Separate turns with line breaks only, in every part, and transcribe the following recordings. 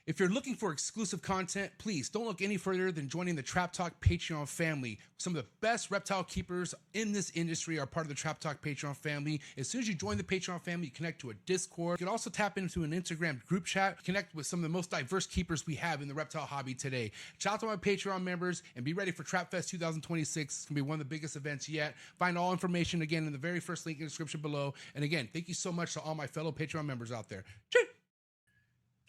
If you're looking for exclusive content, please don't look any further than joining the Trap Talk Patreon family. Some of the best reptile keepers in this industry are part of the Trap Talk Patreon family. As soon as you join the Patreon family, you connect to a Discord. You can also tap into an Instagram group chat, connect with some of the most diverse keepers we have in the reptile hobby today. Shout out to my Patreon members and be ready for Trap Fest 2026. It's going to be one of the biggest events yet. Find all information again in the very first link in the description below. And again, thank you so much to all my fellow Patreon members out there. Cheers.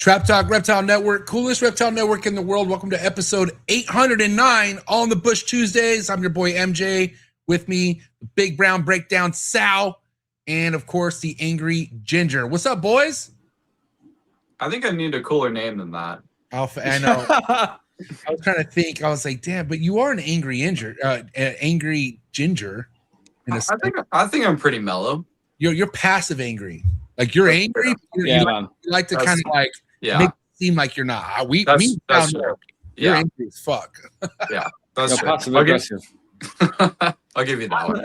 Trap Talk Reptile Network, coolest reptile network in the world. Welcome to episode 809 on the Bush Tuesdays. I'm your boy MJ. With me, the Big Brown Breakdown Sal, and of course the Angry Ginger. What's up, boys?
I think I need a cooler name than that.
Alpha, I know. I was trying to think. I was like, damn, but you are an angry angry ginger.
I think I'm pretty mellow.
You're passive angry. Like you're angry.
Yeah,
you like to kind of like.
Yeah.
Make it seem like you're not.
That's true.
You're angry as fuck.
Yeah, that's true.
Passive aggressive.
I'll give you that one.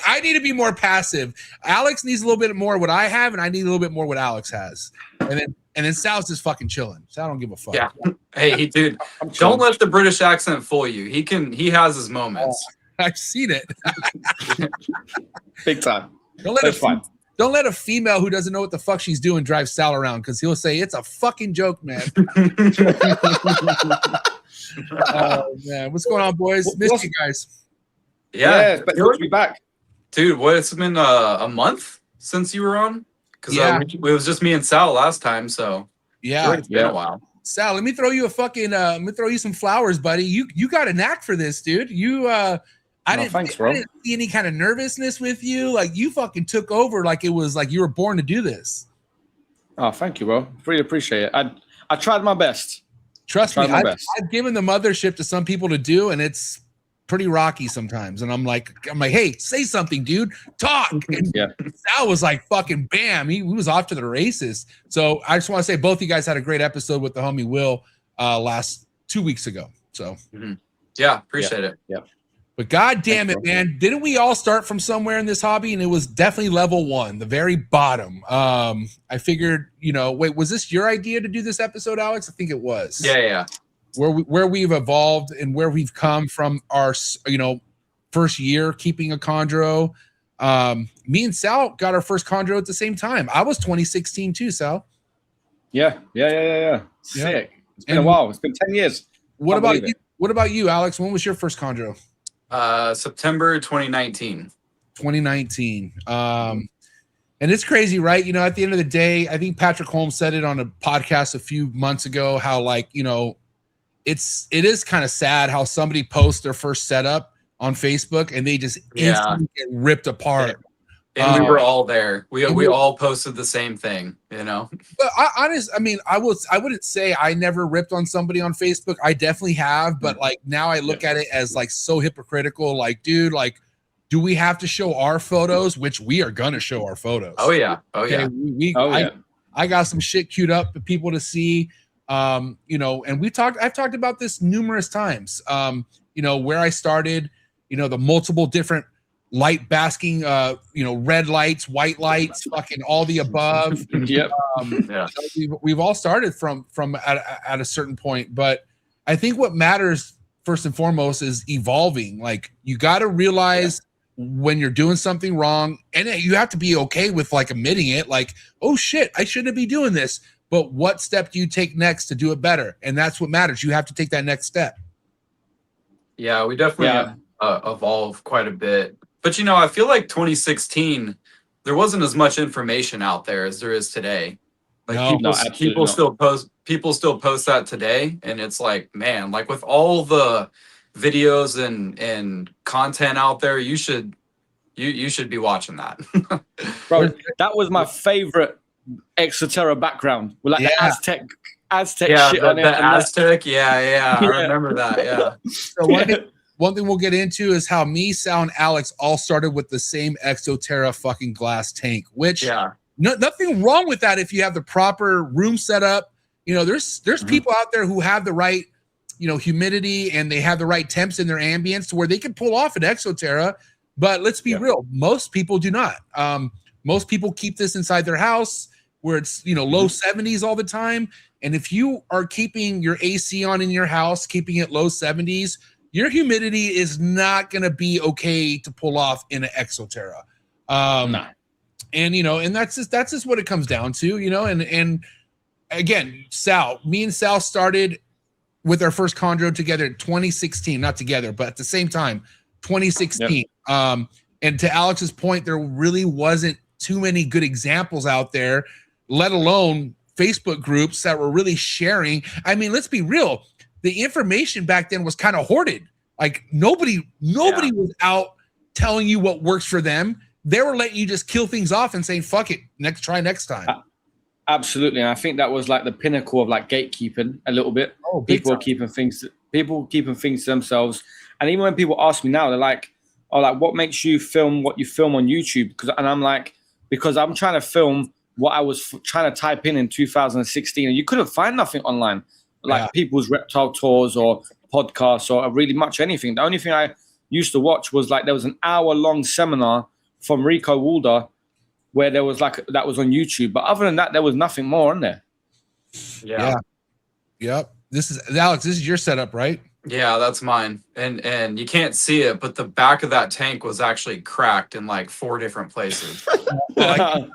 I need to be more passive. Alex needs a little bit more what I have, and I need a little bit more what Alex has. And then Sal's just fucking chilling. Sal don't give a fuck.
Yeah. Hey, dude, don't let the British accent fool you. He has his moments.
I've seen it.
Big time.
Don't let a female who doesn't know what the fuck she's doing drive Sal around, because he'll say it's a fucking joke, man. Oh man, what's going on, boys? Missed you guys.
Yeah,
but good to be back,
dude. What? It's been a month since you were on, because it was just me and Sal last time. So
yeah,
it's been a while.
Sal, let me throw you some flowers, buddy. You got a knack for this, dude. I didn't see any kind of nervousness with you. Like you fucking took over like it was like you were born to do this.
Oh, thank you, bro. Really appreciate it. I tried my best.
Trust me, I've given the mothership to some people to do, and it's pretty rocky sometimes. And I'm like, hey, say something, dude. Talk. And Sal was like, fucking bam. He was off to the races. So I just want to say both you guys had a great episode with the homie Will last 2 weeks ago. So
yeah, appreciate it.
Yeah.
But God damn it, man. Didn't we all start from somewhere in this hobby? And it was definitely level 1, the very bottom. I figured, wait, was this your idea to do this episode, Alex? I think it was.
Yeah.
Where we've evolved and where we've come from our, first year keeping a chondro. Me and Sal got our first chondro at the same time. I was 2016 too, Sal.
Yeah. Sick. It's been a while. It's been 10 years.
What about you, Alex? When was your first chondro?
September 2019. 2019.
And it's crazy, right? At the end of the day, I think Patrick Holmes said it on a podcast a few months ago, how it is kind of sad how somebody posts their first setup on Facebook and they just instantly get ripped apart.
And we were all there. We all posted the same thing,
But I wouldn't say I never ripped on somebody on Facebook. I definitely have, but like now I look at it as like so hypocritical. Like, dude, like, do we have to show our photos? Which we are gonna show our photos.
Oh yeah.
I got some shit queued up for people to see. And I've talked about this numerous times. Where I started, the multiple different light basking, red lights, white lights, fucking all the above.
Yep.
We've all started from at a certain point, but I think what matters first and foremost is evolving. Like you got to realize when you're doing something wrong, and you have to be okay with like admitting it. Like, oh shit, I shouldn't be doing this. But what step do you take next to do it better? And that's what matters. You have to take that next step.
Yeah, we definitely evolved quite a bit. But I feel like 2016, there wasn't as much information out there as there is today. Like people still post that today, and it's like, man, like with all the videos and content out there, you should be watching that.
Bro, that was my favorite Exoterra background. With like the Aztec shit on it.
The Aztec, I remember that. Yeah.
So one thing we'll get into is how me, Sal, and Alex all started with the same Exoterra fucking glass tank, which nothing wrong with that if you have the proper room set up. There's people out there who have the right, humidity and they have the right temps in their ambience to where they can pull off an Exoterra. But let's be real, most people do not. Most people keep this inside their house where it's low 70s all the time. And if you are keeping your AC on in your house, keeping it low 70s, your humidity is not going to be okay to pull off in an Exoterra.
Nah.
And, and that's just what it comes down to, and again, me and Sal started with our first chondro together in 2016, not together, but at the same time, 2016. Yep. And to Alex's point, there really wasn't too many good examples out there, let alone Facebook groups that were really sharing. I mean, let's be real. The information back then was kind of hoarded. Like nobody was out telling you what works for them. They were letting you just kill things off and saying, fuck it, try next time.
Absolutely. And I think that was like the pinnacle of like gatekeeping a little bit.
Oh,
people keeping things to themselves. And even when people ask me now, they're like, oh, like what makes you film what you film on YouTube? And I'm like, because I'm trying to film what I was trying to type in 2016, and you couldn't find nothing online, like people's reptile tours or podcasts or really much anything. The only thing I used to watch was like there was an hour-long seminar from Rico Walder where there was like that was on YouTube, but other than that, there was nothing more on there.
Yeah.
Yep. This is Alex. This is your setup, right?
Yeah, that's mine. And you can't see it, but the back of that tank was actually cracked in like 4 different places.
I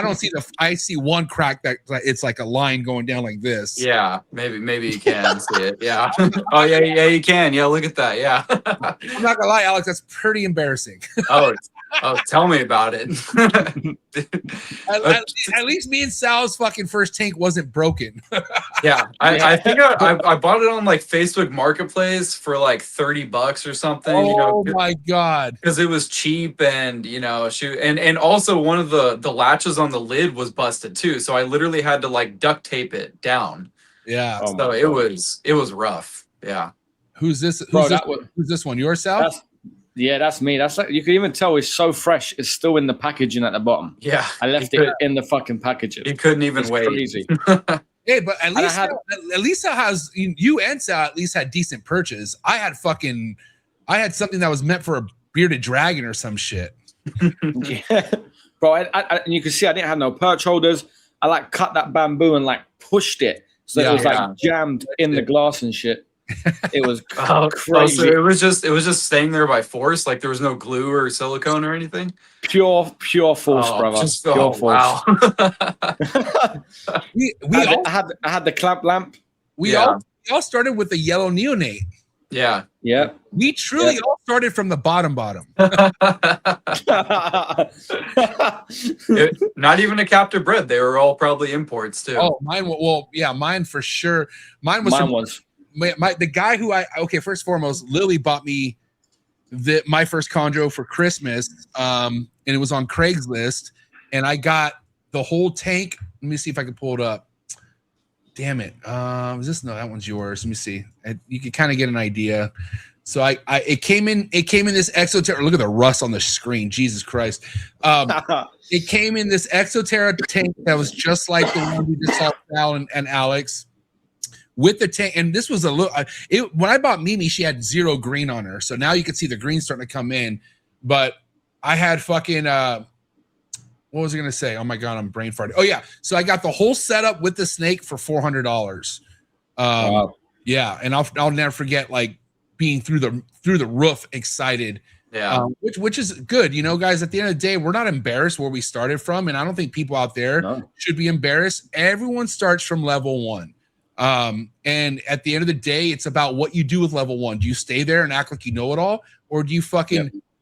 don't see I see one crack that it's like a line going down like this.
Yeah, maybe you can see it. Yeah. Oh yeah, you can. Yeah, look at that. Yeah.
I'm not gonna lie, Alex, that's pretty embarrassing.
Oh, tell me about it.
At least me and Sal's fucking first tank wasn't broken.
Yeah, I think I bought it on like Facebook Marketplace for like $30 or something.
Oh my god!
Because it was cheap, and and also one of the latches on the lid was busted too. So I literally had to like duct tape it down.
Yeah.
So it was rough. Yeah.
Who's this? Who's this one? Yours, Sal?
Yeah, that's me. That's like you can even tell it's so fresh. It's still in the packaging at the bottom.
Yeah,
I left it in the fucking packaging.
You couldn't even wait.
Crazy.
Hey, but at least Sal has you and Sal at least had decent purchase. I had something that was meant for a bearded dragon or some shit.
Yeah, bro. And you can see I didn't have no perch holders. I like cut that bamboo and like pushed it so it was like jammed in the glass and shit. It was crazy.
So it was just staying there by force. Like there was no glue or silicone or anything.
Pure force, brother. Pure force.
Wow.
I had the clamp lamp.
We all started with the yellow neonate.
Yeah.
Yeah.
We truly all started from the bottom.
Not even a captive bred. They were all probably imports too.
Oh, mine for sure. Mine was. The guy who first and foremost, Lily bought me my first chondro for Christmas, and it was on Craigslist, and I got the whole tank. Let me see if I can pull it up. Damn it! That one's yours. Let me see. You can kind of get an idea. So it came in this Exoterra. Look at the rust on the screen. Jesus Christ! It came in this Exoterra tank that was just like the one we just saw Sal and Alex. With the tank, and this was when I bought Mimi, she had 0 green on her. So now you can see the green starting to come in. But I had fucking what was I gonna say? Oh my god, I'm brain farting. Oh yeah, so I got the whole setup with the snake for $400.
Wow.
Yeah, and I'll never forget like being through the roof excited.
Yeah,
which is good, guys. At the end of the day, we're not embarrassed where we started from, and I don't think people out there should be embarrassed. Everyone starts from level 1. And at the end of the day, it's about what you do with level 1. Do you stay there and act like you know it all, or do you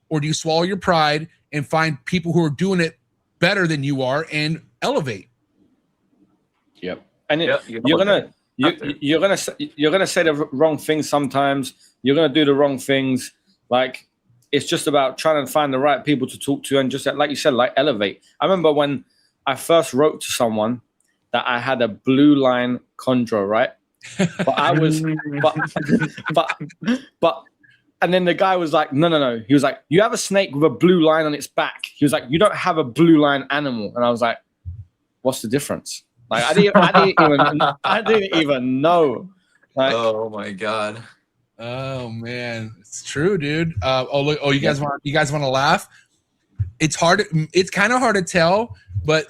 or do you swallow your pride and find people who are doing it better than you are and elevate?
Yep. And you're gonna say the wrong things sometimes. You're gonna do the wrong things. Like it's just about trying to find the right people to talk to and just like you said, like elevate. I remember when I first wrote to someone that I had a blue line chondro, right? But I was, but, and then the guy was like, no. He was like, you have a snake with a blue line on its back. He was like, you don't have a blue line animal. And I was like, what's the difference? Like, I didn't even know. Like,
oh my God.
Oh man, it's true, dude. You guys want to laugh? It's kind of hard to tell, but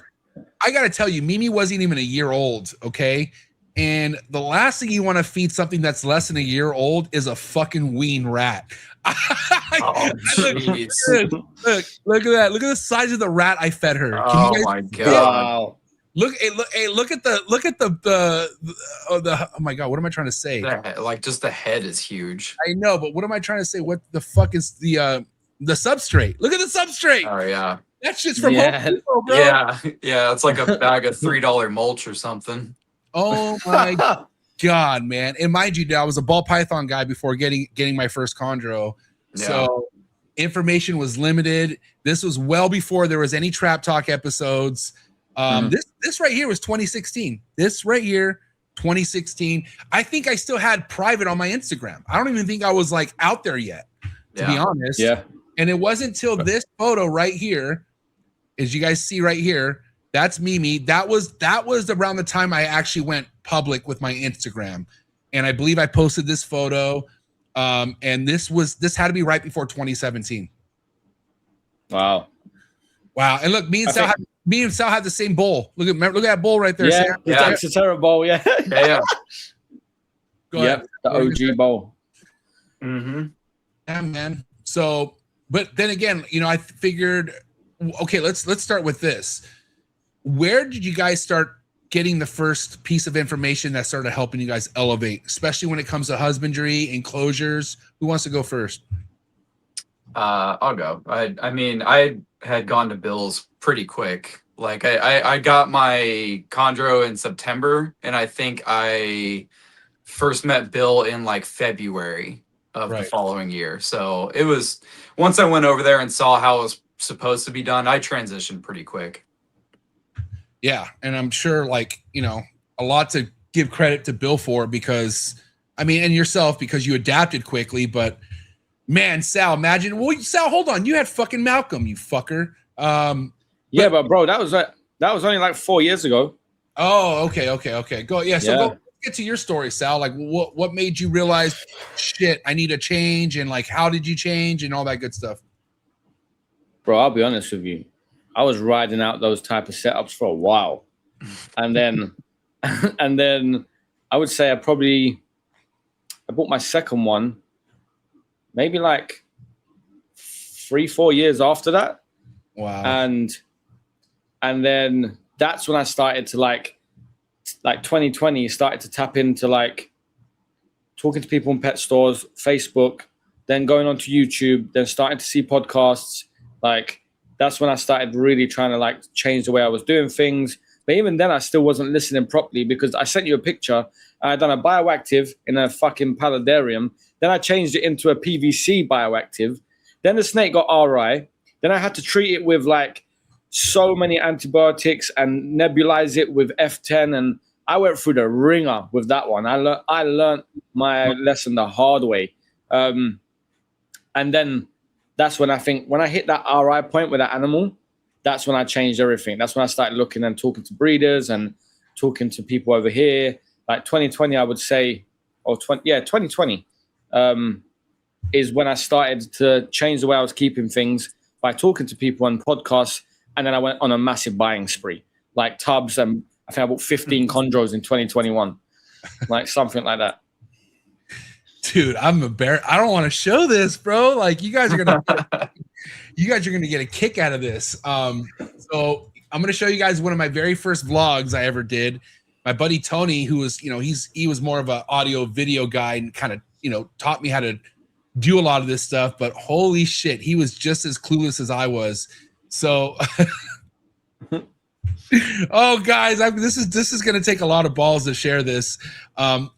I got to tell you, Mimi wasn't even a year old, okay? And the last thing you want to feed something that's less than a year old is a fucking wean rat.
Oh, jeez.
Look at that. Look at the size of the rat I fed her. Can
Oh
you guys
my
see it?
god.
Wow.
Look at the oh my god, what am I trying to say?
Like just the head is huge.
I know, but what am I trying to say? What the fuck is the substrate? Look at the substrate.
Oh yeah.
That's just from Home Depot, bro.
Yeah, it's like a bag of $3 mulch or something.
Oh my god, man. And mind you, I was a ball python guy before getting my first chondro.
Yeah.
So information was limited. This was well before there was any Trap Talk episodes. This right here was 2016. This right here, 2016. I think I still had private on my Instagram. I don't even think I was like out there yet, to be honest.
Yeah.
And it wasn't until this photo right here, as you guys see right here, that's Mimi. That was around the time I actually went public with my Instagram. And I believe I posted this photo. And this had to be right before 2017.
Wow.
And look, me and Sal had the same bowl. Look at that bowl right there.
Yeah, it's a terrible bowl. Yeah.
Yeah.
Go ahead.
The OG bowl.
Mm-hmm.
Yeah, man. So, but then again, I figured, okay, let's start with this. Where did you guys start getting the first piece of information that started helping you guys elevate, especially when it comes to husbandry, enclosures? Who wants to go first?
I'll go. I mean, I had gone to Bill's pretty quick. Like I got my chondro in September, and I think I first met Bill in like February of the following year. So it was, once I went over there and saw how it was supposed to be done, I transitioned pretty quick.
Yeah, and I'm sure a lot to give credit to Bill for, because and yourself, because you adapted quickly. But man, Sal, imagine. Well, Sal, hold on. You had fucking Malcolm, you fucker.
But bro, that was only like 4 years ago.
Oh, okay. Go. Yeah. So go get to your story, Sal. Like, what made you realize, shit, I need a change, and like, how did you change, and all that good stuff?
Bro, I'll be honest with you. I was riding out those type of setups for a while, and then I would say I bought my second one, maybe like 3-4 years after that.
Wow.
And then that's when I started to like 2020 started to tap into like talking to people in pet stores, Facebook, then going on to YouTube, then starting to see podcasts. Like, that's when I started really trying to like change the way I was doing things. But even then I still wasn't listening properly, because I sent you a picture. I had done a bioactive in a fucking paludarium. Then I changed it into a PVC bioactive. Then the snake got RI. Then I had to treat it with like so many antibiotics and nebulize it with F10. And I went through the ringer with that one. I learned my lesson the hard way. And then that's when I think, when I hit that RI point with that animal, that's when I changed everything. That's when I started looking and talking to breeders and talking to people over here. Like 2020, I would say, or 2020 is when I started to change the way I was keeping things by talking to people on podcasts. And then I went on a massive buying spree, like tubs. And I think I bought 15 chondros in 2021, like something like that.
Dude, I'm embarrassed. I don't want to show this, bro. Like, you guys are gonna get a kick out of this. So I'm gonna show you guys one of my very first vlogs I ever did. My buddy Tony, who was, he was more of an audio video guy and kind of, taught me how to do a lot of this stuff. But holy shit, he was just as clueless as I was. So, oh guys, this is gonna take a lot of balls to share this.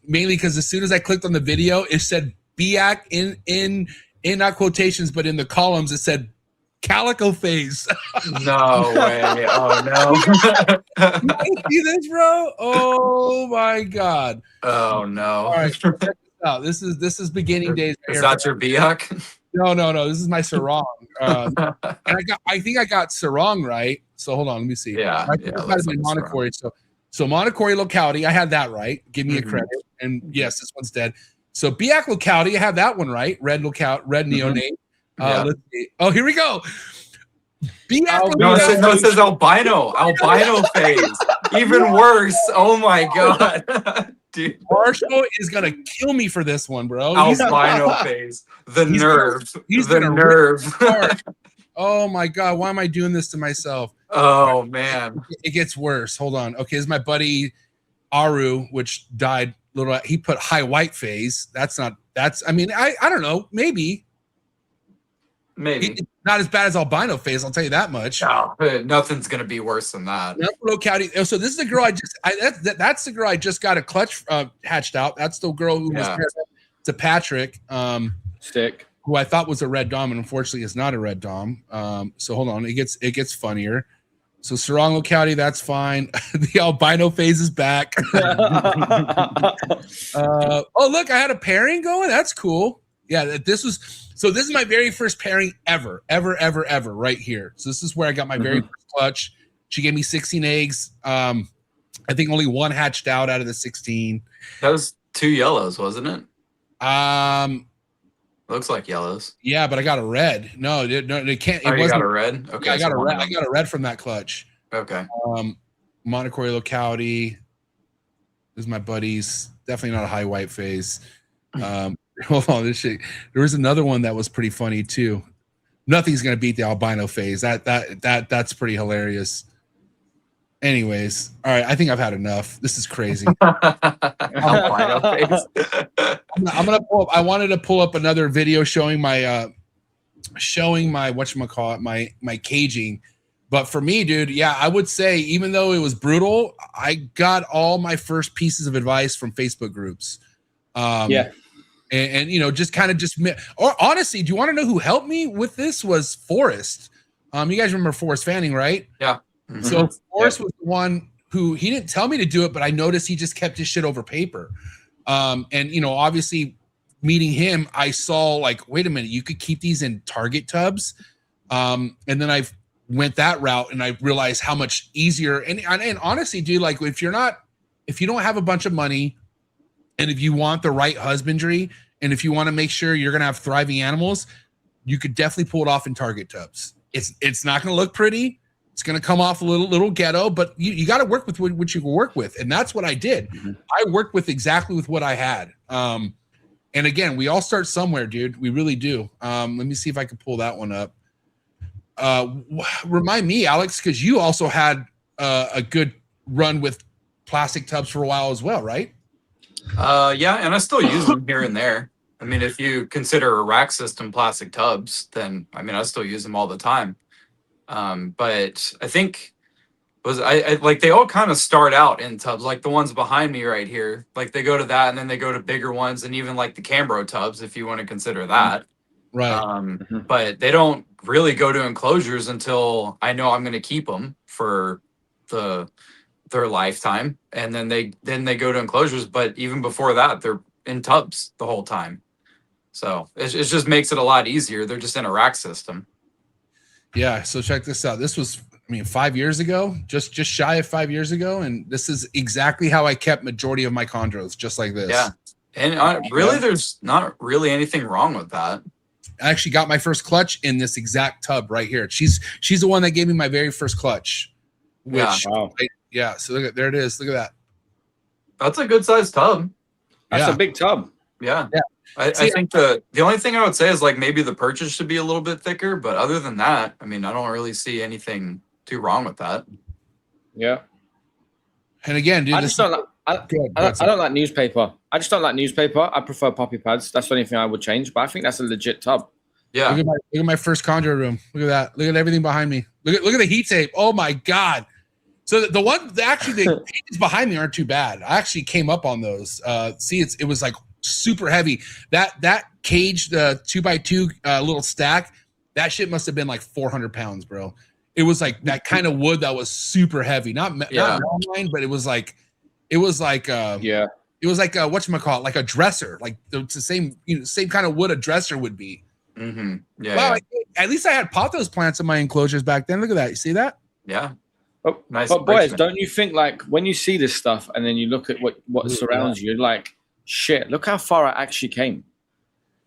Mainly because as soon as I clicked on the video, it said BIAC in not quotations, but in the columns it said calico phase.
No way! Oh no!
You see this, bro? Oh my god!
Oh no!
All right, check this out. This is beginning days.
Is that your BIAC?
No. This is my sarong. And I think I got sarong right. So hold on, let me see.
Yeah,
I think it's like monocory. So monocory locality, I had that right. Give me a credit. And yes, this one's dead. So BIAC locality, I have that one right. Red neonate. Let's see. Oh, here we go.
No, it says albino phase. Even worse. Oh my god, dude.
Marshall is gonna kill me for this one, bro.
Albino phase. The nerve. The nerve.
Oh my god, why am I doing this to myself?
Oh man,
it gets worse. Hold on. Okay, this is my buddy Aru, which died. He put high white phase. I mean, I don't know. Maybe. It's not as bad as albino phase. I'll tell you that much.
No, nothing's gonna be worse than that.
So this is the girl that's the girl I just got a clutch hatched out. That's the girl who was married to Patrick.
Stick.
Who I thought was a red dom, and unfortunately is not a red dom. So hold on, it gets funnier. So Sarong locality, that's fine. The albino phase is back. Oh look, I had a pairing going. That's cool. Yeah, this is my very first pairing ever, right here. So this is where I got my very first clutch. She gave me 16 eggs. I think only one hatched out of the 16.
That was 2 yellows, wasn't it? Looks like yellows.
Yeah, but I got a red. No, they can't.
Oh, you got a red? Okay.
Yeah, I got a red. I got a red from that clutch.
Okay.
Monocory locality. This is my buddies. Definitely not a high white phase. Hold on, this shit. There was another one that was pretty funny too. Nothing's gonna beat the albino phase. That's pretty hilarious. Anyways, all right. I think I've had enough. This is crazy.
Albino phase.
I'm gonna pull up. I wanted to pull up another video showing my whatchamacallit, my caging. But for me, dude, yeah, I would say even though it was brutal, I got all my first pieces of advice from Facebook groups. And you know, or honestly, do you want to know who helped me with this? Was Forrest. You guys remember Forrest Fanning, right?
Yeah.
Mm-hmm. So Forrest was the one who, he didn't tell me to do it, but I noticed he just kept his shit over paper. And you know, obviously meeting him, I saw like, wait a minute, you could keep these in target tubs. And then I went that route and I realized how much easier. And honestly, dude, like if you don't have a bunch of money, and if you want the right husbandry, and if you want to make sure you're going to have thriving animals, you could definitely pull it off in target tubs. It's not going to look pretty. It's going to come off a little ghetto, but you got to work with what you can work with. And that's what I did. Mm-hmm. I worked with exactly with what I had. And again, we all start somewhere, dude. We really do. Let me see if I can pull that one up. Remind me, Alex, because you also had a good run with plastic tubs for a while as well, right?
Yeah, and I still use them here and there. I mean, if you consider a rack system plastic tubs, then I mean, I still use them all the time. But I think I like they all kind of start out in tubs, like the ones behind me right here. Like they go to that, and then they go to bigger ones, and even like the Cambro tubs, if you want to consider that.
Right.
But they don't really go to enclosures until I know I'm going to keep them for their lifetime, and then they go to enclosures. But even before that, they're in tubs the whole time. So it just makes it a lot easier. They're just in a rack system.
Yeah. So check this out. This was, 5 years ago, just shy of 5 years ago, and this is exactly how I kept majority of my chondros, just like this.
Yeah. And really, there's not really anything wrong with that.
I actually got my first clutch in this exact tub right here. She's the one that gave me my very first clutch. Which, yeah. So look at, there it is. Look at that.
That's a good sized tub.
That's a big tub.
Yeah. I think the only thing I would say is like maybe the purchase should be a little bit thicker, but other than that, I mean, I don't really see anything too wrong with that.
Yeah.
And again, dude,
I don't like newspaper. I just don't like newspaper. I prefer poppy pads. That's the only thing I would change, but I think that's a legit tub.
Yeah.
Look at my first chondro room. Look at that. Look at everything behind me. Look at the heat tape. Oh my God. So the one the pages behind me aren't too bad. I actually came up on those. See, it was like super heavy. That cage, the 2x2 little stack, that shit must have been like 400 pounds, bro. It was like that kind of wood that was super heavy. Not mine, but it was like it was like whatchamacallit, like a dresser. Like it's the same same kind of wood a dresser would be.
Mm-hmm. Yeah.
Wow. Yeah. At least I had pothos plants in my enclosures back then. Look at that. You see that?
Yeah.
Oh, nice. But boys, don't you think like when you see this stuff and then you look at what surrounds you, you're like, shit, look how far I actually came.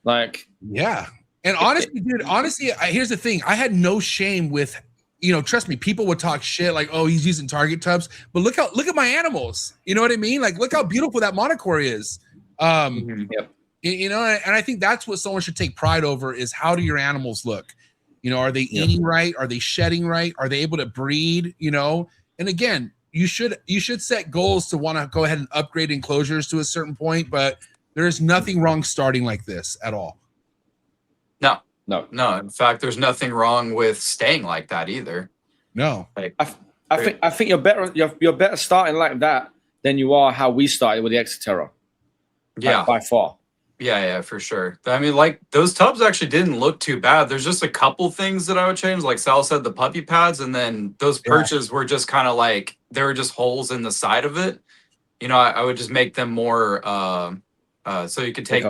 Like,
yeah. And honestly, dude, here's the thing. I had no shame with you know, trust me, people would talk shit like, oh, he's using target tubs, but look at my animals. You know what I mean? Like, look how beautiful that monocore is.
Yep.
You know, and I think that's what someone should take pride over is how do your animals look? You know, are they eating right? Are they shedding right? Are they able to breed? You know, and again, you should set goals to want to go ahead and upgrade enclosures to a certain point, but there is nothing wrong starting like this at all.
No. In fact, there's nothing wrong with staying like that either.
No,
like,
I think you're better starting like that than you are how we started with the Exeterra.
Yeah,
by far.
Yeah, for sure. I mean, like those tubs actually didn't look too bad. There's just a couple things that I would change. Like Sal said, the puppy pads, and then those perches were just kind of like they were just holes in the side of it. You know, I would just make them more so you could take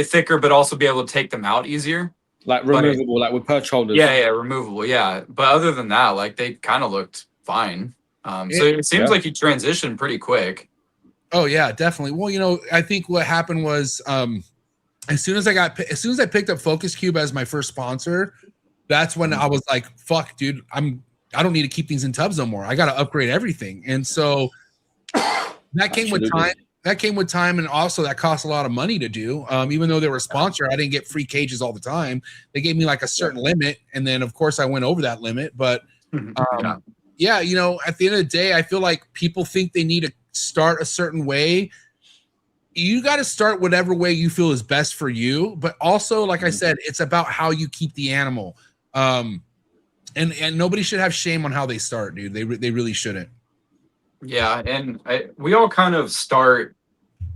thicker, but also be able to take them out easier.
Like removable, like with perch holders.
Yeah, removable. Yeah, but other than that, like they kind of looked fine. So it seems like you transitioned pretty quick.
Oh yeah, definitely. Well, you know, I think what happened was as soon as I picked up Focus Cube as my first sponsor, that's when I was like, fuck, dude, I don't need to keep things in tubs no more. I got to upgrade everything. And so that came with time. That came with time, and also that cost a lot of money to do. Even though they were a sponsor, I didn't get free cages all the time. They gave me like a certain limit, and then of course I went over that limit. But yeah, you know, at the end of the day, I feel like people think they need to start a certain way. You got to start whatever way you feel is best for you. But also, like I said, it's about how you keep the animal. And nobody should have shame on how they start, dude. They really shouldn't. Yeah,
and we all kind of start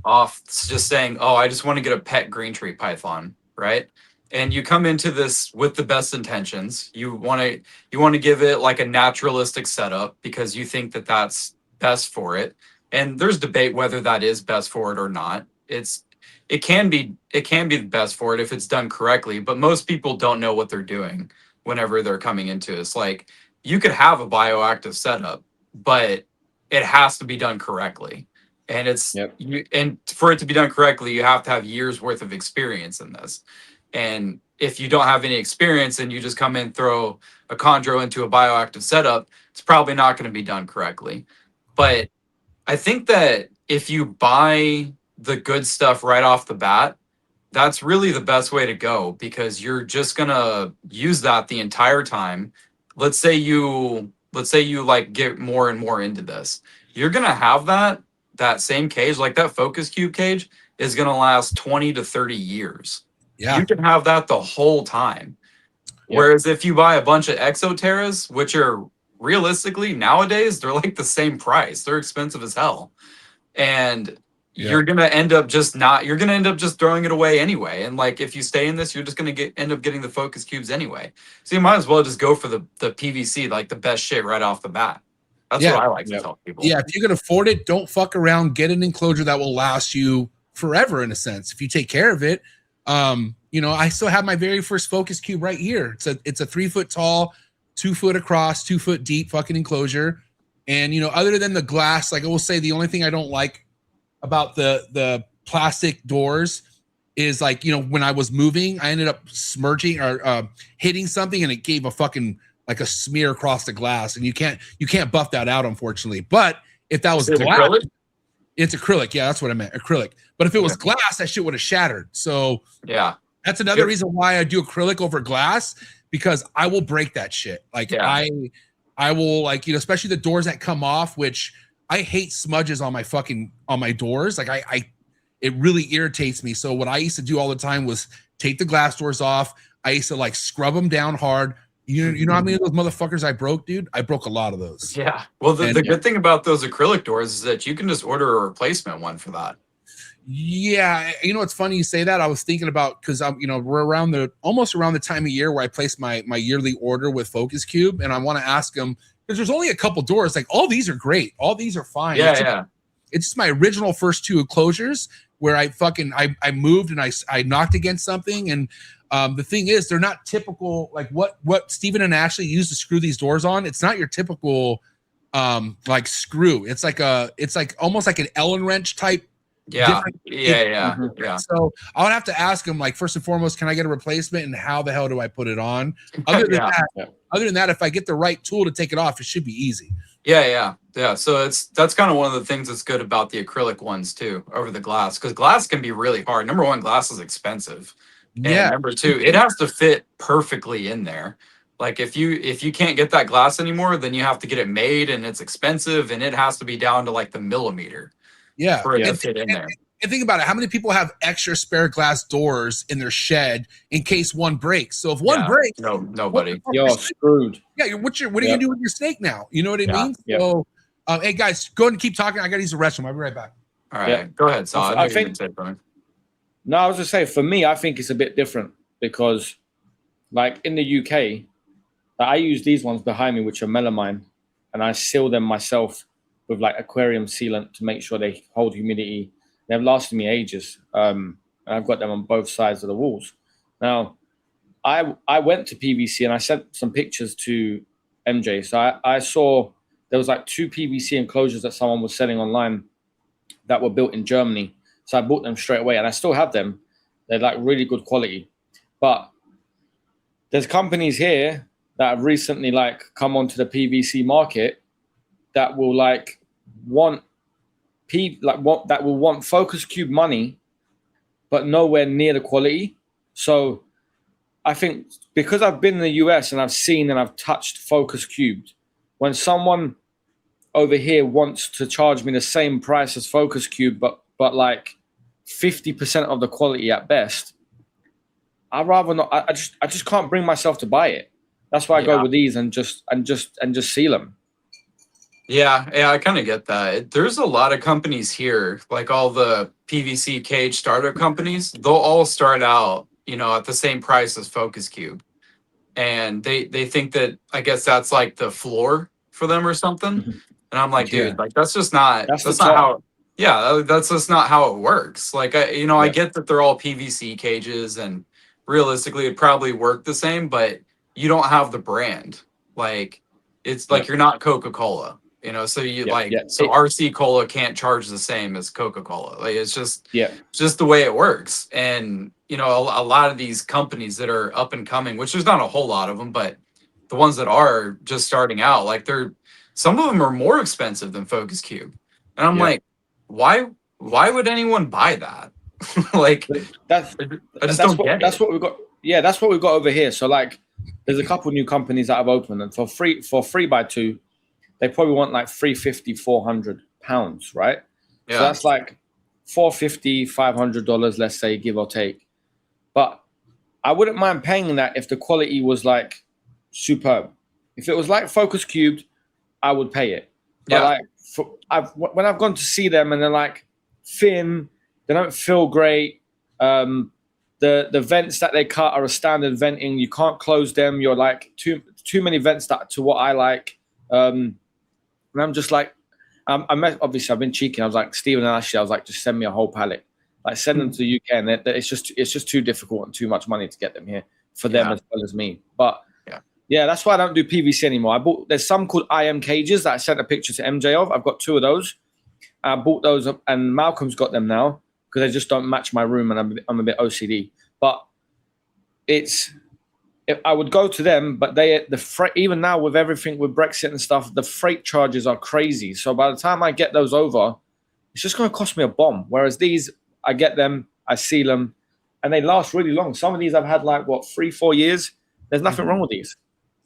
off just saying, "Oh, I just want to get a pet green tree python," right? And you come into this with the best intentions. You want to give it like a naturalistic setup because you think that that's best for it. And there's debate whether that is best for it or not. It can be the best for it if it's done correctly, but most people don't know what they're doing whenever they're coming into this. Like you could have a bioactive setup, but it has to be done correctly. And and for it to be done correctly, you have to have years worth of experience in this. And if you don't have any experience and you just come in, throw a chondro into a bioactive setup, it's probably not going to be done correctly. But I think that if you buy the good stuff right off the bat, that's really the best way to go because you're just going to use that the entire time. Let's say you like get more and more into this. You're going to have that same cage, like that Focus Cube cage is going to last 20 to 30 years. Yeah. You can have that the whole time. Yep. Whereas if you buy a bunch of Exoterras, which are realistically nowadays, they're like the same price. They're expensive as hell. And you're going to end up just throwing it away anyway. And like, if you stay in this, you're just going to end up getting the Focus Cubes anyway. So you might as well just go for the PVC, like the best shit right off the bat. That's what I like to tell people.
Yeah. If you can afford it, don't fuck around. Get an enclosure that will last you forever in a sense. If you take care of it. You know, I still have my very first Focus Cube right here. It's a 3 foot tall, 2 foot across, 2 foot deep fucking enclosure. And, you know, other than the glass, like I will say the only thing I don't like about the plastic doors is like, you know, when I was moving, I ended up smudging or hitting something and it gave a fucking like a smear across the glass. And you can't buff that out, unfortunately. But if that was glass, acrylic? It's acrylic. Yeah, that's what I meant. Acrylic. But if it was glass, that shit would have shattered. So yeah, that's another reason why I do acrylic over glass, because I will break that shit. Like I will, like, you know, especially the doors that come off, which I hate smudges on my doors. Like it really irritates me. So what I used to do all the time was take the glass doors off. I used to like scrub them down hard. You know how many of those motherfuckers I broke, dude? I broke a lot of those.
Yeah. Well, the good thing about those acrylic doors is that you can just order a replacement one for that.
Yeah. You know, it's funny you say that. I was thinking about, because I'm, you know, we're almost around the time of year where I place my yearly order with Focus Cube, and I want to ask them, because there's only a couple doors. Like, all these are great. All these are fine. It's just my original first two enclosures where I moved and I knocked against something. And the thing is, they're not typical, like what Steven and Ashley use to screw these doors on. It's not your typical like screw. It's like almost like an Allen wrench type
Yeah.
different.
Yeah.
So I would have to ask him, like, first and foremost, can I get a replacement, and how the hell do I put it on? Other than that, if I get the right tool to take it off, it should be easy.
Yeah. So that's kind of one of the things that's good about the acrylic ones too, over the glass, because glass can be really hard. Number one, glass is expensive. And number two, it has to fit perfectly in there. Like if you can't get that glass anymore, then you have to get it made, and it's expensive, and it has to be down to like the millimeter. For it to fit in there.
And think about it. How many people have extra spare glass doors in their shed in case one breaks? So if one breaks,
nobody.
You're screwed.
Yeah, what are you gonna do with your snake now? You know what I mean? So, hey guys, go ahead and keep talking. I gotta use the restroom. I'll be right back.
All right, go ahead, Saul.
I think. No, I was gonna say, for me, I think it's a bit different because, like in the UK, I use these ones behind me, which are melamine, and I seal them myself with like aquarium sealant to make sure they hold humidity. They've lasted me ages, and I've got them on both sides of the walls. Now, I went to PVC and I sent some pictures to MJ. So I saw there was like 2 PVC enclosures that someone was selling online that were built in Germany. So I bought them straight away, and I still have them. They're like really good quality. But there's companies here that have recently like come onto the PVC market that will like want that will want focus cube money, but nowhere near the quality. So I think because I've been in the US and I've seen and I've touched focus cubed, when someone over here wants to charge me the same price as focus cube, but like 50% of the quality at best, I'd rather not. I just can't bring myself to buy it. That's why I go with these and just seal them.
Yeah, I kind of get that. There's a lot of companies here, like all the PVC cage startup companies. They'll all start out, at the same price as Focus Cube, and they think that, I guess that's like the floor for them or something. And I'm like, dude, like that's just not. That's not how. Yeah, that's just not how it works. Like I get that they're all PVC cages, and realistically, it'd probably work the same, but you don't have the brand. Like it's like you're not Coca-Cola. So so RC Cola can't charge the same as Coca-Cola. Like it's just the way it works. And a lot of these companies that are up and coming, which there's not a whole lot of them, but the ones that are just starting out, like some of them are more expensive than Focus Cube. And I'm like, why would anyone buy that? Like
that's what we've got. Yeah, that's what we've got over here. So like there's a couple new companies that have opened, and for 3x2, they probably want like 350, 400 pounds, right? Yeah. So that's like $450, $500, let's say, give or take. But I wouldn't mind paying that if the quality was like superb. If it was like Focus Cubed, I would pay it. But when I've gone to see them and they're like thin, they don't feel great. The vents that they cut are a standard venting. You can't close them. You're like too many vents to what I like. And I'm just like, obviously I've been cheeky. I was like, Stephen and Ashley, I was like, just send me a whole pallet. Like send them to the UK, and it's just too difficult and too much money to get them here for them as well as me. But that's why I don't do PVC anymore. There's some called IM cages that I sent a picture to MJ of. I've got 2 of those. I bought those up, and Malcolm's got them now because they just don't match my room, and I'm a bit OCD. But I would go to them, but the freight, even now with everything with Brexit and stuff, the freight charges are crazy. So by the time I get those over, it's just going to cost me a bomb. Whereas these, I get them, I seal them, and they last really long. Some of these I've had like 3-4 years. There's nothing wrong with these.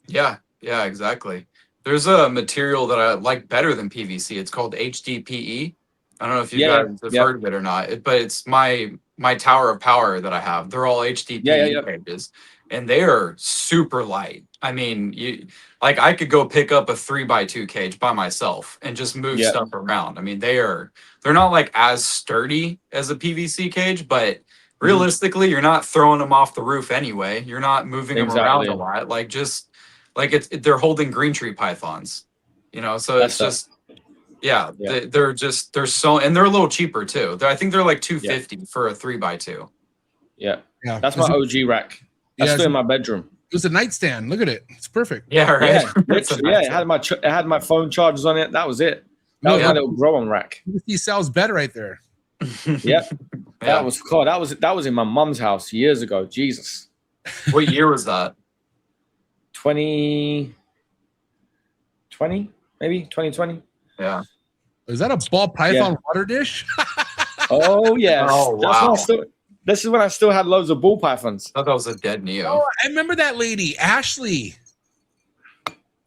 Yeah, exactly. There's a material that I like better than PVC. It's called HDPE. I don't know if you guys have heard of it or not, but it's my tower of power that I have. They're all HDPE cages. And they are super light. I mean, I could go pick up a 3x2 cage by myself and just move stuff around. I mean, they're not like as sturdy as a PVC cage, but realistically, you're not throwing them off the roof anyway. You're not moving them around a lot. They're holding green tree pythons, So it's just they're so, and they're a little cheaper too. I think they're like $250 for a 3x2.
Yeah, that's my OG rack. That's still in my bedroom.
It was a nightstand. Look at it. It's perfect.
Yeah, right.
It had my phone chargers on it. That was it. That was my little growing rack.
PVC sells better right there.
Yeah. That was cool. That was in my mom's house years ago. Jesus.
What year was that?
2020, maybe 2020.
Yeah.
Is that a ball python water dish?
Oh yes.
Oh wow.
This is when I still had loads of ball pythons.
I thought that was a dead Neo.
Oh, I remember that lady, Ashley.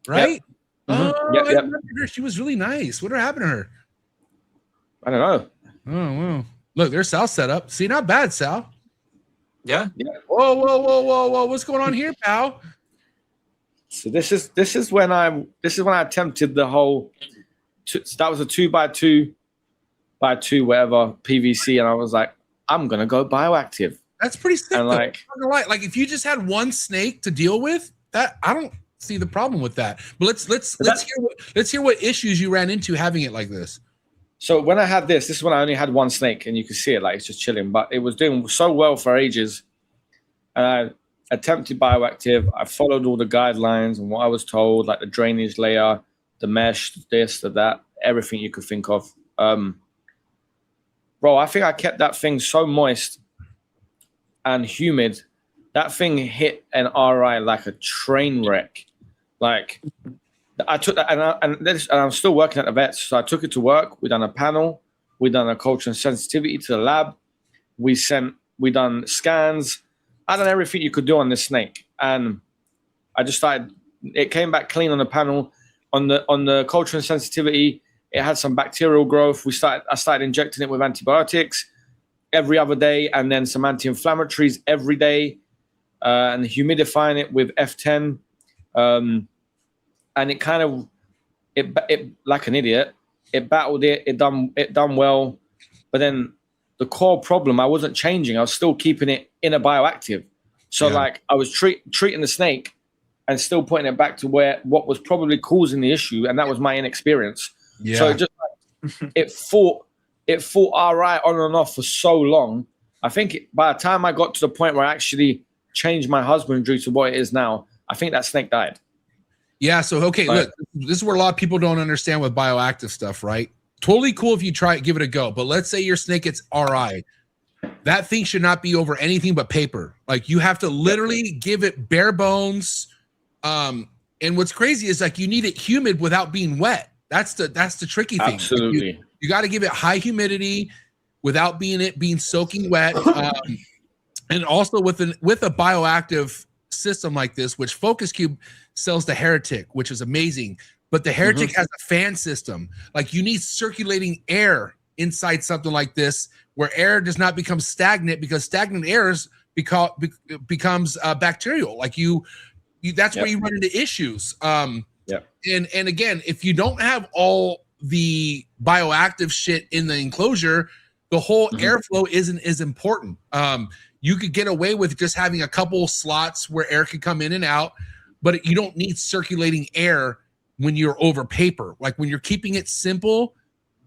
Right?
Yep.
Oh,
Yep.
I remember her. She was really nice. What happened to her?
I don't know.
Oh, wow. Look, there's Sal set up. See, not bad, Sal.
Yeah.
Whoa. What's going on here, pal?
So this is when I attempted the whole. That was a 2x2 whatever PVC, and I was like, I'm gonna go bioactive.
That's pretty sick.
And
like if you just had one snake to deal with, that I don't see the problem with that. But let's hear what issues you ran into having it like this.
So when I had this is when I only had one snake, and you can see it like it's just chilling, but it was doing so well for ages. And I attempted bioactive. I followed all the guidelines and what I was told, like the drainage layer, the mesh, this, that, everything you could think of. Bro, I think I kept that thing so moist and humid. That thing hit an RI like a train wreck. Like I took that, and I'm still working at the vets. So I took it to work. We done a panel. We done a culture and sensitivity to the lab. We done scans. I done everything you could do on this snake, and I just started. It came back clean on the panel. On the culture and sensitivity, it had some bacterial growth. I started injecting it with antibiotics every other day, and then some anti-inflammatories every day, and humidifying it with F10. And it like an idiot. It battled it. It done well, but then the core problem, I wasn't changing. I was still keeping it in a bioactive. So like I was treating the snake and still putting it back to what was probably causing the issue, and that was my inexperience. Yeah. So it just it fought RI on and off for so long. I think by the time I got to the point where I actually changed my husbandry to what it is now, I think that snake died.
Yeah. So, okay, look, this is where a lot of people don't understand with bioactive stuff, right? Totally cool if you try it, give it a go. But let's say your snake gets RI. That thing should not be over anything but paper. Like you have to literally give it bare bones. And what's crazy is like you need it humid without being wet. That's the tricky thing.
Absolutely.
Like you got to give it high humidity without being soaking wet. And also with a bioactive system like this, which Focus Cube sells the Heretic, which is amazing, but the Heretic has a fan system. Like you need circulating air inside something like this, where air does not become stagnant, because stagnant air becomes bacterial. Like that's where you run into issues. And again, if you don't have all the bioactive shit in the enclosure, the whole airflow isn't as important. You could get away with just having a couple slots where air can come in and out, but you don't need circulating air when you're over paper. Like when you're keeping it simple,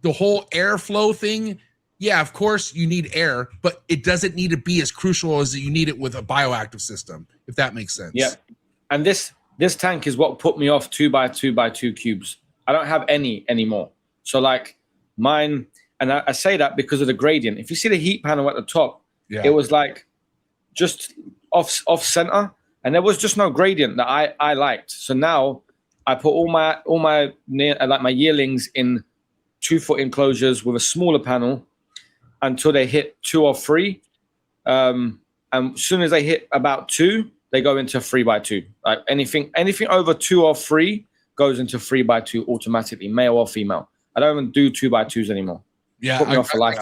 the whole airflow thing, yeah, of course you need air, but it doesn't need to be as crucial as you need it with a bioactive system, if that makes sense.
Yeah. And this tank is what put me off 2x2x2 cubes. I don't have any anymore. So like mine, and I say that because of the gradient. If you see the heat panel at the top, it was like just off center, and there was just no gradient that I liked. So now I put all my my yearlings in 2-foot enclosures with a smaller panel until they hit 2 or 3. And as soon as they hit about 2, they go into 3x2. Like anything over 2 or 3 goes into 3x2 automatically, male or female. I don't even do 2x2s anymore.
Yeah,
put me off for life.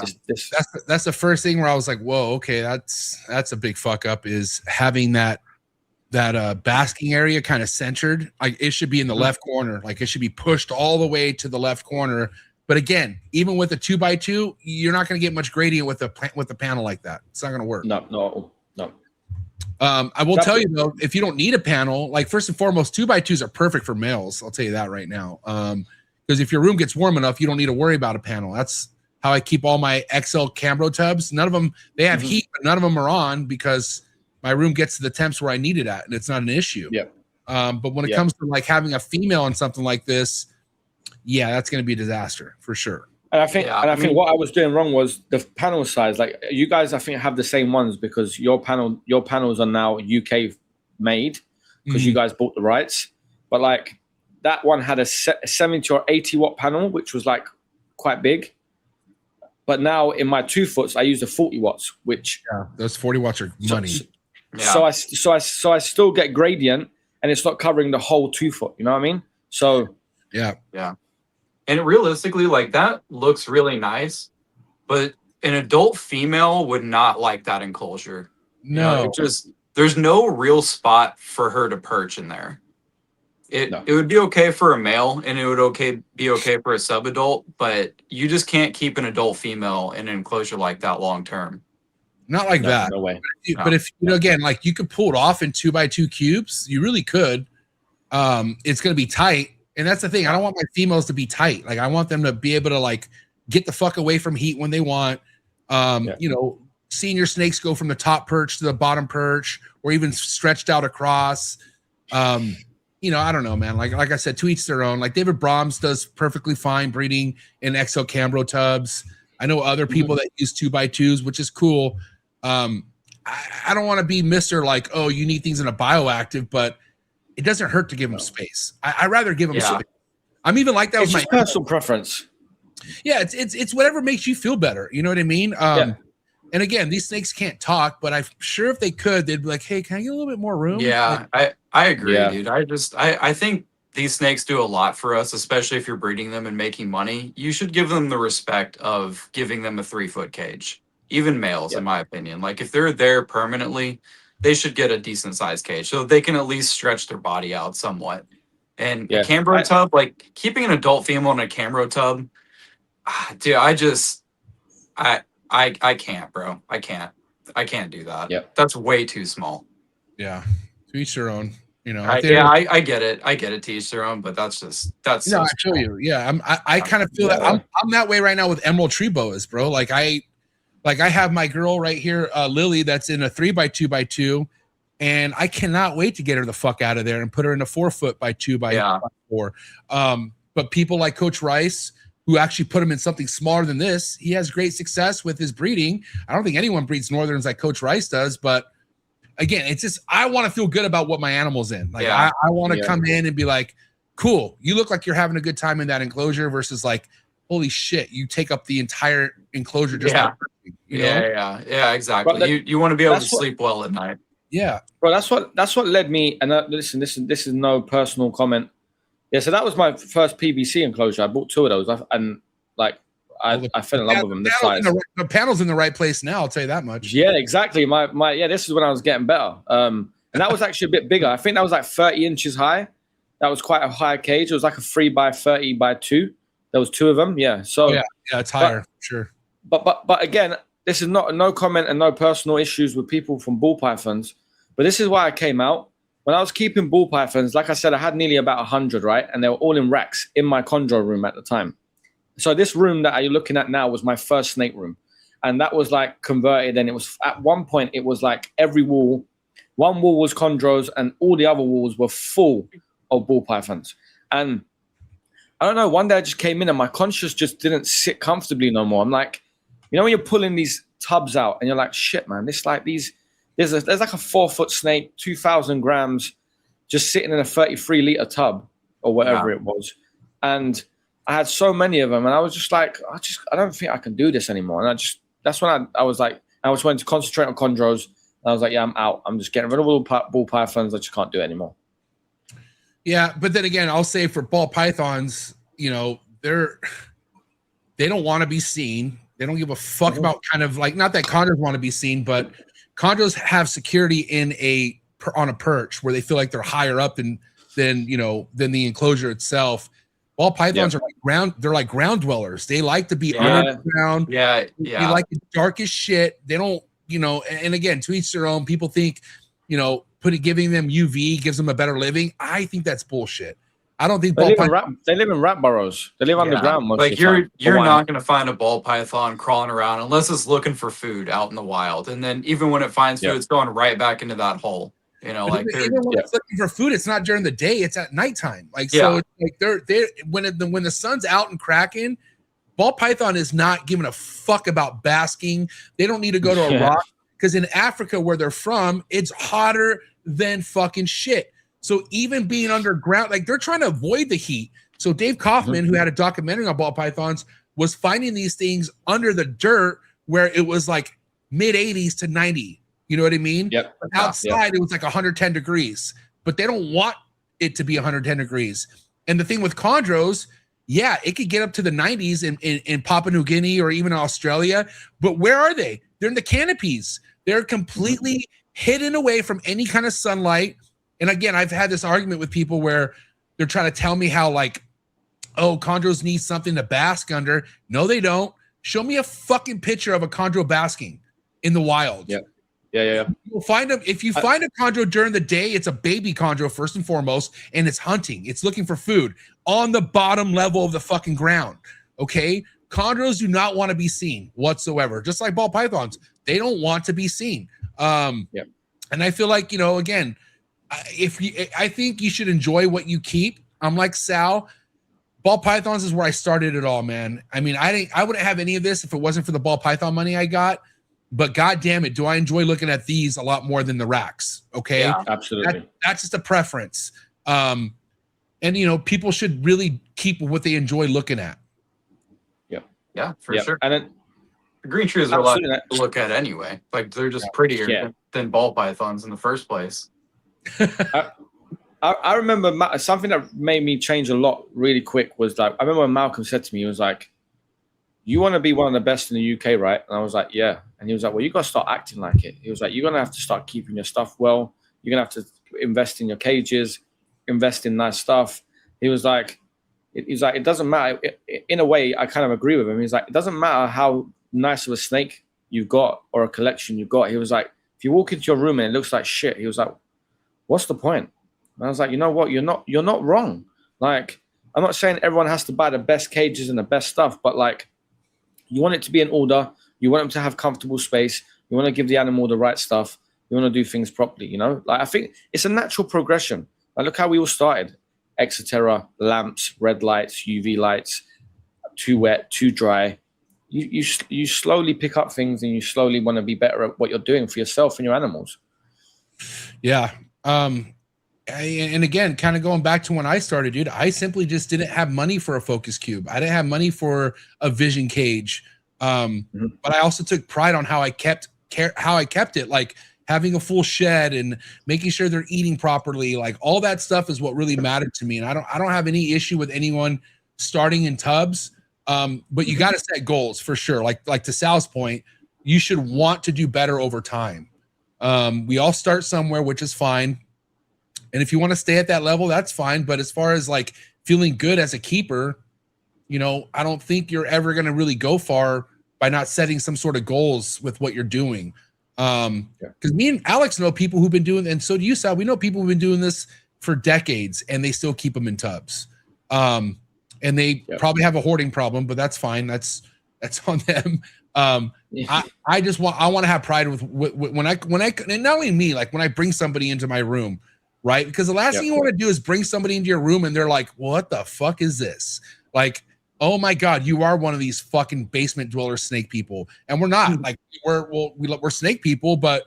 That's the first thing where I was like, whoa, okay, that's a big fuck up, is having that basking area kind of centered. Like it should be in the left corner. Like it should be pushed all the way to the left corner. But again, even with a 2x2, you're not going to get much gradient with a panel like that. It's not going to work.
No.
I will tell you though, if you don't need a panel, like first and foremost, 2x2s are perfect for males. I'll tell you that right now. Because if your room gets warm enough, you don't need to worry about a panel. That's how I keep all my XL Cambro tubs. None of them, they have heat, but none of them are on because my room gets to the temps where I need it at, and it's not an issue.
Yeah.
But when it comes to like having a female on something like this, yeah, that's going to be a disaster for sure.
And I think what I was doing wrong was the panel size. Like you guys, I think have the same ones because your panels are now UK made because you guys bought the rights. But like that one had a 70 or 80 watt panel, which was like quite big. But now in my 2 foots, I use the 40 watts, which
those 40 watts are money.
So I still get gradient, and it's not covering the whole 2 foot. You know what I mean? So
yeah. And realistically, like that looks really nice, but an adult female would not like that enclosure.
No,
you know, there's no real spot for her to perch in there. It would be okay for a male, and it would be okay for a sub-adult, but you just can't keep an adult female in an enclosure like that long term.
Not like that.
No way.
But if you know, again, like you could pull it off in 2x2 cubes, you really could. It's going to be tight. And that's the thing. I don't want my females to be tight. Like I want them to be able to like get the fuck away from heat when they want. You know, seeing your snakes go from the top perch to the bottom perch, or even stretched out across. You know, I don't know, man. Like I said, to each their own. Like David Brahms does perfectly fine breeding in XL Cambro tubs. I know other people that use 2x2s, which is cool. I don't want to be Mr. like, oh, you need things in a bioactive, but it doesn't hurt to give them space. I'd rather give them space. I'm even like that with my
personal preference.
Yeah, it's whatever makes you feel better. You know what I mean? And again, these snakes can't talk, but I'm sure if they could, they'd be like, hey, can I get a little bit more room?
Yeah, I agree, dude. I think these snakes do a lot for us, especially if you're breeding them and making money. You should give them the respect of giving them a 3-foot cage, even males, in my opinion. Like if they're there permanently, they should get a decent sized cage so they can at least stretch their body out somewhat. And a Cambro tub, like keeping an adult female in a Cambro tub, dude, I can't, bro. I can't do that.
Yeah,
that's way too small.
Yeah, to each their own. You know.
I get it. I get it. To each their own. But that's
no.
So
I feel you. Yeah, I kind of feel that I'm that way right now with emerald tree boas, bro. Like I have my girl right here, Lily, that's in a 3x2x2, and I cannot wait to get her the fuck out of there and put her in a 4-foot by 2x4. But people like Coach Rice, who actually put him in something smaller than this, he has great success with his breeding. I don't think anyone breeds Northerns like Coach Rice does, but again, it's just I want to feel good about what my animal's in. Like I want to come in and be like, cool, you look like you're having a good time in that enclosure versus like, holy shit, you take up the entire enclosure just you know?
Yeah, exactly. You want to be able to sleep well at night.
Yeah. Well, that's what led me, and listen, this is no personal comment. Yeah, so that was my first PVC enclosure. I bought 2 of those, and like I fell in love with them. This size.
The panel's in the right place now. I'll tell you that much.
Yeah, exactly. This is when I was getting better. And that was actually a bit bigger. I think that was like 30 inches high. That was quite a high cage. It was like a 3x30x2. There was 2 of them. Yeah. So
yeah, it's higher, sure.
But again, this is no comment and no personal issues with people from ball pythons. But this is why I came out. When I was keeping ball pythons, like I said, I had nearly about 100, right? And they were all in racks in my chondro room at the time. So this room that you're looking at now was my first snake room. And that was like converted. And it was at one point, it was like every wall, one wall was chondros and all the other walls were full of ball pythons. And I don't know, one day I just came in and my conscience just didn't sit comfortably no more. I'm like, you know, when you're pulling these tubs out and you're like, shit, man, this like these, there's like a 4-foot snake, 2,000 grams, just sitting in a 33-liter tub or whatever it was. And I had so many of them, and I was just like, I don't think I can do this anymore. And that's when I was like, I was wanting to concentrate on chondros. And I was like, yeah, I'm out. I'm just getting rid of all ball pythons. I just can't do it anymore.
Yeah, but then again, I'll say for ball pythons, you know, they don't want to be seen. They don't give a fuck about kind of like, not that chondros want to be seen, but chondros have security on a perch where they feel like they're higher up than the enclosure itself. Ball pythons are like ground dwellers. They like to be underground.
Yeah.
They like the darkest shit. They don't, you know, and again, to each their own. People think, you know, giving them UV gives them a better living. I think that's bullshit. I don't think
they live in rat burrows. They live underground most
like
of the time.
You're not going to find a ball python crawling around unless it's looking for food out in the wild. And then even when it finds food, it's going right back into that hole. You know,
but like even when it's looking for food, it's not during the day; it's at nighttime. Like so, like they're when the sun's out and cracking, Ball python is not giving a fuck about basking. They don't need to go to a rock, because in Africa where they're from, it's hotter than fucking shit. So even being underground, like they're trying to avoid the heat. So Dave Kaufman, who had a documentary on ball pythons, was finding these things under the dirt where it was like mid 80s to 90. You know what I mean?
Yep.
But outside it was like 110 degrees, but they don't want it to be 110 degrees. And the thing with chondros, yeah, it could get up to the 90s in Papua New Guinea or even Australia. But where are they? They're in the canopies. They're completely hidden away from any kind of sunlight. And again, I've had this argument with people where they're trying to tell me how like, oh, chondros need something to bask under. No, they don't. Show me a fucking picture of a chondro basking in the wild.
Yeah.
You'll find them. If you find a chondro during the day, it's a baby chondro first and foremost, and it's hunting. It's looking for food on the bottom level of the fucking ground. Okay, chondros do not want to be seen whatsoever. Just like ball pythons, they don't want to be seen. And I feel like, you know, again, I think you should enjoy what you keep. I'm like Sal. Ball pythons is where I started it all, man. I mean, I wouldn't have any of this if it wasn't for the ball python money I got. But God damn it, do I enjoy looking at these a lot more than the racks? Okay,
yeah, absolutely.
That's just a preference. And you know, people should really keep what they enjoy looking at.
Yeah, for sure.
And then
the green trees are a lot to look at anyway. Like they're just prettier than ball pythons in the first place.
I remember something that made me change a lot really quick was like, I remember when Malcolm said to me, he was like, you want to be one of the best in the UK, right? And I was like, yeah. And he was like, well, you got to start acting like it. He was like, you're going to have to start keeping your stuff well. You're going to have to invest in your cages, invest in nice stuff. He was like, it doesn't matter. In a way, I kind of agree with him. He's like, it doesn't matter how nice of a snake you've got or a collection you've got. He was like, if you walk into your room and it looks like shit, he was like, what's the point? And I was like, you know what? You're not wrong. Like, I'm not saying everyone has to buy the best cages and the best stuff, but like, you want it to be in order. You want them to have comfortable space. You want to give the animal the right stuff. You want to do things properly, you know? Like, I think it's a natural progression. Like, look how we all started. Exoterra, lamps, red lights, UV lights, too wet, too dry. You slowly pick up things and you slowly want to be better at what you're doing for yourself and your animals.
Yeah. And again, kind of going back to when I started, dude, I simply just didn't have money for a focus cube. I didn't have money for a vision cage. But I also took pride on how I kept it, like having a full shed and making sure they're eating properly. Like all that stuff is what really mattered to me. And I don't have any issue with anyone starting in tubs. But you got to set goals for sure. Like to Sal's point, you should want to do better over time. We all start somewhere, which is fine. And if you want to stay at that level, that's fine. But as far as like feeling good as a keeper, you know, I don't think you're ever going to really go far by not setting some sort of goals with what you're doing. Because me and Alex know people who've been doing, and so do you, Sal. We know people who've been doing this for decades, and they still keep them in tubs. And they probably have a hoarding problem, but that's fine. That's on them. I want to have pride with when I and not only me, like when I bring somebody into my room. Right? Because the last thing you want to do is bring somebody into your room and they're like, what the fuck is this? Like, oh my God, you are one of these fucking basement dweller snake people. And we're not. Like, we're snake people, but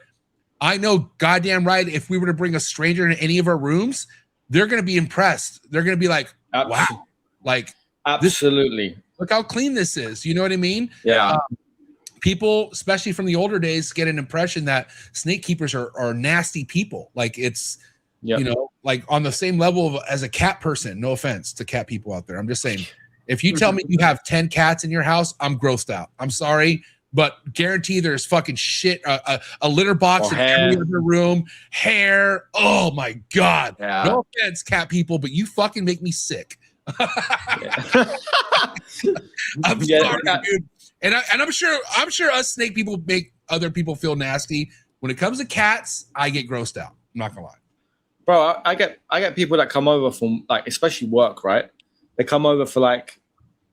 I know goddamn right, if we were to bring a stranger into any of our rooms, they're going to be impressed. They're going to be like, wow. Like,
absolutely.
Look how clean this is. You know what I mean?
Yeah.
People, especially from the older days, get an impression that snake keepers are nasty people. Like it's, you know, like on the same level as a cat person. No offense to cat people out there. I'm just saying, if you tell me you have 10 cats in your house, I'm grossed out. I'm sorry, but guarantee there's fucking shit, a litter box in every other room, hair. Oh my God. Yeah. No offense, cat people, but you fucking make me sick. I'm sorry, dude. And I'm sure us snake people make other people feel nasty. When it comes to cats, I get grossed out. I'm not gonna lie.
Bro, I get people that come over from, like, especially work, right? They come over for like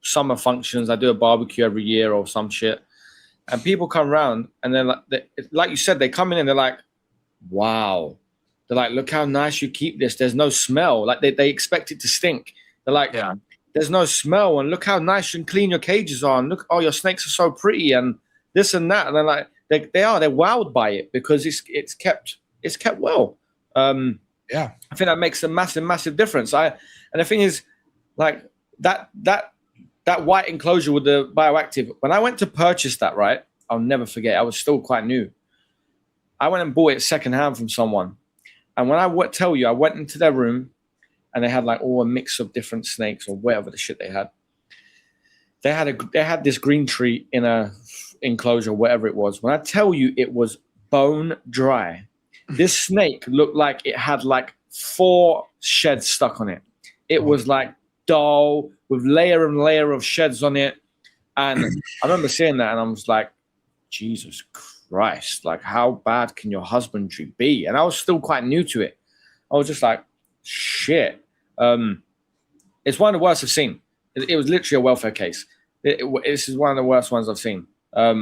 summer functions. I do a barbecue every year or some shit, and people come around and they're like you said, they come in and they're like, wow. They're like, look how nice you keep this. There's no smell. Like they expect it to stink. They're like, there's no smell, and look how nice and clean your cages are, and look, oh, your snakes are so pretty, and this and that, and they're like, they're wowed by it because it's kept well.
Yeah,
I think that makes a massive difference. And the thing is, like that white enclosure with the bioactive, when I went to purchase that, right, I'll never forget. I was still quite new. I went and bought it secondhand from someone, and when I tell you, I went into their room, and they had like all a mix of different snakes or whatever the shit they had. They had this green tree in a enclosure, whatever it was. When I tell you, it was bone dry. This snake looked like it had like 4 sheds stuck on it. It was like dull with layer and layer of sheds on it. And I remember seeing that, and I was like, Jesus Christ, like how bad can your husbandry be? And I was still quite new to it. I was just like, shit. It's one of the worst I've seen. It was literally a welfare case. This is one of the worst ones I've seen. But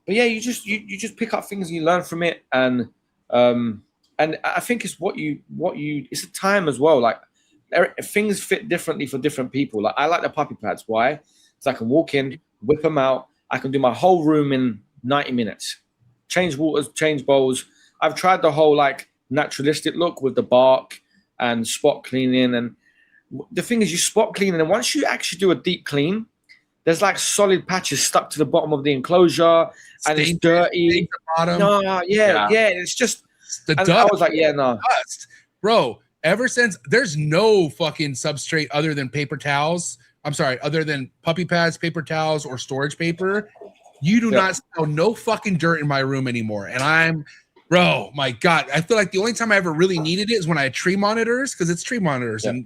yeah, you just pick up things and you learn from it, and I think it's what you it's a time as well. Like things fit differently for different people. Like I like the puppy pads. Why? So I can walk in, whip them out. I can do my whole room in 90 minutes. Change waters, change bowls. I've tried the whole like naturalistic look with the bark and spot cleaning. And the thing is, you spot clean, and once you actually do a deep clean, there's like solid patches stuck to the bottom of the enclosure, and it's dirty. No, yeah, it's just
the dust.
I was like, yeah, no,
dust, bro. Ever since there's no fucking substrate other than paper towels. I'm sorry, other than puppy pads, paper towels, or storage paper. You do not smell no fucking dirt in my room anymore. And bro, my God, I feel like the only time I ever really needed it is when I had tree monitors, because it's tree monitors, and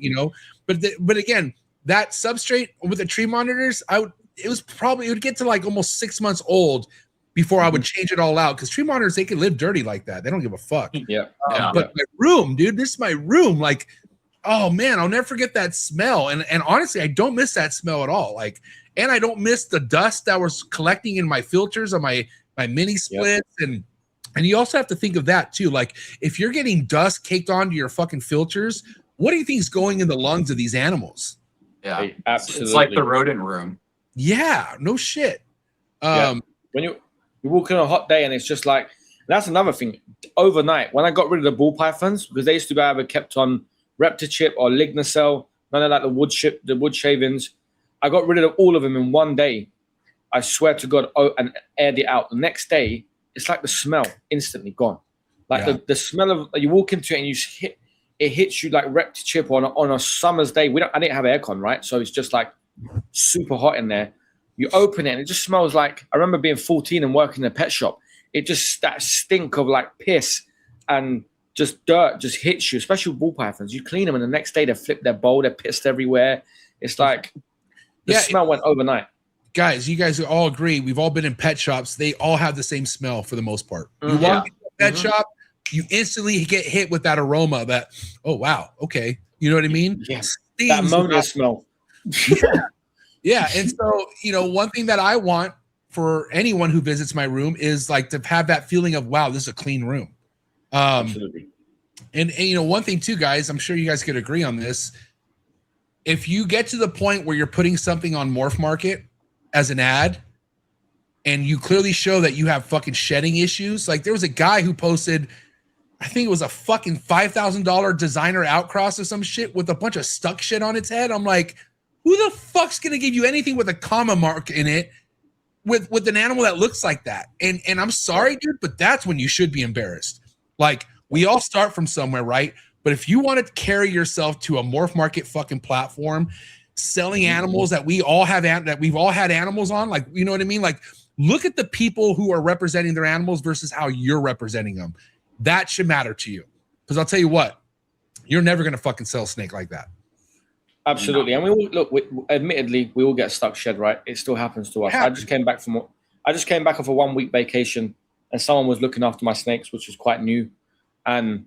but again, that substrate with the tree monitors, it would get to like almost 6 months old before I would change it all out, because tree monitors, they can live dirty like that. They don't give a fuck. But my room, dude, this is my room. Like, oh man, I'll never forget that smell. And honestly, I don't miss that smell at all. Like, and I don't miss the dust that was collecting in my filters on my mini splits. And you also have to think of that too. Like, if you're getting dust caked onto your fucking filters, what do you think is going in the lungs of these animals?
Yeah,
absolutely.
It's like the rodent room.
Yeah, no shit.
When you walk in on a hot day, and it's just like, that's another thing. Overnight, when I got rid of the ball pythons, because they used to be either kept on ReptiChip or Lignocell, none of like the wood shavings, I got rid of all of them in one day. I swear to God, and aired it out. The next day, it's like the smell instantly gone. Like the smell of, you walk into it and it hits you like ReptiChip on a summer's day. I didn't have aircon, right? So it's just like super hot in there. You open it and it just smells like, I remember being 14 and working in a pet shop. It just, that stink of like piss and just dirt just hits you, especially with ball pythons. You clean them and the next day they flip their bowl, they're pissed everywhere. It's like the smell went overnight. Guys,
you guys all agree. We've all been in pet shops. They all have the same smell for the most part. You walk into a pet shop, you instantly get hit with that aroma that, oh, wow, okay. You know what I mean?
Yes. That ammonia smell.
Yeah. And so, one thing that I want for anyone who visits my room is like to have that feeling of, wow, this is a clean room.
Absolutely.
And one thing too, guys, I'm sure you guys could agree on this. If you get to the point where you're putting something on MORPHMARKET as an ad, and you clearly show that you have fucking shedding issues, like there was a guy who posted, I think it was a fucking $5,000 designer outcross or some shit with a bunch of stuck shit on its head. I'm like, who the fuck's gonna give you anything with a comma mark in it with an animal that looks like that? And I'm sorry, dude, but that's when you should be embarrassed. Like, we all start from somewhere, right? But if you want to carry yourself to a MORPHMARKET fucking platform, selling animals that we've all had animals on, like, you know what I mean? Like, look at the people who are representing their animals versus how you're representing them. That should matter to you. Because I'll tell you what, you're never going to fucking sell a snake like that.
Absolutely. And admittedly, we all get stuck shed, right? It still happens to us. I just came back off a 1 week vacation, and someone was looking after my snakes, which was quite new. And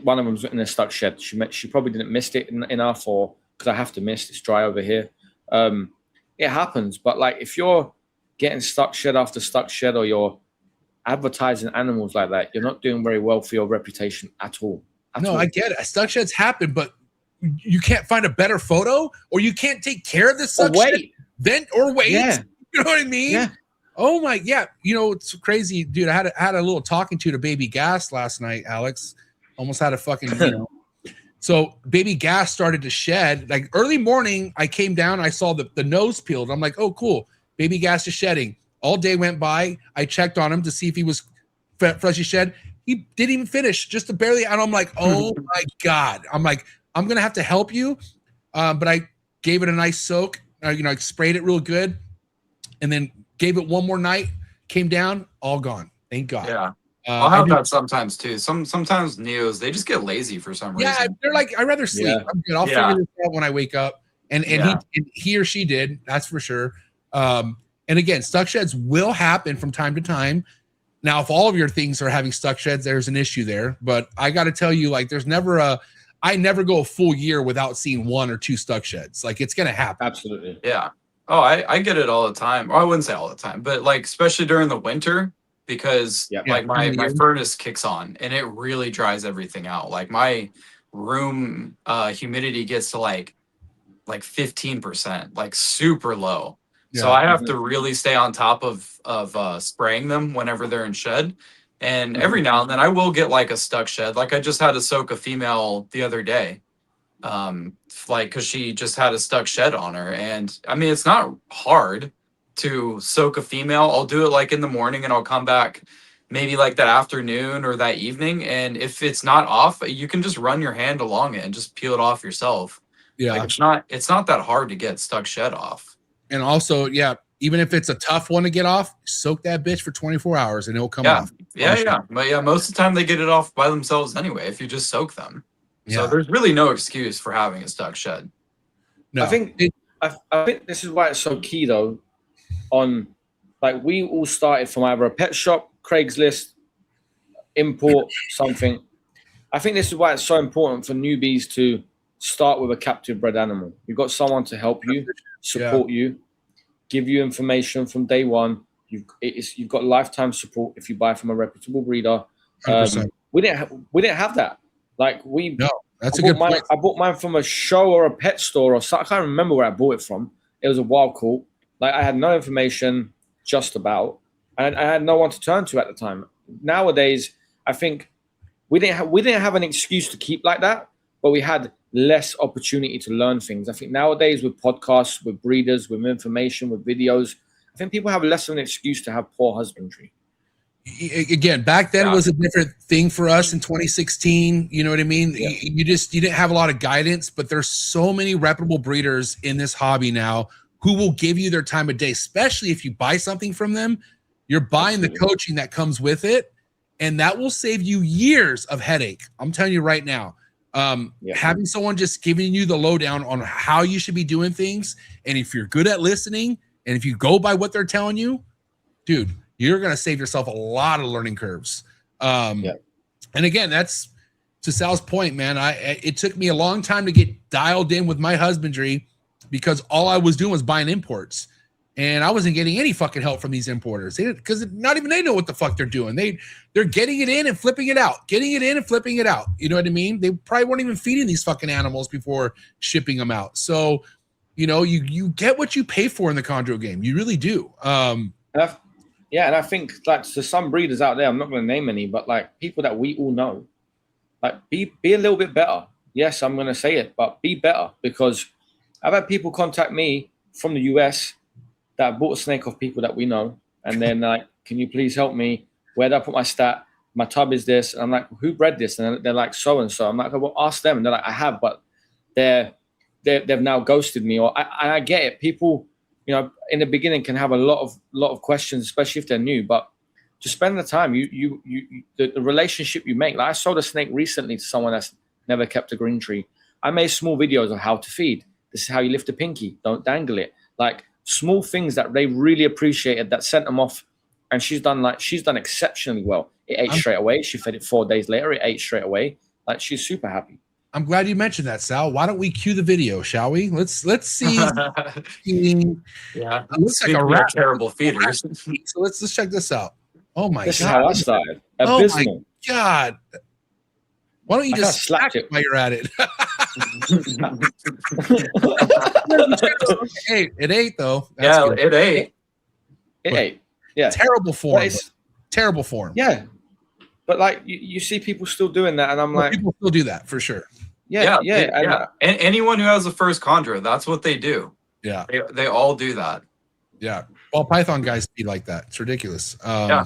one of them was in a stuck shed. She probably didn't mist it enough, or because I have to mist, it's dry over here. It happens. But like, if you're getting stuck shed after stuck shed, or you're advertising animals like that, you're not doing very well for your reputation at all.
I get it. Stuck sheds happen, but you can't find a better photo, or you can't take care of this suck shit, then or wait.
Yeah.
You know what I mean?
Yeah.
Oh my, yeah. You know, it's crazy, dude. I had a little talking to Baby Gas last night, Alex. Almost had a fucking, you know. So Baby Gas started to shed. Like early morning, I came down, I saw the nose peeled. I'm like, oh, cool. Baby Gas is shedding. All day went by. I checked on him to see if he was freshly shed. He didn't even finish, just barely. And I'm like, oh my God. I'm like, I'm going to have to help you. But I gave it a nice soak. You know, I sprayed it real good and then gave it one more night, came down, all gone. Thank God.
Yeah. I'll have that sometimes too. Sometimes neos, they just get lazy for some reason.
Yeah, they're like, I'd rather sleep.
Yeah.
I'm good. I'll figure this out when I wake up. And he or she did, that's for sure. And again, stuck sheds will happen from time to time. Now, if all of your things are having stuck sheds, there's an issue there. But I got to tell you, like, I never go a full year without seeing 1 or 2 stuck sheds. Like, it's going to happen.
Absolutely.
Yeah. Oh, I get it all the time. Or I wouldn't say all the time, but like, especially during the winter, because like my furnace kicks on and it really dries everything out. Like my room humidity gets to like 15%, like super low. So I have to really stay on top of spraying them whenever they're in shed. And every now and then I will get like a stuck shed. Like I just had to soak a female the other day. Like, cause she just had a stuck shed on her. And I mean, it's not hard to soak a female. I'll do it like in the morning and I'll come back maybe like that afternoon or that evening. And if it's not off, you can just run your hand along it and just peel it off yourself. Yeah. Like it's not that hard to get stuck shed off.
And also, even if it's a tough one to get off, soak that bitch for 24 hours and it'll come off.
Yeah. But most of the time they get it off by themselves anyway, if you just soak them. So there's really no excuse for having a stuck shed.
No. I think this is why it's so key though. On like we all started from either a pet shop, Craigslist, import, something. I think this is why it's so important for newbies to start with a captive bred animal. You've got someone to help you, support you, give you information from day one. You've got lifetime support if you buy from a reputable breeder. We didn't have that. Like that's a good point. I bought mine from a show or a pet store or something. I can't remember where I bought it from. It was a wild call. Like I had no information just about, and I had no one to turn to at the time. Nowadays, I think we didn't have an excuse to keep like that, but we had less opportunity to learn things. I think nowadays with podcasts, with breeders, with information, with videos, I think people have less of an excuse to have poor husbandry.
Again, back then was a different thing for us in 2016. You know what I mean? Yeah. You didn't have a lot of guidance, but there's so many reputable breeders in this hobby now who will give you their time of day, especially if you buy something from them. You're buying the coaching that comes with it, and that will save you years of headache. I'm telling you right now. Having someone just giving you the lowdown on how you should be doing things, and if you're good at listening, and if you go by what they're telling you, dude, you're going to save yourself a lot of learning curves. And again, that's to Sal's point, man. It took me a long time to get dialed in with my husbandry because all I was doing was buying imports, and I wasn't getting any fucking help from these importers because not even they know what the fuck they're doing. They're getting it in and flipping it out, getting it in and flipping it out. You know what I mean? They probably weren't even feeding these fucking animals before shipping them out. So, you know, you get what you pay for in the chondro game. You really do. And
I think like to some breeders out there, I'm not going to name any, but like people that we all know, like be a little bit better. Yes, I'm going to say it, but be better, because I've had people contact me from the US that bought a snake off people that we know, and then like, can you please help me? Where do I put my stat? My tub is this. And I'm like, who bred this? And they're like, so and so. I'm like, well, ask them. And they're like, I have, but they've now ghosted me. Or I get it. People, you know, in the beginning can have a lot of questions, especially if they're new. But just spend the time. The relationship you make. Like I sold a snake recently to someone that's never kept a green tree. I made small videos on how to feed. This is how you lift a pinky. Don't dangle it. Like small things that they really appreciated that sent them off. And she's done exceptionally well. It ate straight away. She fed it 4 days later. It ate straight away. Like she's super happy.
I'm glad you mentioned that, Sal. Why don't we cue the video, shall we? Let's see.
Yeah, looks like a terrible feeders.
So let's check this out. Oh my god!
This is how I started.
Abysmal. Oh my god! Why don't you
I
just
slapped
smack
it
while you're at it? Hey, it ain't though. That's
Yeah,
good.
it ain't.
It ate. Yeah.
Terrible form.
It's,
Terrible form.
yeah. But like you see people still doing that, and I'm like,
people still do that for sure.
yeah.
And anyone who has the first chondro, that's what they do.
Yeah.
They all do that.
Yeah. Ball python guys be like that. It's ridiculous.
Yeah.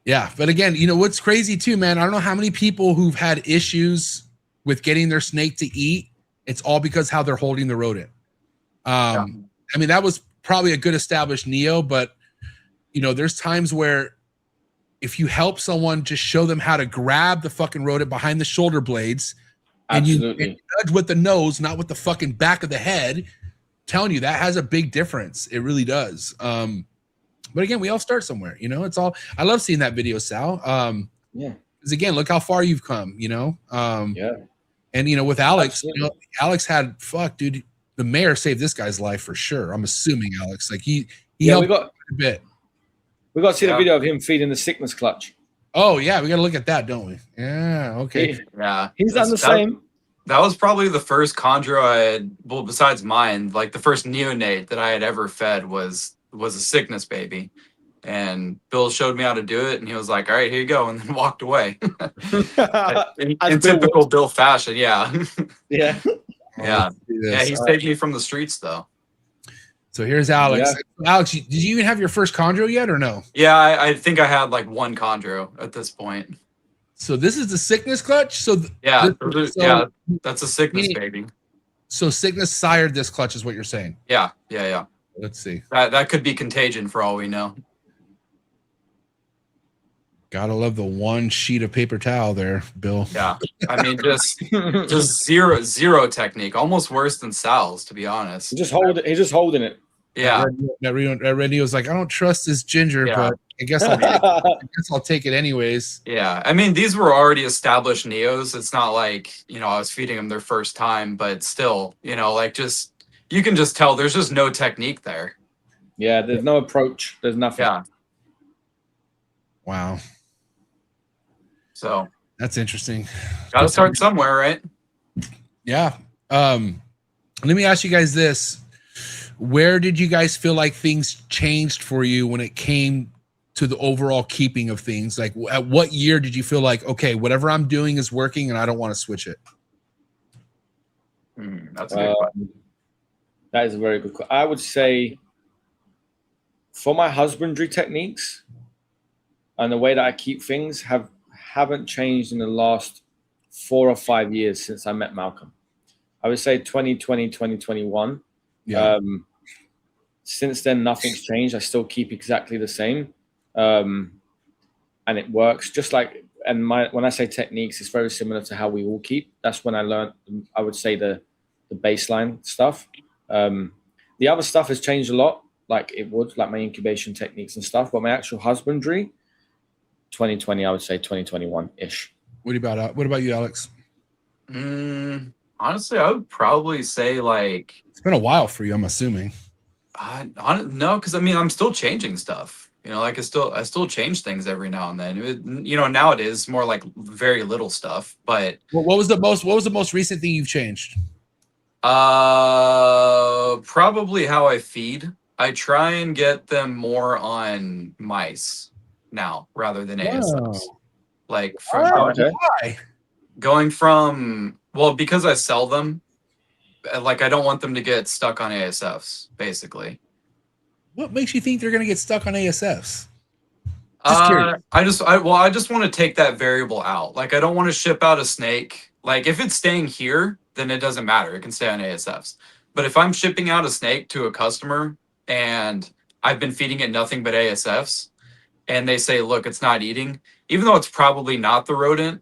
Yeah. But again, you know what's crazy too, man? I don't know how many people who've had issues with getting their snake to eat. It's all because how they're holding the rodent. I mean, that was probably a good established neo, but you know, there's times where if you help someone, just show them how to grab the fucking rodent behind the shoulder blades, and you nudge with the nose, not with the fucking back of the head. Telling you that has a big difference. It really does. But again, we all start somewhere, you know. It's all. I love seeing that video, Sal.
Yeah.
Because again, look how far you've come, you know.
Yeah.
And you know, with Alex,
Absolutely.
you know, Alex had dude. The mayor saved this guy's life for sure. I'm assuming Alex, like he helped a bit.
We got to see the video of him feeding the sickness clutch.
Oh yeah, we got to look at that, don't we? Yeah. Okay.
He's done the same.
That was probably the first chondro I had, well, besides mine, like the first neonate that I had ever fed was a sickness baby. And Bill showed me how to do it, and he was like, all right, here you go, and then walked away. in typical Bill fashion, yeah.
Yeah.
Yeah. Yeah, he saved me from the streets, though.
So here's Alex. Yeah. Alex, did you even have your first chondro yet or no?
Yeah, I think I had like one chondro at this point.
So this is the sickness clutch? So
that's a sickness baby.
So sickness sired this clutch is what you're saying?
Yeah.
Let's see.
That could be contagion for all we know.
Gotta love the one sheet of paper towel there, Bill.
Yeah. I mean, just zero technique. Almost worse than Sal's, to be honest.
He's just holding it.
Yeah.
That radio was like, I don't trust this ginger, but I guess I'll take it anyways.
Yeah. I mean, these were already established neos. It's not like, you know, I was feeding them their first time, but still, you know, like you can just tell there's just no technique there.
Yeah. There's no approach. There's nothing.
Yeah.
Wow.
So
that's interesting.
Gotta start somewhere, right?
Yeah. Let me ask you guys this. Where did you guys feel like things changed for you when it came to the overall keeping of things? Like at what year did you feel like, okay, whatever I'm doing is working and I don't want to switch it?
That's a good question.
That is a very good question. I would say for my husbandry techniques and the way that I keep things haven't changed in the last 4 or 5 years since I met Malcolm. I would say 2020, 2021.
Yeah.
Since then, nothing's changed. I still keep exactly the same. And it works just like, and when I say techniques, it's very similar to how we all keep. That's when I learned, I would say the baseline stuff. The other stuff has changed a lot, like my incubation techniques and stuff, but my actual husbandry, 2020, I would say 2021-ish. What
about you, Alex?
Honestly, I would probably say like
it's been a while for you, I'm assuming.
No, because I mean I'm still changing stuff. You know, like I still change things every now and then. You know, now it is more like very little stuff. But
what was the most recent thing you've changed?
Probably how I feed. I try and get them more on mice now rather than ASFs. Like
why?
Going from, well, because I sell them, like I don't want them to get stuck on ASFs, basically.
What makes you think they're gonna get stuck on ASFs?
I just want to take that variable out. Like I don't want to ship out a snake. Like if it's staying here, then it doesn't matter. It can stay on ASFs. But if I'm shipping out a snake to a customer and I've been feeding it nothing but ASFs, and they say, look, it's not eating, even though it's probably not the rodent,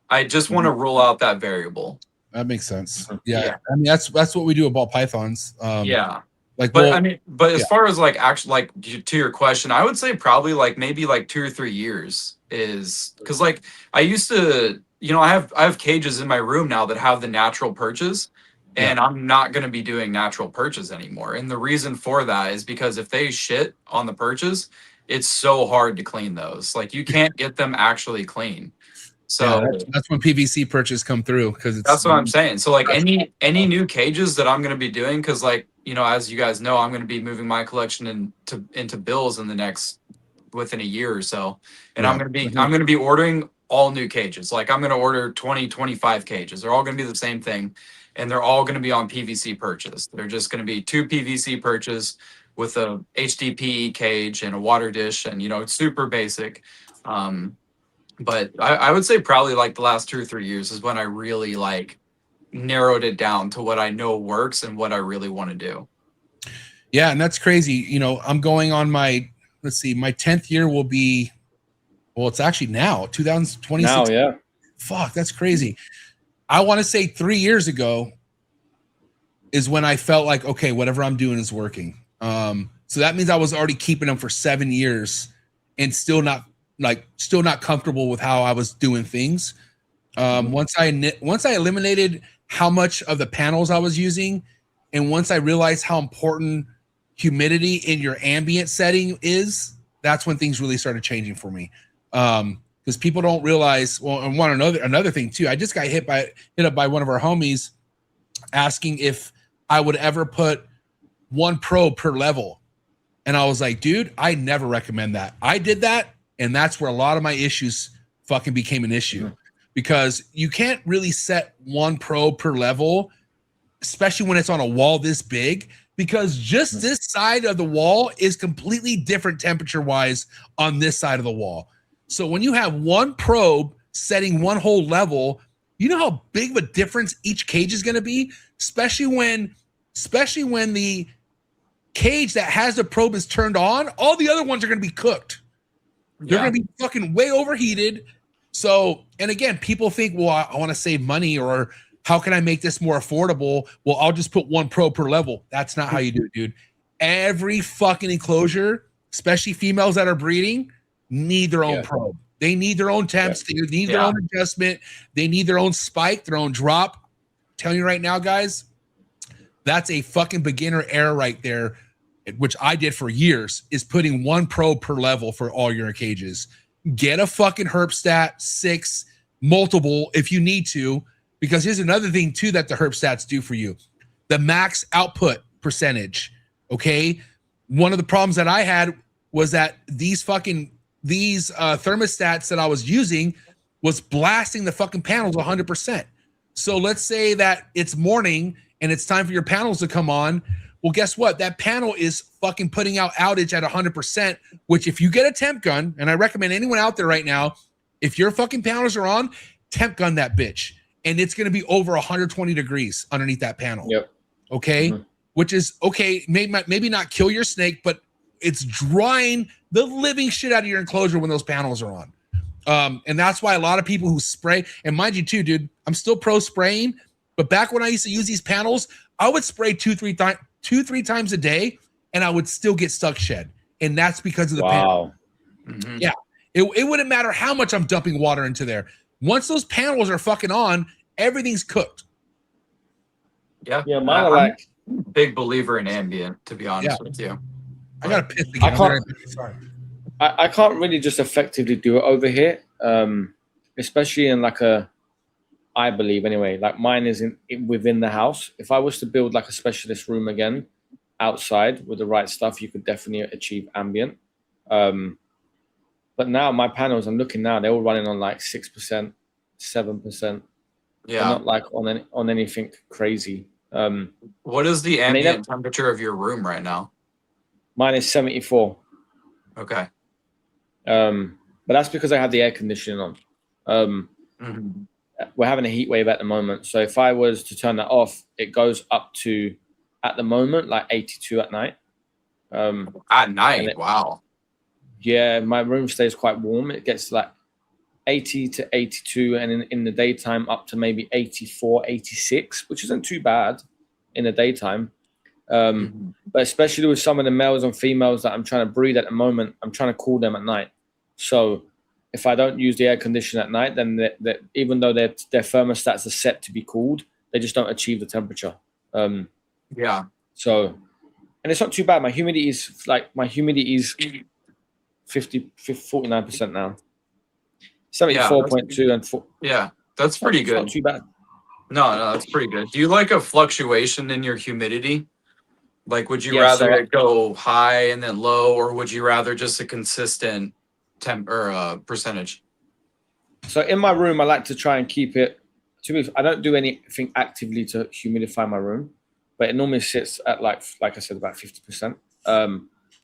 I just want to rule out that variable.
That makes sense. Yeah. I mean, that's what we do about pythons.
Like, but as far as like actually, like to your question, I would say probably like maybe like 2 or 3 years is because like I used to, you know, I have cages in my room now that have the natural perches, and I'm not going to be doing natural perches anymore. And the reason for that is because if they shit on the perches, it's so hard to clean those. Like you can't get them actually clean. So
that's when PVC purchase come through, because it's
that's what I'm saying. So like any new cages that I'm going to be doing, because like, you know, as you guys know, I'm going to be moving my collection into bills in the next within a year or so, and I'm going to be ordering all new cages. Like I'm going to order 25 cages. They're all going to be the same thing, and they're all going to be on PVC purchase. They're just going to be 2 PVC purchase with a HDPE cage and a water dish, and you know, it's super basic. But I would say probably like the last 2 or 3 years is when I really like narrowed it down to what I know works and what I really want to do.
Yeah, and that's crazy. You know, I'm going on my, let's see, my 10th year will be, well, it's actually now 2026.
Now, yeah.
Fuck, that's crazy. I want to say 3 years ago is when I felt like, okay, whatever I'm doing is working. So that means I was already keeping them for 7 years and still not comfortable with how I was doing things. Once I eliminated how much of the panels I was using, and once I realized how important humidity in your ambient setting is, that's when things really started changing for me. Because people don't realize. Well, and another thing too. I just got hit up by one of our homies asking if I would ever put 1 probe per level, and I was like, dude, I never recommend that. I did that, and that's where a lot of my issues fucking became an issue, because you can't really set 1 probe per level, especially when it's on a wall this big, because just this side of the wall is completely different temperature wise on this side of the wall. So when you have 1 probe setting 1 whole level, you know how big of a difference each cage is going to be, especially when the cage that has the probe is turned on, all the other ones are going to be cooked. They're going to be fucking way overheated. So, and again, people think, well, I want to save money, or how can I make this more affordable? Well, I'll just put 1 probe per level. That's not how you do it, dude. Every fucking enclosure, especially females that are breeding, need their own probe. They need their own temps. They need their own adjustment. They need their own spike, their own drop. I'm telling you right now, guys, that's a fucking beginner error right there, which I did for years, is putting 1 probe per level for all your cages. Get a fucking herpstat 6, multiple if you need to, because here's another thing too that the herpstats do for you: the max output percentage. Okay, one of the problems that I had was that these thermostats that I was using was blasting the fucking panels 100%. So let's say that it's morning and it's time for your panels to come on. Well, guess what? That panel is fucking putting out outage at 100%, which if you get a temp gun, and I recommend anyone out there right now, if your fucking panels are on, temp gun that bitch. And it's going to be over 120 degrees underneath that panel. Yep. Okay. Which is okay. Maybe not kill your snake, but it's drying the living shit out of your enclosure when those panels are on. And that's why a lot of people who spray, and mind you too, dude, I'm still pro spraying, but back when I used to use these panels, I would spray 2-3 times a day, and I would still get stuck shed. And that's because of the panel. Yeah. It wouldn't matter how much I'm dumping water into there. Once those panels are fucking on, everything's cooked.
Yeah.
Yeah, mine are like
big believer in ambient, to be honest with you.
I got to piss again. Sorry.
I can't really just effectively do it over here, especially in like I believe anyway, like mine is within the house. If I was to build like a specialist room again outside with the right stuff, you could definitely achieve ambient. But now my panels, I'm looking now, they're all running on like 6%, 7%. Yeah. They're not like on anything crazy.
What is the ambient temperature of your room right now?
Mine is 74.
Okay.
But that's because I have the air conditioning on. We're having a heat wave at the moment. So if I was to turn that off, it goes up to, at the moment, like 82 at night.
At night? Wow.
Yeah, my room stays quite warm. It gets like 80 to 82, and in the daytime up to maybe 84, 86, which isn't too bad in the daytime. But especially with some of the males and females that I'm trying to breed at the moment, I'm trying to cool them at night. So if I don't use the air conditioner at night, then even though their thermostats are set to be cooled, they just don't achieve the temperature.
Yeah.
So, and it's not too bad. My humidity is 49% now. 74.2 and 4.
Yeah, that's pretty good.
Not too bad.
No, that's pretty good. Do you like a fluctuation in your humidity? Like, would you
Yeah,
rather
so
it go high and then low, or would you rather just a consistent temp or percentage?
So in my room, I like to try and keep it. I don't do anything actively to humidify my room, but it normally sits at like I said, about 50%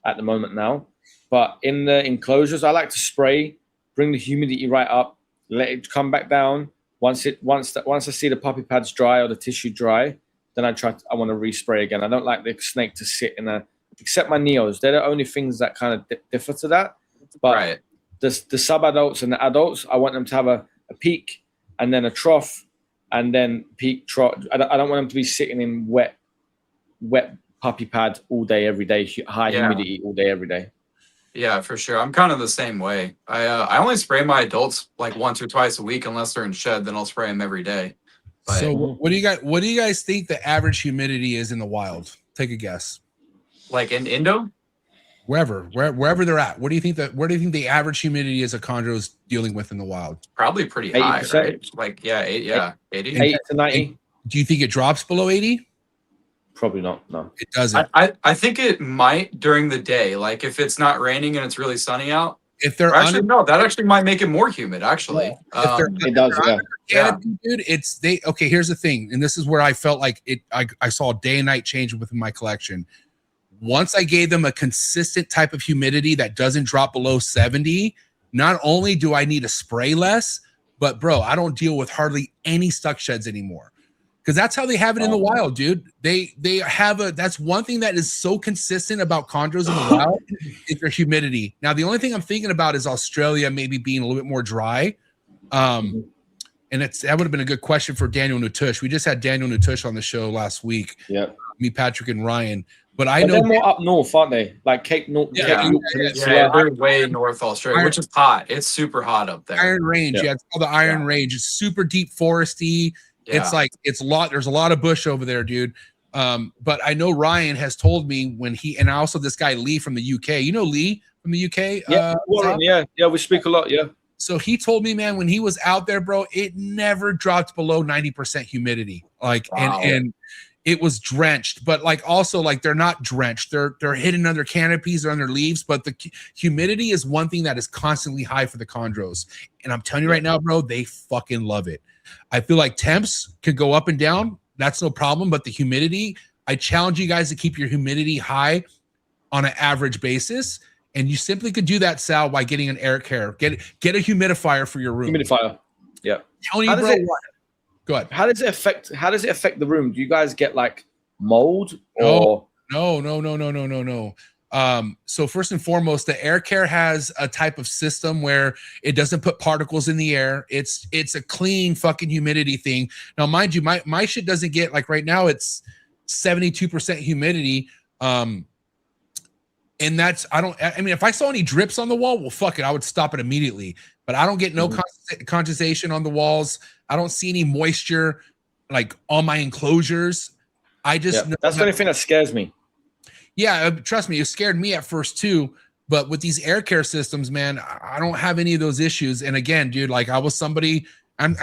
at the moment now. But in the enclosures, I like to spray, bring the humidity right up, let it come back down. Once I see the puppy pads dry or the tissue dry, then I want to respray again. I don't like the snake to sit except my neos. They're the only things that kind of differ to that. But
Right.
the sub-adults and the adults, I want them to have a peak and then a trough and then peak trough. I don't want them to be sitting in wet puppy pad all day, every day, high humidity all day, every day.
Yeah, for sure. I'm kind of the same way. I only spray my adults like once or twice a week unless they're in shed. Then I'll spray them every day. But,
so what do you guys think the average humidity is in the wild? Take a guess.
Like in Indo?
Wherever they're at. Where do you think the average humidity is a chondro's dealing with in the wild?
Probably pretty high,
80%.
right? Like 80.
80 to 90.
Do you think it drops below 80?
Probably not. No,
it doesn't.
I think it might during the day. Like if it's not raining and it's really sunny out.
If they're
that actually might make it more humid. Actually,
it does.
Canopy, dude. Okay. Here's the thing, and this is where I felt like it. I saw a day and night change within my collection. Once I gave them a consistent type of humidity that doesn't drop below 70, not only do I need to spray less, but bro, I don't deal with hardly any stuck sheds anymore. Because that's how they have it in the wild, dude. They have that's one thing that is so consistent about chondros in the wild is their humidity. Now, the only thing I'm thinking about is Australia maybe being a little bit more dry. And that would have been a good question for Daniel Natush. We just had Daniel Natush on the show last week.
Yeah.
Me, Patrick, and Ryan. But
I know they're more up north, aren't they? Like Cape North.
Yeah, they're way north Australia, which is hot. It's super hot up there.
Iron Range. Yeah, it's called the Iron Range. It's super deep foresty. Yeah. It's like there's a lot of bush over there, dude. But I know Ryan has told me and also this guy Lee from the UK. You know Lee from the UK?
Yeah, we speak a lot, yeah.
So he told me, man, when he was out there, bro, it never dropped below 90% humidity. Like, wow. and it was drenched, but like also like they're not drenched. They're hidden under canopies or under leaves, but the humidity is one thing that is constantly high for the chondros. And I'm telling you right now, bro, they fucking love it. I feel like temps could go up and down. That's no problem. But the humidity, I challenge you guys to keep your humidity high on an average basis. And you simply could do that, Sal, by getting an air care. Get a humidifier for your room.
Humidifier. Yeah.
Tony, bro, go ahead.
How does it affect the room? Do you guys get like mold or
No. So first and foremost, the air care has a type of system where it doesn't put particles in the air. It's a clean fucking humidity thing. Now, mind you, my shit doesn't get, like right now it's 72% humidity. And that's, I mean, if I saw any drips on the wall, well, fuck it, I would stop it immediately. But I don't get no condensation on the walls. I don't see any moisture like on my enclosures. I just
that's the only thing that scares me.
Yeah, trust me, it scared me at first too. But with these air care systems, man, I don't have any of those issues. And again, dude, like I'm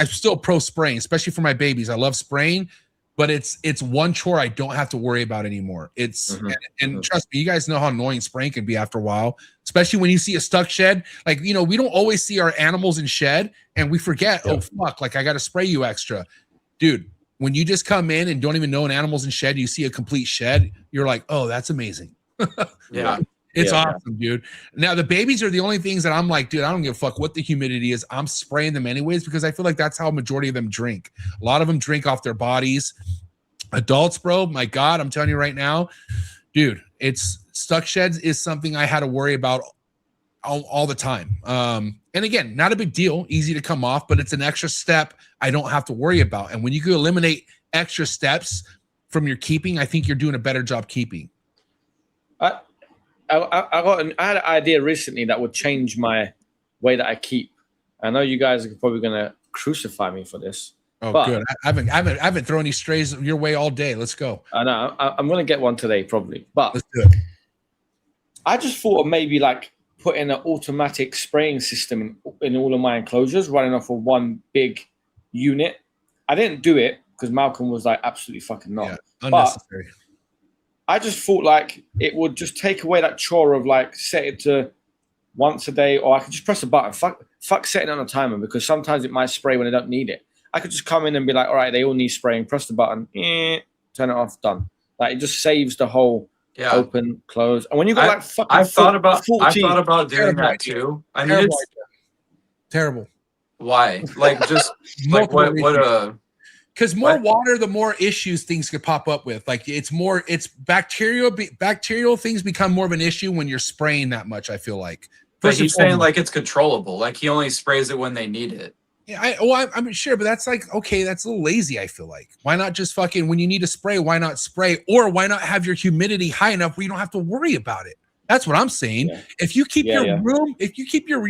still pro spraying, especially for my babies. I love spraying, but it's one chore I don't have to worry about anymore. It's and trust me, you guys know how annoying spraying can be after a while, especially when you see a stuck shed. Like, you know, we don't always see our animals in shed and we forget, oh fuck, like I got to spray you extra. Dude, when you just come in and don't even know an animal's in shed, you see a complete shed, you're like, oh, that's amazing. It's awesome, dude. Now, the babies are the only things that I'm like, dude, I don't give a fuck what the humidity is. I'm spraying them anyways because I feel like that's how a majority of them drink. A lot of them drink off their bodies. Adults, bro, my God, I'm telling you right now, dude, it's stuck sheds is something I had to worry about all the time. And again, not a big deal, easy to come off, but it's an extra step I don't have to worry about. And when you can eliminate extra steps from your keeping, I think you're doing a better job keeping.
I had an idea recently that would change my way that I keep. I know you guys are probably going to crucify me for this.
Oh, good. I haven't thrown any strays your way all day. Let's go.
I know. I'm going to get one today, probably. But
let's do it.
I just thought of maybe like put in an automatic spraying system in all of my enclosures, running off of one big unit. I didn't do it because Malcolm was like, absolutely fucking not.
Yeah, unnecessary.
But I just thought like it would just take away that chore of like set it to once a day, or I could just press a button. Fuck setting on a timer, because sometimes it might spray when I don't need it. I could just come in and be like, all right, they all need spraying. Press the button, turn it off, done. Like it just saves the whole open, close. And when you got like fucking,
I thought about
14,
doing that too. I mean, it's
terrible.
Why? Like just like what
because more water, the more issues things could pop up with. Like it's bacterial things become more of an issue when you're spraying that much, I feel like.
But he's saying like it's controllable. Like he only sprays it when they need it.
Yeah, I'm sure, but that's like, okay, that's a little lazy, I feel like. Why not just fucking, when you need to spray, why not spray? Or why not have your humidity high enough where you don't have to worry about it? That's what I'm saying. Yeah. If you keep your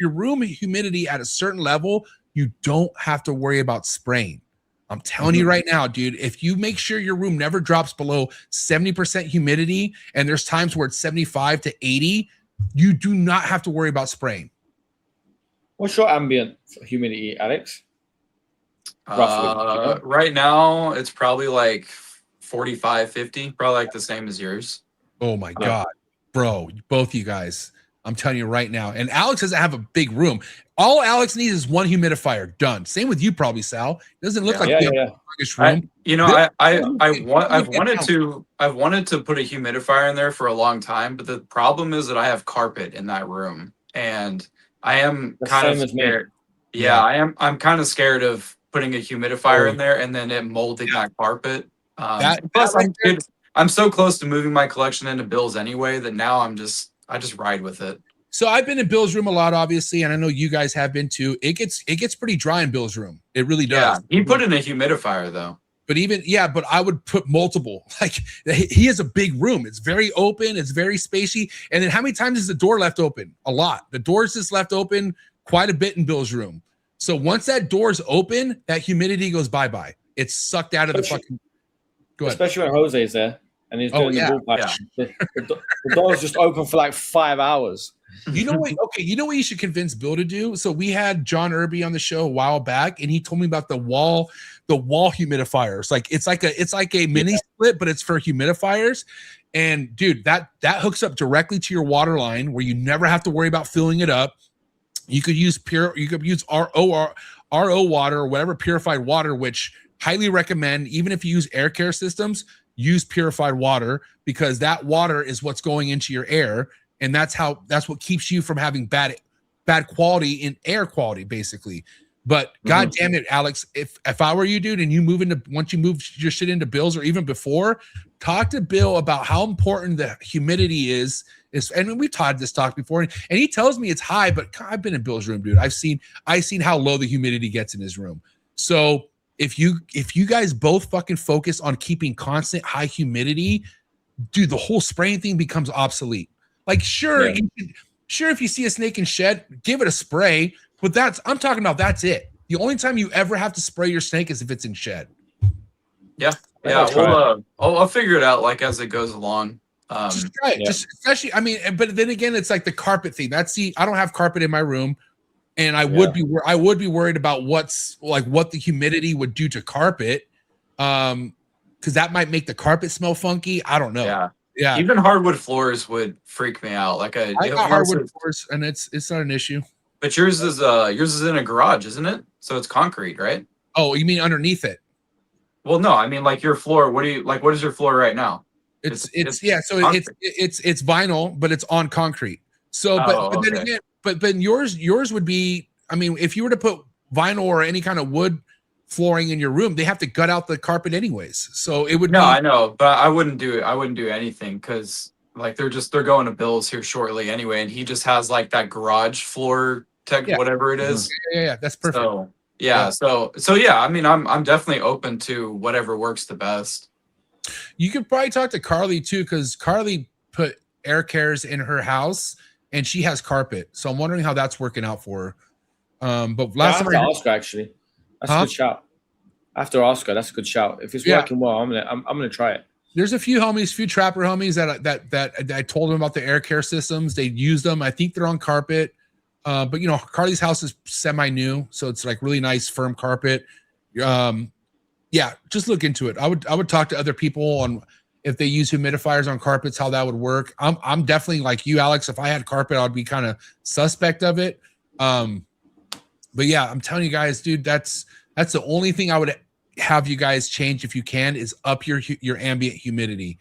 room humidity at a certain level, you don't have to worry about spraying. I'm telling you right now, dude, if you make sure your room never drops below 70% humidity, and there's times where it's 75 to 80, you do not have to worry about spraying.
What's your ambient humidity, Alex?
Roughly, right now, it's probably like 45, 50, probably like the same as yours.
Oh my God, bro, both you guys. I'm telling you right now. And Alex doesn't have a big room. All Alex needs is one humidifier. Done. Same with you, probably, Sal. It doesn't look like you have a biggest room.
I've wanted to put a humidifier in there for a long time, but the problem is that I have carpet in that room, and I am kind of scared. I'm kind of scared of putting a humidifier in there and then it molding that carpet. Plus, I'm so close to moving my collection into Bill's anyway that now I just ride with it.
So I've been in Bill's room a lot, obviously, and I know you guys have been too. It gets pretty dry in Bill's room. It really does.
Yeah, he put in a humidifier though.
But but I would put multiple. Like he has a big room. It's very open. It's very spacey. And then how many times is the door left open? A lot. The door's just left open quite a bit in Bill's room. So once that door's open, that humidity goes bye-bye. It's sucked out of the fucking. Go ahead.
Especially when Jose's there and he's doing the ball patch. The door's just open for like 5 hours.
You know what? Okay, you know what you should convince Bill to do? So we had John Irby on the show a while back, and he told me about the wall humidifiers. It's like a mini split, but it's for humidifiers. And dude, that hooks up directly to your water line where you never have to worry about filling it up. You could use RO water or whatever purified water, which highly recommend. Even if you use air care systems, use purified water, because that water is what's going into your air. And that's what keeps you from having bad quality in air quality, basically. But God damn it, Alex, if I were you, dude, and once you move your shit into Bill's or even before, talk to Bill about how important the humidity is. And we've had this talk before, and he tells me it's high, but I've been in Bill's room, dude. I've seen how low the humidity gets in his room. So if you guys both fucking focus on keeping constant high humidity, dude, the whole spraying thing becomes obsolete. Like, sure, if you see a snake in shed, give it a spray, but I'm talking about that's it. The only time you ever have to spray your snake is if it's in shed.
I'll figure it out like as it goes along.
Just try it. Yeah. Just especially, but then again, it's like the carpet thing. I don't have carpet in my room, and I would be worried about what the humidity would do to carpet, because that might make the carpet smell funky. I don't know. Yeah.
Even hardwood floors would freak me out. I got
hardwood floors, and it's not an issue.
But yours is in a garage, isn't it? So it's concrete, right?
Oh, you mean underneath it?
Well, no, I mean like your floor. What is your floor right now?
It's vinyl, but it's on concrete. So, but then yours would be. I mean, if you were to put vinyl or any kind of wood flooring in your room, they have to gut out the carpet anyways. So it would.
I know, but I wouldn't do it. I wouldn't do anything because like they're going to Bill's here shortly anyway, and he just has like that garage floor whatever it is.
Yeah, that's perfect.
So yeah. I mean, I'm definitely open to whatever works the best.
You could probably talk to Carly too, because Carly put air cares in her house and she has carpet. So I'm wondering how that's working out for her. But last time
Oscar, actually, that's a good shout. After Oscar, that's a good shout. If it's working well, I'm gonna try it.
There's a few homies, few trapper homies that I told them about the air care systems. They use them. I think they're on carpet. But you know, Carly's house is semi-new, so it's like really nice, firm carpet. Yeah, just look into it. I would talk to other people on if they use humidifiers on carpets, how that would work. I'm definitely like you, Alex. If I had carpet, I'd be kind of suspect of it. But yeah, I'm telling you guys, dude, that's the only thing I would have you guys change if you can is up your ambient humidity.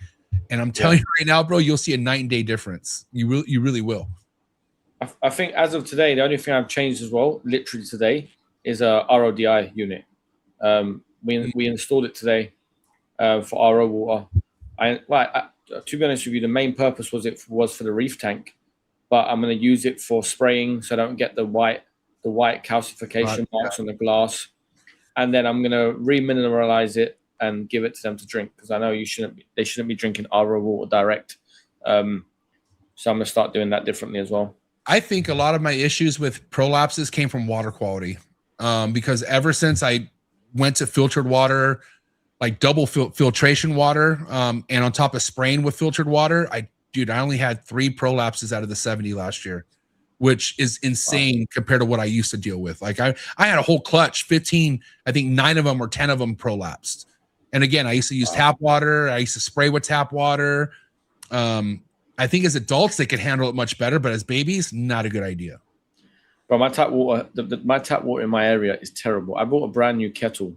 And I'm telling you right now, bro, you'll see a night and day difference. You really will.
I think as of today, the only thing I've changed as well, literally today, is a RODI unit. We installed it today for RO water. To be honest with you, the main purpose was for the reef tank, but I'm going to use it for spraying so I don't get the white calcification marks on the glass. And then I'm going to remineralize it and give it to them to drink because I know they shouldn't be drinking RO water direct. So I'm going to start doing that differently as well.
I think a lot of my issues with prolapses came from water quality because ever since I went to filtered water, like double filtration water, and on top of spraying with filtered water, I only had 3 prolapses out of the 70 last year, which is insane compared to what I used to deal with. Like I had a whole clutch, 15, I think 9 of them or 10 of them prolapsed. And again, I used to use tap water. I used to spray with tap water. I think as adults, they could handle it much better, but as babies, not a good idea.
But my tap water, my tap water in my area is terrible. I bought a brand new kettle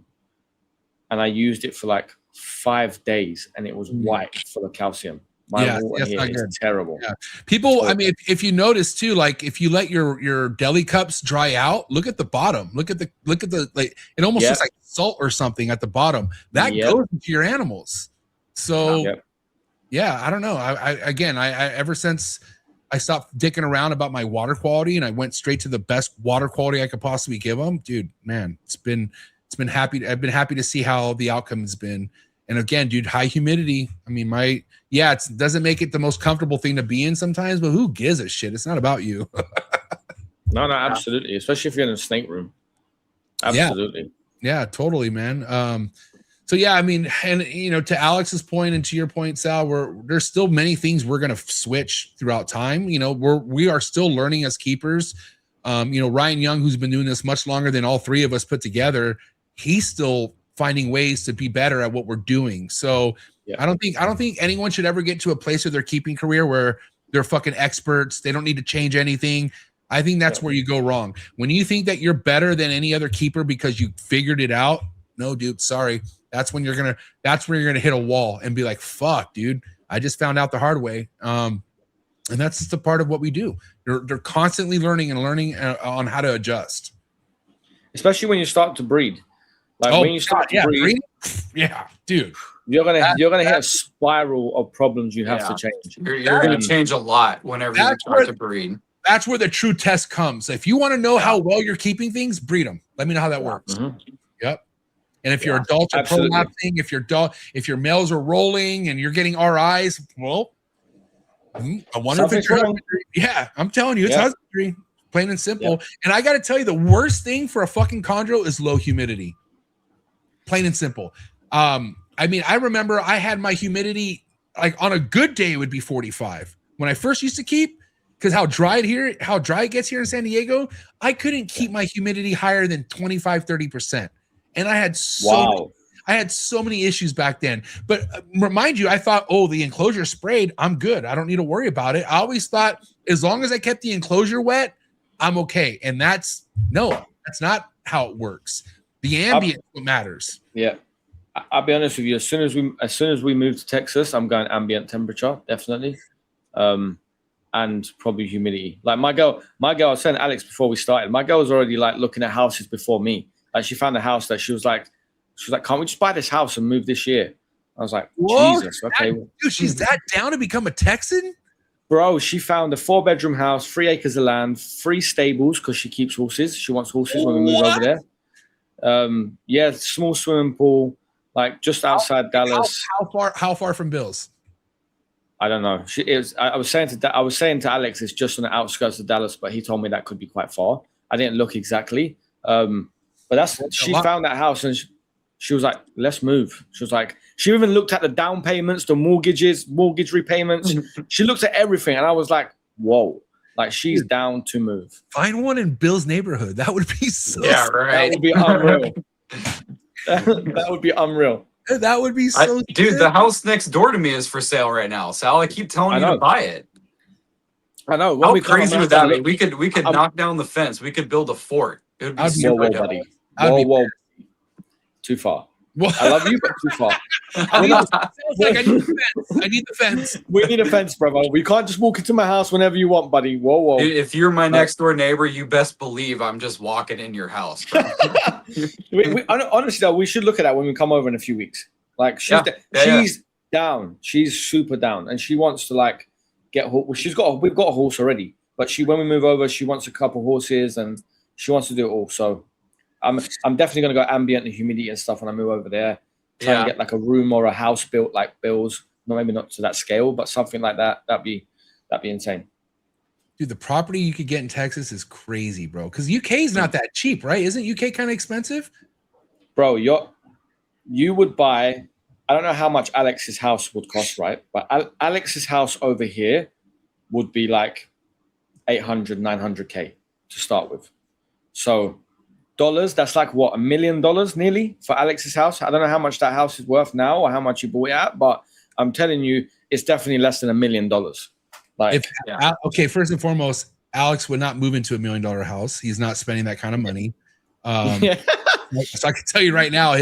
and I used it for like 5 days and it was white full of calcium. My water here is terrible. Yeah.
People, I mean, if you notice too, like if you let your deli cups dry out, look at the bottom. Look at the like it almost looks like salt or something at the bottom. That goes into your animals. So yeah, I don't know. I ever since I stopped dicking around about my water quality and I went straight to the best water quality I could possibly give them, dude, man, it's been happy. I've been happy to see how the outcome has been. And again, dude, high humidity. I mean, it doesn't make it the most comfortable thing to be in sometimes, but who gives a shit? It's not about you.
No, absolutely. Especially if you're in a snake room. Absolutely.
Yeah, totally, man. So yeah, I mean, and you know, to Alex's point and to your point, Sal, there's still many things we're gonna switch throughout time. You know, we are still learning as keepers. You know, Ryan Young, who's been doing this much longer than all 3 of us put together, he's still finding ways to be better at what we're doing. So I don't think anyone should ever get to a place of their keeping career where they're fucking experts. They don't need to change anything. I think that's where you go wrong. When you think that you're better than any other keeper because you figured it out, no, dude, sorry. That's when you're gonna hit a wall and be like, fuck, dude, I just found out the hard way. And that's just a part of what we do. They're constantly learning on how to adjust.
Especially when you start to breed. Like when you start to breed,
dude.
You're gonna hit a spiral of problems you have to change.
You're gonna change a lot whenever you start to breed.
That's where the true test comes. If you want to know how well you're keeping things, breed them. Let me know how that works. Mm-hmm. Yep. And if your adults are prolapsing, if your males are rolling and you're getting RIs, well, I wonder if it's husbandry. Yeah, I'm telling you, it's husbandry, plain and simple. Yeah. And I got to tell you, the worst thing for a fucking chondro is low humidity. Plain and simple. I mean, I remember I had my humidity, like on a good day, it would be 45. When I first used to keep, because how dry it gets here in San Diego, I couldn't keep my humidity higher than 25, 30%. And I had so many issues back then. But remind you, I thought, the enclosure sprayed, I'm good. I don't need to worry about it. I always thought as long as I kept the enclosure wet, I'm okay. And that's not how it works. The ambient matters.
Yeah. I'll be honest with you. As soon as we move to Texas, I'm going ambient temperature, definitely. And probably humidity. Like my girl, I was saying Alex before we started, my girl was already like looking at houses before me. Like she found a house that she was like, can't we just buy this house and move this year? I was like, whoa, Jesus, okay.
Dude, she's that down to become a Texan?
Bro, she found a 4-bedroom house, 3 acres of land, 3 stables because she keeps horses. She wants horses when we move over there. Small swimming pool, like just outside Dallas.
How far from Bill's?
I don't know. I was saying to Alex, it's just on the outskirts of Dallas, but he told me that could be quite far. I didn't look exactly. But she found that house and She was like, let's move. She was like, she even looked at the down payments, the mortgages, mortgage repayments. She looked at everything. And I was like, whoa, like she's down to move.
Find one in Bill's neighborhood. That would be so
right.
That would be unreal. That would be unreal.
That would be so
dude, the house next door to me is for sale right now. Sal, I keep telling you to buy it.
I know.
How crazy would that be? We could knock down the fence. We could build a fort. It would be super dope.
Buddy. Whoa. Too far. I love you, but too far.
I need the fence.
We need a fence, brother. We can't just walk into my house whenever you want, buddy. Whoa.
Dude, if you're my next door neighbor, you best believe I'm just walking in your house.
Honestly, though, we should look at that when we come over in a few weeks. Like she's down. She's super down, and she wants to like get. We've got a horse already, but when we move over, she wants a couple horses, and she wants to do it all. So. I'm definitely gonna go ambient and humidity and stuff when I move over there. Trying to get like a room or a house built like Bill's. Maybe not to that scale, but something like that. That'd be insane.
Dude, the property you could get in Texas is crazy, bro. Because UK is not that cheap, right? Isn't UK kind of expensive?
Bro, you would buy. I don't know how much Alex's house would cost, right? But Alex's house over here would be like 800, 900K to start with. So. Dollars, that's like what, $1 million nearly for Alex's house. I don't know how much that house is worth now or how much you bought it at, but I'm telling you, it's definitely less than $1 million. Like,
okay, first and foremost, Alex would not move into $1 million house. He's not spending that kind of money. So I can tell you right now,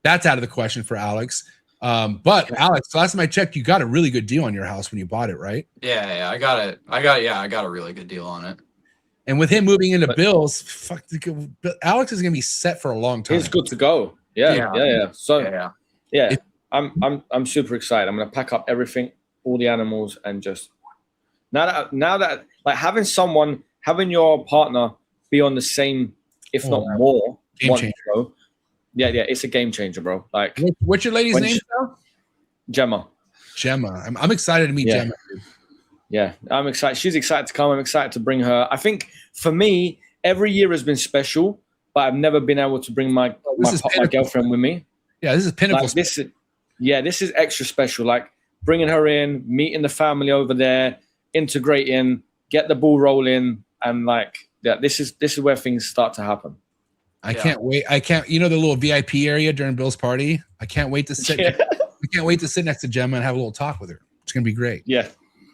that's out of the question for Alex. But Alex, last time I checked, you got a really good deal on your house when you bought it, right?
Yeah, I got it. I got a really good deal on it.
And with him moving into Bills, Alex is gonna be set for a long time.
He's good to go. Yeah. So I'm super excited. I'm gonna pack up everything, all the animals, and just now that like having your partner be on the same, if not more,
game changer.
Bro. Yeah, it's a game changer, bro. Like,
what's your lady's name now?
Gemma.
I'm excited to meet Gemma.
Yeah, I'm excited. She's excited to come. I'm excited to bring her. I think for me, every year has been special, but I've never been able to bring my girlfriend with me.
Yeah, this is pinnacle.
Like, this is extra special. Like bringing her in, meeting the family over there, integrating, get the ball rolling, and this is where things start to happen.
I can't wait. The little VIP area during Bill's party. I can't wait to sit. I can't wait to sit next to Gemma and have a little talk with her. It's gonna be great.
Yeah.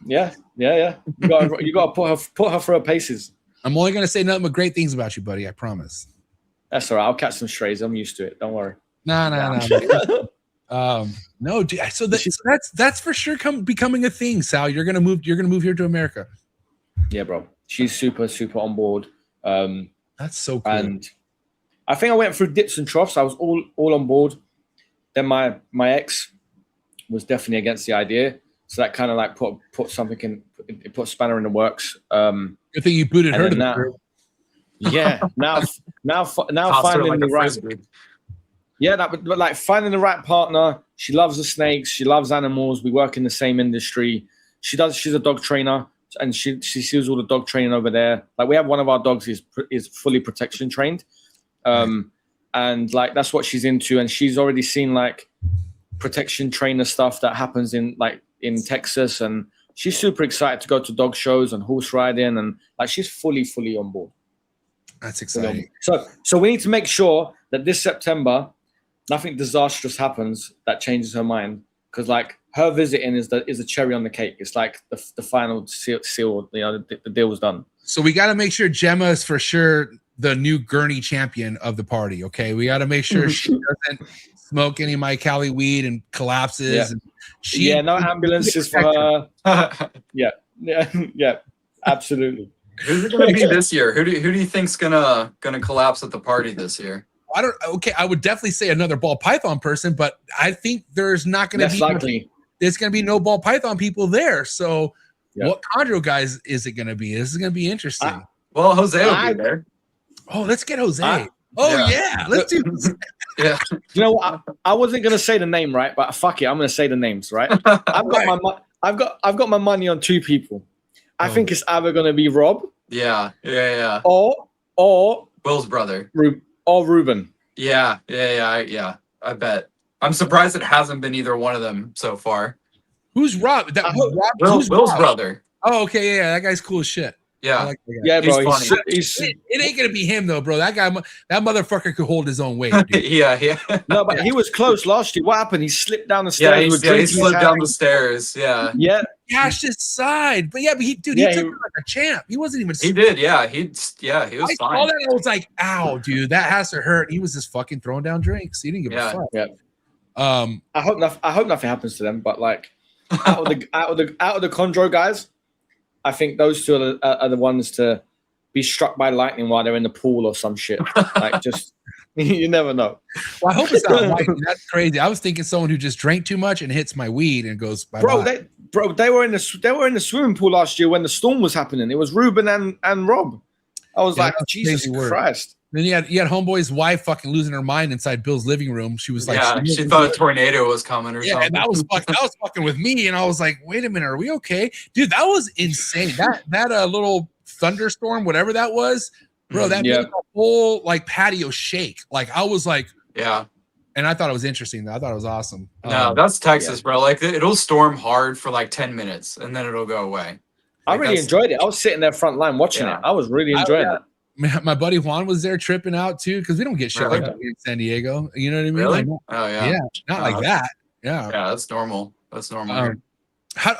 You gotta put her through her paces.
I'm only gonna say nothing but great things about you, buddy. I promise.
That's all right. I'll catch some strays. I'm used to it. Don't worry.
No. No, dude. So that's for sure becoming a thing, Sal. You're gonna move here to America.
Yeah, bro. She's super on board.
That's so cool.
And I think I went through dips and troughs. I was all on board. Then my ex was definitely against the idea. So that kind of like put something in, it put a spanner in the works.
Good thing you booted her to the group.
Yeah. Now finding the right. Yeah, but like finding the right partner. She loves the snakes. She loves animals. We work in the same industry. She's a dog trainer, and she sees all the dog training over there. Like we have one of our dogs is fully protection trained, and like that's what she's into. And she's already seen like protection trainer stuff that happens in Texas, and she's super excited to go to dog shows and horse riding, and like she's fully on board.
That's exciting.
So we need to make sure that this September nothing disastrous happens that changes her mind, because like her visiting is a cherry on the cake. It's like the final seal. The deal was done.
So we got to make sure Gemma is for sure the new Gurney champion of the party. Okay, we got to make sure she doesn't smoke any Mike Cali weed and collapses.
Yeah. No ambulances for her. Yeah, absolutely.
Who's it gonna be this year? Who do you think's gonna collapse at the party this year?
I would definitely say another ball python person, but I think there's not gonna be
likely.
There's gonna be no ball python people there. So what chondro guys is it gonna be? This is gonna be interesting.
Well, Jose will be there.
Oh, let's get Jose. Let's do this.
Yeah.
You know what? I wasn't gonna say the name, right? But fuck it, I'm gonna say the names, right? I've got my money on two people. I think it's either gonna be Rob.
Yeah.
Or
Will's brother.
Or Ruben.
Yeah. I bet. I'm surprised it hasn't been either one of them so far.
Who's Rob?
Will's
Rob?
brother.
Oh, okay, yeah, that guy's cool as shit.
Yeah,
I like that guy.
Yeah, bro.
He's funny.
It ain't gonna be him though, bro. That motherfucker could hold his own weight. Dude.
Yeah.
No, but he was close last year. What happened? He slipped down the stairs.
He slipped down the stairs. Yeah.
Gashed his side, but he took it like a champ. He wasn't even.
He did. Yeah. He was fine.
All that I was like, ow, dude, that has to hurt. He was just fucking throwing down drinks. He didn't give a fuck.
Yeah. I hope nothing happens to them. But like, out of the Chondro guys, I think those two are the ones to be struck by lightning while they're in the pool or some shit. Like, just you never know.
Well, I hope it's not lightning. That's crazy. I was thinking someone who just drank too much and hits my weed and goes bye.
They were in the swimming pool last year when the storm was happening. It was Ruben and Rob. I was like, Jesus Christ.
Then you had homeboy's wife fucking losing her mind inside Bill's living room. She was like,
she thought a tornado was coming or something.
And that was fucking with me. And I was like, wait a minute, are we okay, dude? That was insane. That little thunderstorm, whatever that was, bro. That made the whole like patio shake. Like I was like, and I thought it was interesting. I thought it was awesome.
No, that's Texas, bro. Like it'll storm hard for like 10 minutes and then it'll go away.
I really enjoyed it. I was sitting there front line watching it. I was really enjoying it.
My buddy Juan was there tripping out too, because we don't get shit like that in San Diego. You know what I mean?
Really?
Like,
yeah,
not like that. Yeah,
that's normal. That's normal.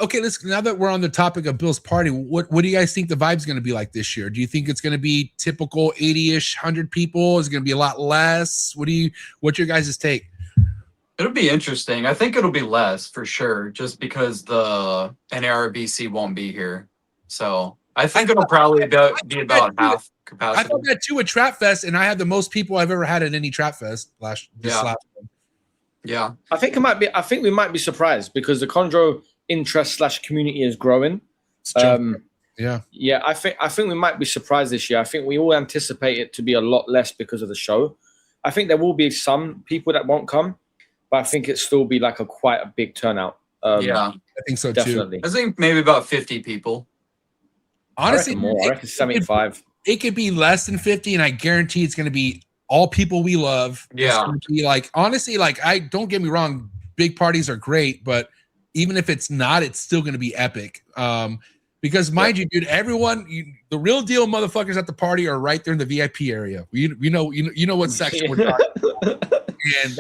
Okay, now that we're on the topic of Bill's party, what do you guys think the vibe's going to be like this year? Do you think it's going to be typical 80-ish, 100 people? Is it going to be a lot less? What's your guys' take?
It'll be interesting. I think it'll be less for sure, just because the NARBC won't be here. So I think it'll probably be about half capacity.
I thought that too at Trap Fest, and I had the most people I've ever had at any Trap Fest last one.
Yeah.
I think we might be surprised because the Chondro interest / community is growing. I think we might be surprised this year. I think we all anticipate it to be a lot less because of the show. I think there will be some people that won't come, but I think it still be like quite a big turnout.
I think so
definitely.
too.
I think maybe about 50 people.
Honestly,
I reckon 75.
It could be less than 50, and I guarantee it's going to be all people we love.
Yeah.
It's gonna be like, honestly, like, I don't get me wrong, big parties are great, but even if it's not, it's still going to be epic. Because mind you, dude, everyone, the real deal motherfuckers at the party are right there in the VIP area. You know what section we're talking about. And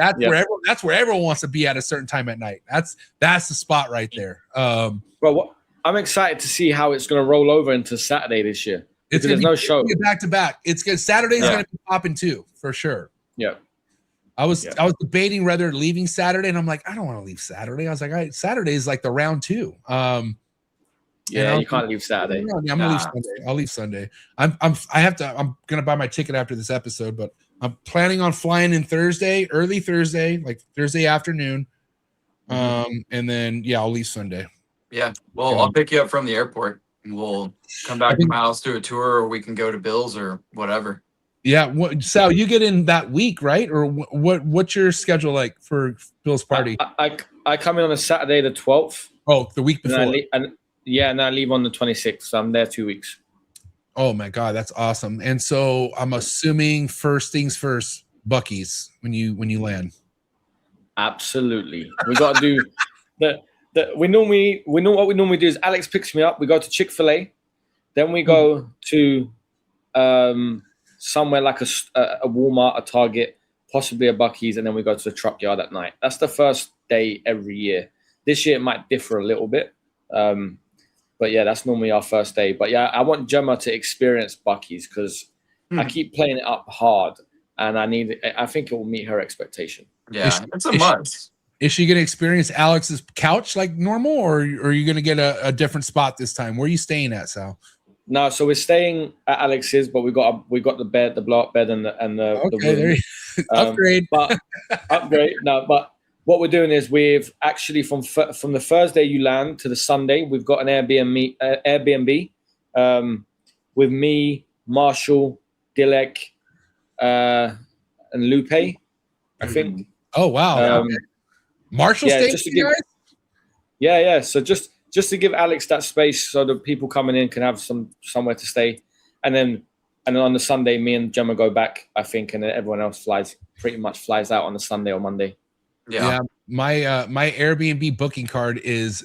that's where everyone wants to be at a certain time at night. That's the spot right there.
I'm excited to see how it's going to roll over into Saturday this year. There's no show
back to back. It's good. Saturday's going to be popping too, for sure.
Yeah.
I was debating whether leaving Saturday, and I'm like, I don't want to leave Saturday. I was like, Saturday is like the round 2.
You can't leave Saturday.
I'm gonna leave Sunday. I'll leave Sunday. I'm gonna buy my ticket after this episode, but I'm planning on flying in early Thursday, like Thursday afternoon. And then I'll leave Sunday.
Yeah. Well, I'll pick you up from the airport and we'll come back to my house, do a tour, or we can go to Bill's or whatever.
Yeah. Sal, you get in that week, right? Or what's your schedule like for Bill's party?
I come in on a Saturday, the 12th.
Oh, the week before.
And I leave on the 26th. So I'm there 2 weeks.
Oh my God, that's awesome. And so I'm assuming first things first, Buc-ee's when you land.
Absolutely. We got to do what we normally do is Alex picks me up. We go to Chick-fil-A, then we go to somewhere like a Walmart, a Target, possibly a Buc-ee's, and then we go to the truck yard at night. That's the first day every year. This year it might differ a little bit. But yeah, that's normally our first day. But yeah, I want Gemma to experience Buc-ee's because I keep playing it up hard, and I think it will meet her expectation.
Yeah, it's a must.
Is she going to experience Alex's couch like normal, or are you going to get a different spot this time? Where are you staying at, Sal?
No, so we're staying at Alex's, but we got the bed, the blow-up bed, and the room.
Upgrade.
But upgrade. No, but what we're doing is we've actually from the Thursday you land to the Sunday, we've got an Airbnb with me, Marshall, Dilek, and Lupe, I think.
Oh wow! Marshall staying with you guys?
Yeah. So just to give Alex that space so that people coming in can have somewhere to stay, and then And then on the Sunday, me and Gemma go back, I think, and then everyone else pretty much flies out on the Sunday or Monday.
Yeah. My Airbnb booking card is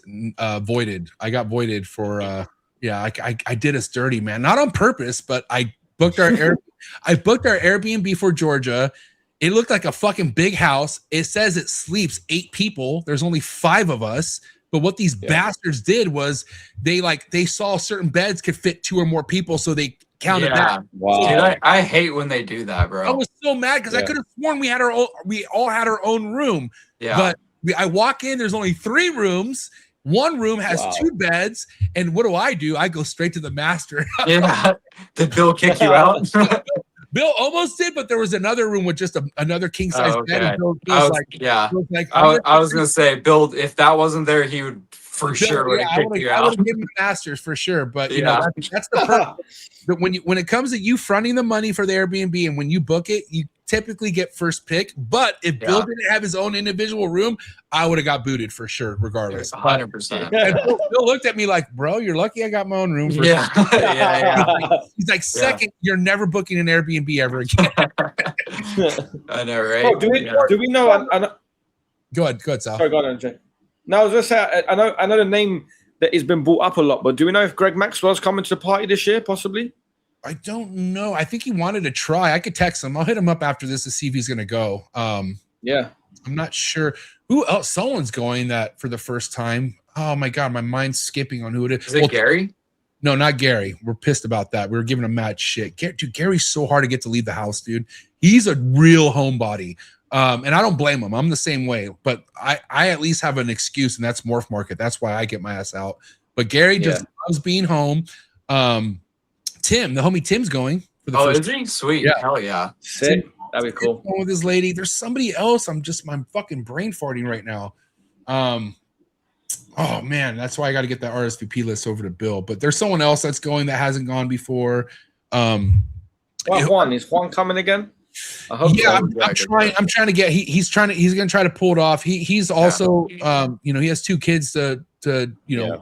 voided. I got voided for I did us dirty, man. Not on purpose, but I booked our Airbnb for Georgia. It looked like a fucking big house. It says it sleeps 8 people. There's only 5 of us. But what these bastards did was they saw certain beds could fit 2 or more people, so they counted that.
Wow.
Dude, I hate when they do that, bro.
I was so mad because I could have sworn we all had our own room.
Yeah.
But I walk in, there's only 3 rooms. 1 room has 2 beds, and what do? I go straight to the master.
Yeah. Did Bill kick you out?
Bill almost did, but there was another room with just another king size bed. And Bill
I was gonna say, Bill, if that wasn't there, he would for sure would have kicked you out.
I would have given him masters for sure, but you know that's the purpose. But when it comes to you fronting the money for the Airbnb and when you book it, you typically get first pick. But if Bill didn't have his own individual room, I would have got booted for sure, regardless.
100%.
And Bill looked at me like, bro, you're lucky I got my own room.
Yeah.
He's like, second, you're never booking an Airbnb ever again.
I know, right?
Oh, do we know?
Go ahead, Sal.
Sorry, go on, Jay. No, I was gonna say I know the name that has been brought up a lot, but do we know if Greg Maxwell's coming to the party this year, possibly?
I don't know. I think he wanted to try. I could text him. I'll hit him up after this to see if he's gonna go.
Yeah.
I'm not sure who else. Someone's going that for the first time. Oh my god, my mind's skipping on who it is.
Is it Gary?
No, not Gary. We're pissed about that. We were giving him mad shit. Dude, Gary's so hard to get to leave the house, dude. He's a real homebody. And I don't blame him. I'm the same way, but I at least have an excuse, and that's MORPHMARKET. That's why I get my ass out. But Gary just loves being home. Tim, the homie Tim's going for the first
is he? Sweet.
Yeah.
Hell yeah.
Sick. That'd be cool.
Going with his lady. There's somebody else. I'm fucking brain farting right now. Oh man, that's why I got to get that RSVP list over to Bill. But there's someone else that's going that hasn't gone before.
Juan, is Juan coming again?
I hope I'm trying to get. He's gonna try to pull it off. He's also he has 2 kids to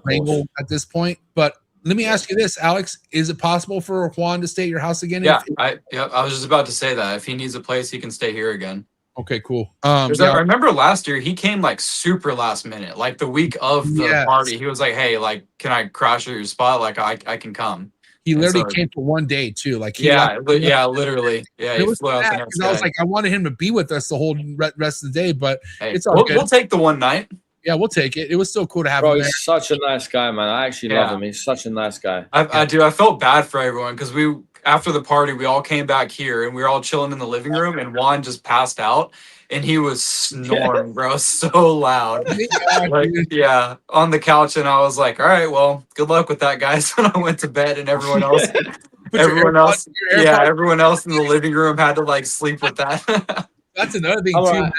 wrangle at this point. But let me ask you this, Alex: is it possible for Juan to stay at your house again?
Yeah, I was just about to say that if he needs a place, he can stay here again.
Okay, cool.
I remember last year he came like super last minute, like the week of the party. He was like, "Hey, like, can I crash at your spot? Like, I can come."
He literally came for one day too. Like,
literally. Yeah,
it was sad, because I was like, I wanted him to be with us the whole rest of the day, but it's all good.
We'll take the one night.
Yeah, we'll take it. It was so cool to have him there.
He's such a nice guy, man. I actually love him. He's such a nice guy.
I do. I felt bad for everyone because after the party, we all came back here and we were all chilling in the living room, and Juan just passed out. And he was snoring, bro, so loud. On the couch. And I was like, all right, well, good luck with that, guys. And I went to bed, and everyone else in the living room had to like sleep with that.
That's another thing too, man.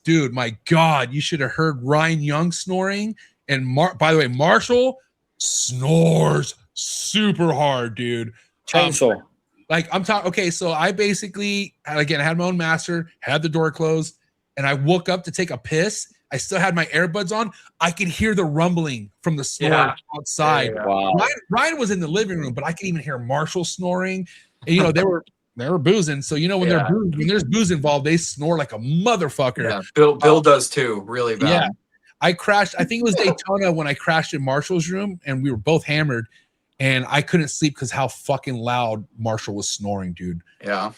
Dude, my God, you should have heard Ryan Young snoring. And by the way, Marshall snores super hard, dude.
Chainsaw.
Like I'm talking. Okay, so I basically I had my own master, had the door closed, and I woke up to take a piss. I still had my earbuds on. I could hear the rumbling from the snore outside.
Yeah. Wow.
Ryan was in the living room, but I could even hear Marshall snoring. And they were boozing. So when there's booze involved, they snore like a motherfucker.
Yeah. Bill does too, really bad.
Yeah. I crashed. I think it was Daytona when I crashed in Marshall's room, and we were both hammered. And I couldn't sleep because how fucking loud Marshall was snoring, dude.
Yeah.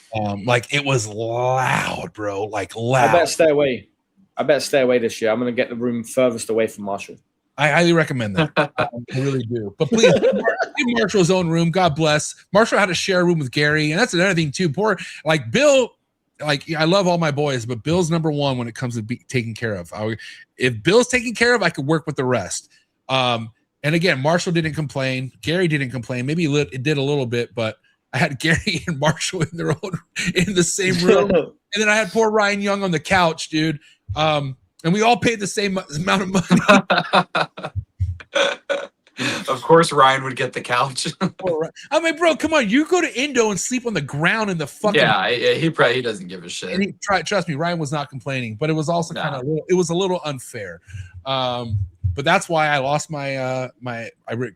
Like it was loud, bro. Like loud.
I better stay away this year. I'm gonna get the room furthest away from Marshall.
I highly recommend that. I really do. But please give Marshall his own room. God bless. Marshall had to share a room with Gary, and that's another thing too. Poor like Bill. Like I love all my boys, but Bill's number one when it comes to taking care of. If Bill's taken care of, I could work with the rest. And again, Marshall didn't complain. Gary didn't complain. Maybe it did a little bit, but I had Gary and Marshall in the same room. And then I had poor Ryan Young on the couch, dude. And we all paid the same amount of money.
Of course, Ryan would get the couch.
I'm like, bro, come on. You go to Indo and sleep on the ground in the fucking.
Yeah, he probably doesn't give a shit.
And trust me, Ryan was not complaining, but it was also kind of a little unfair. But that's why I lost I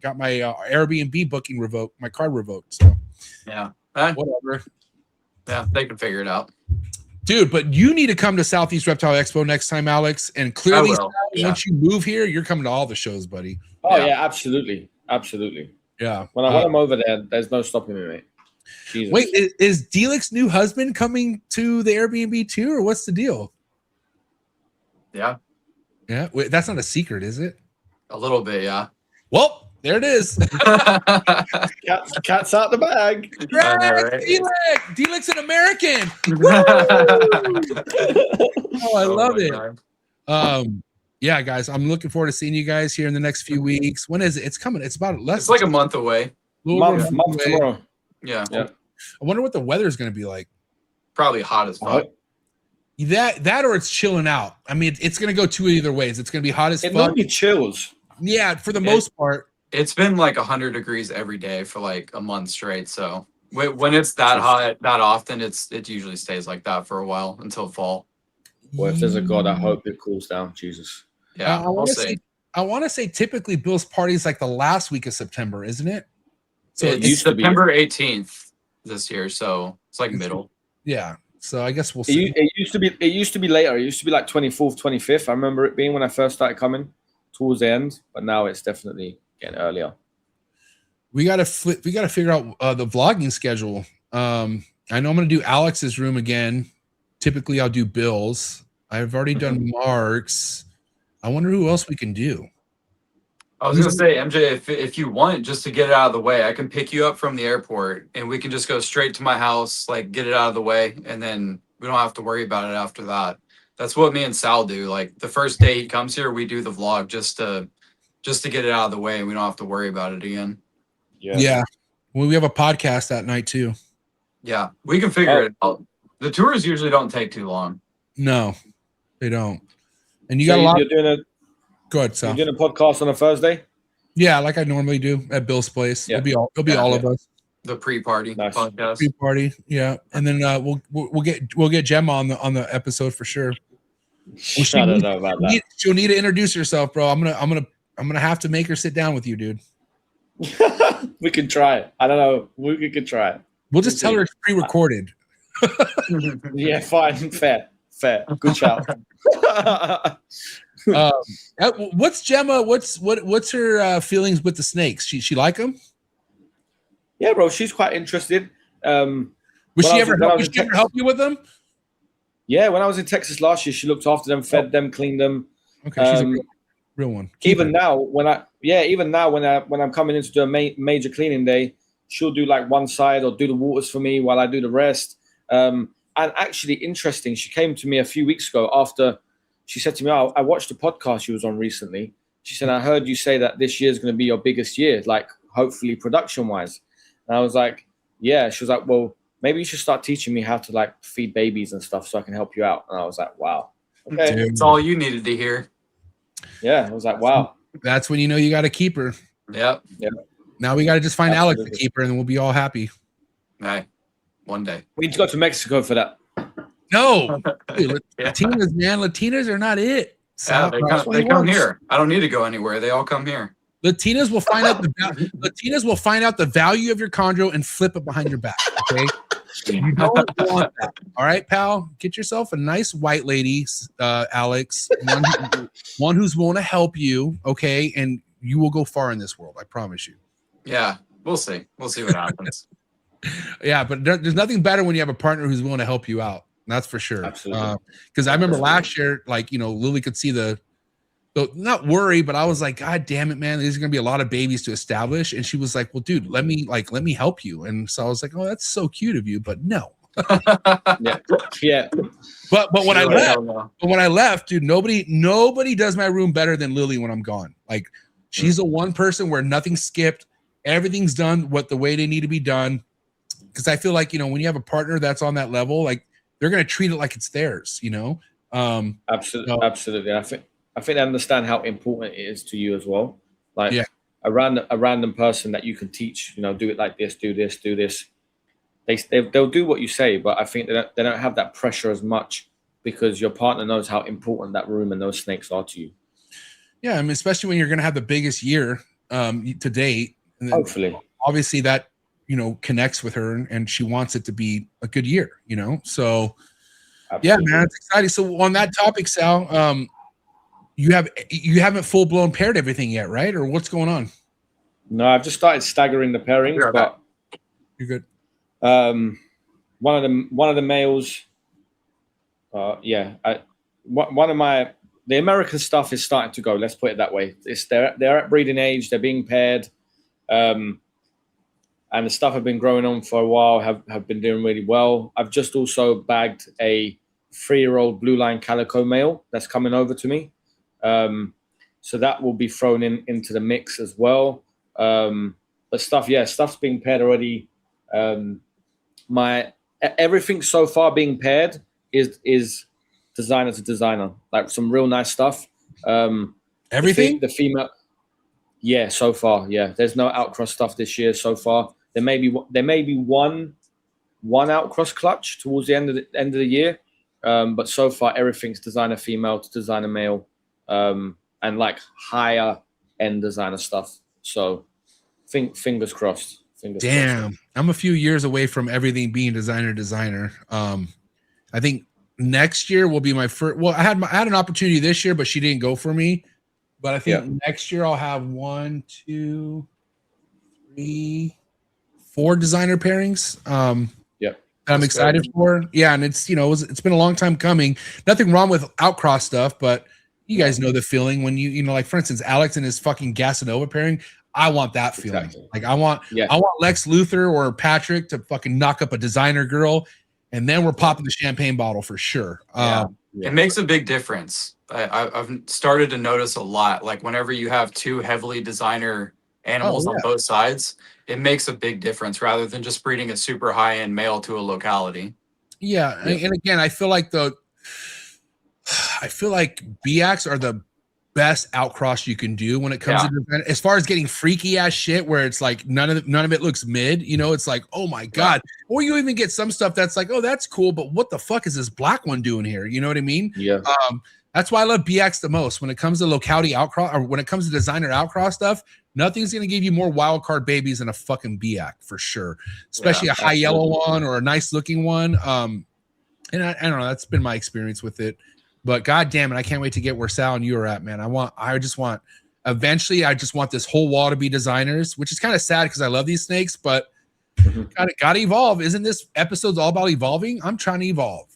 got my Airbnb booking revoked, my card revoked. So
yeah,
Whatever.
Yeah, they can figure it out.
Dude, but you need to come to Southeast Reptile Expo next time, Alex. And clearly, once you move here, you're coming to all the shows, buddy.
Oh, yeah, absolutely. Absolutely.
Yeah.
When I'm over there, there's no stopping me, mate. Jesus.
Wait, is Delik's new husband coming to the Airbnb too, or what's the deal?
Yeah.
Yeah. Wait, that's not a secret, is it?
A little bit, yeah.
Well, there it is.
Cat's out the bag.
Right. Delik's an American. Oh, I love it. Yeah, guys, I'm looking forward to seeing you guys here in the next few weeks. When is it? It's coming. It's about less.
It's like a month away.
Month tomorrow.
Yeah.
I wonder what the weather is going to be like.
Probably hot as fuck.
That or it's chilling out. I mean, it's going to go two either ways. It's going to be hot as fuck.
It normally chills.
Yeah, for the most part.
It's been like 100 degrees every day for like a month straight. So when it's that hot that often, it usually stays like that for a while until fall.
Well, if there's a God, I hope it cools down. Jesus.
Yeah,
I want to say typically Bill's party is like the last week of September, isn't it?
So it's September 18th this year, so it's like middle.
Yeah. So I guess we'll see.
It used to be later. It used to be like 24th, 25th. I remember it being when I first started coming towards the end, but now it's definitely getting earlier.
We gotta figure out the vlogging schedule. I know I'm gonna do Alex's room again. Typically I'll do Bill's. I've already done Mark's. I wonder who else we can do.
I was gonna say, MJ, if you want, just to get it out of the way, I can pick you up from the airport and we can just go straight to my house, like get it out of the way, and then we don't have to worry about it after that. That's what me and Sal do. Like the first day he comes here, we do the vlog just to get it out of the way, and we don't have to worry about it again.
Yeah. Well, we have a podcast that night too.
Yeah, we can figure it out. The tours usually don't take too long.
No, they don't. And you got a lot. Go ahead, Sal.
You're doing a podcast on a Thursday?
Yeah, like I normally do at Bill's place. Yeah. It'll be all of us.
The pre-party podcast.
Pre-party, yeah. And then we'll get Gemma on the episode for sure. Well,
I don't know about that.
She'll need to introduce herself, bro. I'm gonna have to make her sit down with you, dude.
We can try it. I don't know. We can try it.
We'll just tell her it's pre-recorded.
Yeah, fine. Fair. Good shout.
What's Gemma? What's her feelings with the snakes? She like them?
Yeah, bro. She's quite interested.
Was she ever help you with them?
Yeah, when I was in Texas last year, she looked after them, fed them, cleaned them.
Okay, she's a real one.
Even now, when I'm coming in to do a major cleaning day, she'll do like one side or do the waters for me while I do the rest. And actually, interesting, she came to me a few weeks ago after she said to me, I watched the podcast she was on recently. She said, I heard you say that this year is going to be your biggest year, like hopefully production-wise. And I was like, yeah. She was like, well, maybe you should start teaching me how to like feed babies and stuff so I can help you out. And I was like, wow. Okay.
That's all you needed to hear.
Yeah, I was like, wow.
That's when you know you got to keep her.
Yep.
Now we got to just find Alex to keep her, and then we'll be all happy.
Hey, one day.
We need to go to Mexico for that.
No. Dude, Latinas, man. Latinas are not it.
Yeah, they come here. I don't need to go anywhere. They all come here.
Latinas will find out the value of your chondro and flip it behind your back. Okay. You don't want that. All right, pal. Get yourself a nice white lady, Alex. One who's willing to help you. Okay, and you will go far in this world. I promise you.
Yeah, we'll see. We'll see what happens.
Yeah, but there's nothing better when you have a partner who's willing to help you out. That's for sure.
Absolutely.
Because I remember last year, like, Lily could see the not worry, but I was like, God damn it, man, there's gonna be a lot of babies to establish. And she was like, well, dude, let me help you. And so I was like, oh, that's so cute of you, but no.
Yeah.
But when I left, dude, nobody does my room better than Lily when I'm gone. Like, she's the one person where nothing's skipped, everything's done the way they need to be done. Because I feel like, when you have a partner that's on that level, like, they're gonna treat it like it's theirs,
Absolutely. I think they understand how important it is to you as well. Like a random person that you can teach, do it like this, do this, do this. They'll do what you say, but I think they don't have that pressure as much because your partner knows how important that room and those snakes are to you.
Yeah, I mean, especially when you're going to have the biggest year to date.
Hopefully.
Obviously, that connects with her and she wants it to be a good year, So
Absolutely.
yeah, man, it's exciting. So on that topic, Sal, you haven't full blown paired everything yet, right? Or what's going on?
No, I've just started staggering the pairings, but
you're good.
One of the males, the American stuff is starting to go. Let's put it that way. They're at breeding age. They're being paired, and the stuff have been growing on for a while. Have been doing really well. I've just also bagged a 3-year-old blue line calico male that's coming over to me, so that will be thrown into the mix as well. But stuff's being paired already. Everything so far being paired is designer to designer, like some real nice stuff.
Everything?
The female, yeah, so far, yeah. There's no outcross stuff this year so far. There may be one outcross clutch towards the end of the year, but so far everything's designer female to designer male, and like higher end designer stuff. So, fingers crossed.
Damn, I'm a few years away from everything being designer. I think next year will be my first. Well, I had an opportunity this year, but she didn't go for me. But I think next year I'll have 1, 2, 3, 4 designer pairings. I'm excited for. Yeah, and it's it's been a long time coming. Nothing wrong with outcross stuff, but you guys know the feeling when you like, for instance, Alex and his fucking Gasanova pairing. I want that feeling.
Exactly.
Like I want Lex Luthor or Patrick to fucking knock up a designer girl, and then we're popping the champagne bottle for sure.
It makes a big difference. I've started to notice a lot. Like whenever you have 2 heavily designer animals on both sides, it makes a big difference rather than just breeding a super high end male to a locality.
Yeah, and again, I feel like BX are the best outcross you can do when it comes to design. As far as getting freaky ass shit where it's like none of it looks mid, it's like, oh my god. Or you even get some stuff that's like, oh, that's cool, but what the fuck is this black one doing here? You know what I mean?
Yeah.
That's why I love BX the most. When it comes to locality outcross, or when it comes to designer outcross stuff, nothing's gonna give you more wild card babies than a fucking BX for sure. Especially a high yellow one or a nice looking one. And I don't know, that's been my experience with it. But god damn it, I can't wait to get where Sal and you are at, man. Eventually I just want this whole wall to be designers, which is kind of sad because I love these snakes, but gotta evolve. Isn't this episode's all about evolving? I'm trying to evolve.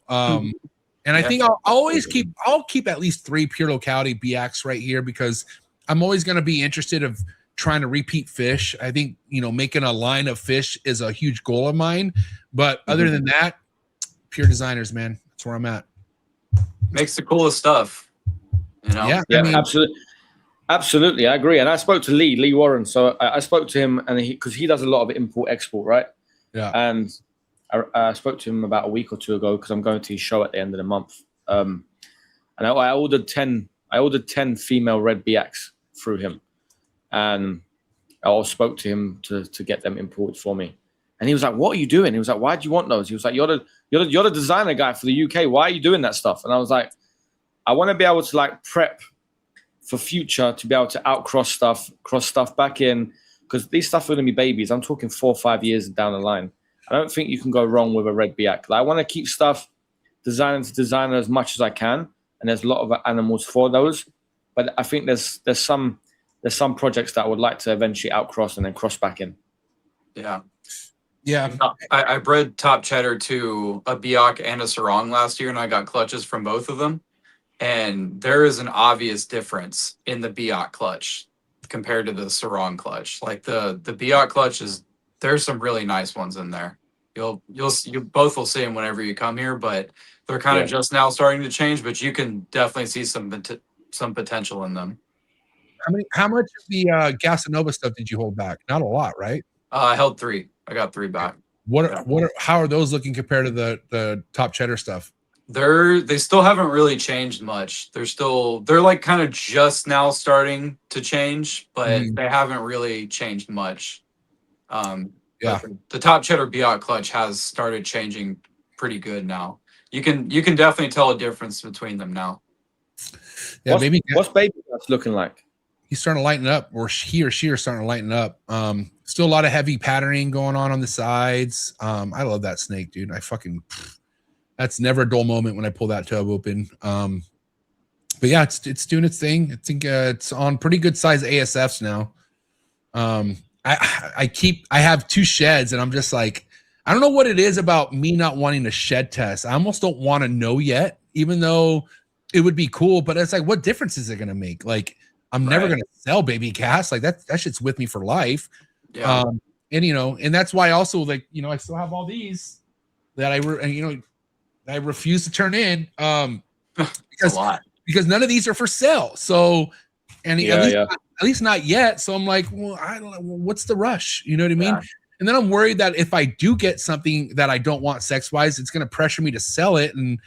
And I think I'll keep at least 3 pure locality BX right here because I'm always going to be interested of trying to repeat fish. I think, making a line of fish is a huge goal of mine. But other than that, pure designers, man. That's where I'm at.
Makes the coolest stuff.
Yeah, I mean, absolutely. I agree. And I spoke to Lee Warren. So I spoke to him because he does a lot of import export, right?
Yeah.
And I spoke to him about a week or 2 ago because I'm going to his show at the end of the month. And I ordered 10 female red BX through him. And I spoke to him to get them imported for me. And he was like, "What are you doing?" He was like, "Why do you want those?" He was like, "You're the designer guy for the UK. Why are you doing that stuff?" And I was like, "I want to be able to like prep for future to be able to outcross stuff, cross stuff back in, because these stuff are going to be babies. I'm talking 4 or 5 years down the line. I don't think you can go wrong with a red BX. Like, I want to keep stuff designer to designer as much as I can, and there's a lot of animals for those. But I think there's some projects that I would like to eventually outcross and then cross back in."
Yeah.
I bred top cheddar to a Biak and a Sarong last year, and I got clutches from both of them. And there is an obvious difference in the Biak clutch compared to the Sarong clutch. Like the Biak clutch there's some really nice ones in there. You both will see them whenever you come here, but they're kind of just now starting to change. But you can definitely see some potential in them.
How much of the Gasanova stuff did you hold back? Not a lot, right?
I held 3. I got 3 back.
How are those looking compared to the top cheddar stuff?
They still haven't really changed much. They're like kind of just now starting to change, but they haven't really changed much. The top cheddar Biak clutch has started changing pretty good now. You can definitely tell a difference between them now.
Yeah,
what's baby guts looking like?
he's starting to lighten up, or he or she are starting to lighten up. Still a lot of heavy patterning going on the sides. I love that snake, dude. That's never a dull moment when I pull that tub open. But yeah, it's doing its thing. I think it's on pretty good size ASFs now. I have 2 sheds, and I'm just like, I don't know what it is about me not wanting to shed test. I almost don't want to know yet, even though it would be cool. But it's like, what difference is it going to make? Like, I'm never going to sell baby cats. Like that shit's with me for life.
Yeah.
And and that's why also, like, I still have all these that I refuse to turn in. Because none of these are for sale. So, and at least not yet. So I'm like, well, I don't know. What's the rush? You know what I mean? Yeah. And then I'm worried that if I do get something that I don't want sex wise, it's going to pressure me to sell it. And,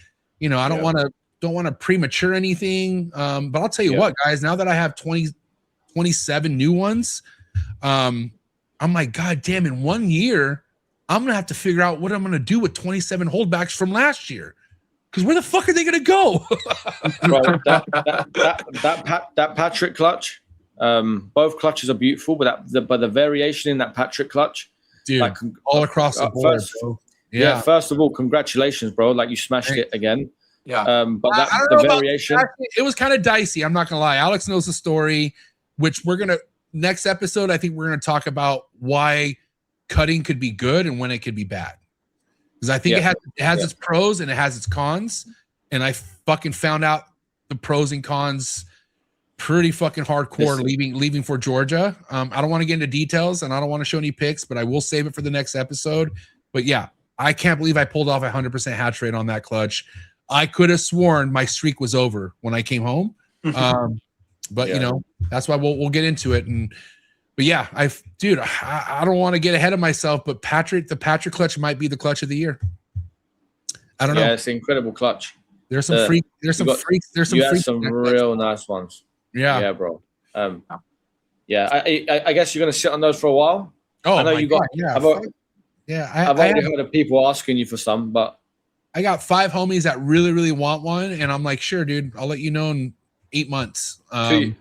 I don't want to premature anything. But I'll tell you what, guys, now that I have 27 new ones, I'm like, God damn, in 1 year, I'm going to have to figure out what I'm going to do with 27 holdbacks from last year. Because where the fuck are they going to go?
Bro, that Patrick clutch, both clutches are beautiful, but the variation in that Patrick clutch, dude, like,
all across the board.
First of all, congratulations, bro. Like, you smashed it again.
Yeah.
But the variation,
it was kind of dicey. I'm not gonna lie. Alex knows the story, which next episode, I think we're gonna talk about why cutting could be good and when it could be bad. Because I think it has its pros and it has its cons, and I fucking found out the pros and cons pretty fucking hardcore leaving for Georgia. I don't want to get into details and I don't want to show any pics, but I will save it for the next episode. But yeah, I can't believe I pulled off 100% hatch rate on that clutch. I could have sworn my streak was over when I came home. But that's why we'll get into it. But yeah, I don't want to get ahead of myself, but the Patrick clutch might be the clutch of the year. I don't know.
Yeah, it's an incredible clutch.
There's some freaks. There's some freaks.
You have some real nice ones. Yeah, bro. I guess you're gonna sit on those for a while.
Oh,
I know you got.
I've
already heard of people asking you for some, but
I got 5 homies that really, really want one, and I'm like, sure, dude, I'll let you know in 8 months.
2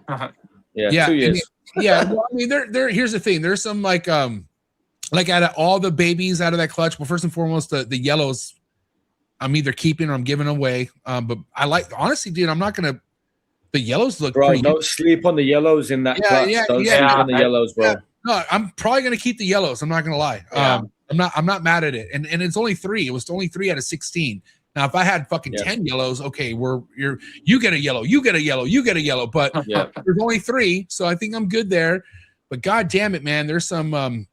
years.
Well, I mean, here's the thing. There's some like out of all the babies out of that clutch. Well, first and foremost, the yellows, I'm either keeping or I'm giving away. But I honestly, dude, I'm not gonna. The yellows look.
Bro, don't sleep on the yellows in that clutch. Don't sleep on the yellows, bro.
No, I'm probably gonna keep the yellows. I'm not gonna lie. I'm not mad at it. And it's only 3. It was only 3 out of 16. Now, if I had fucking 10 yellows, okay, you get a yellow, you get a yellow, you get a yellow, but there's only 3, so I think I'm good there. But god damn it, man, there's some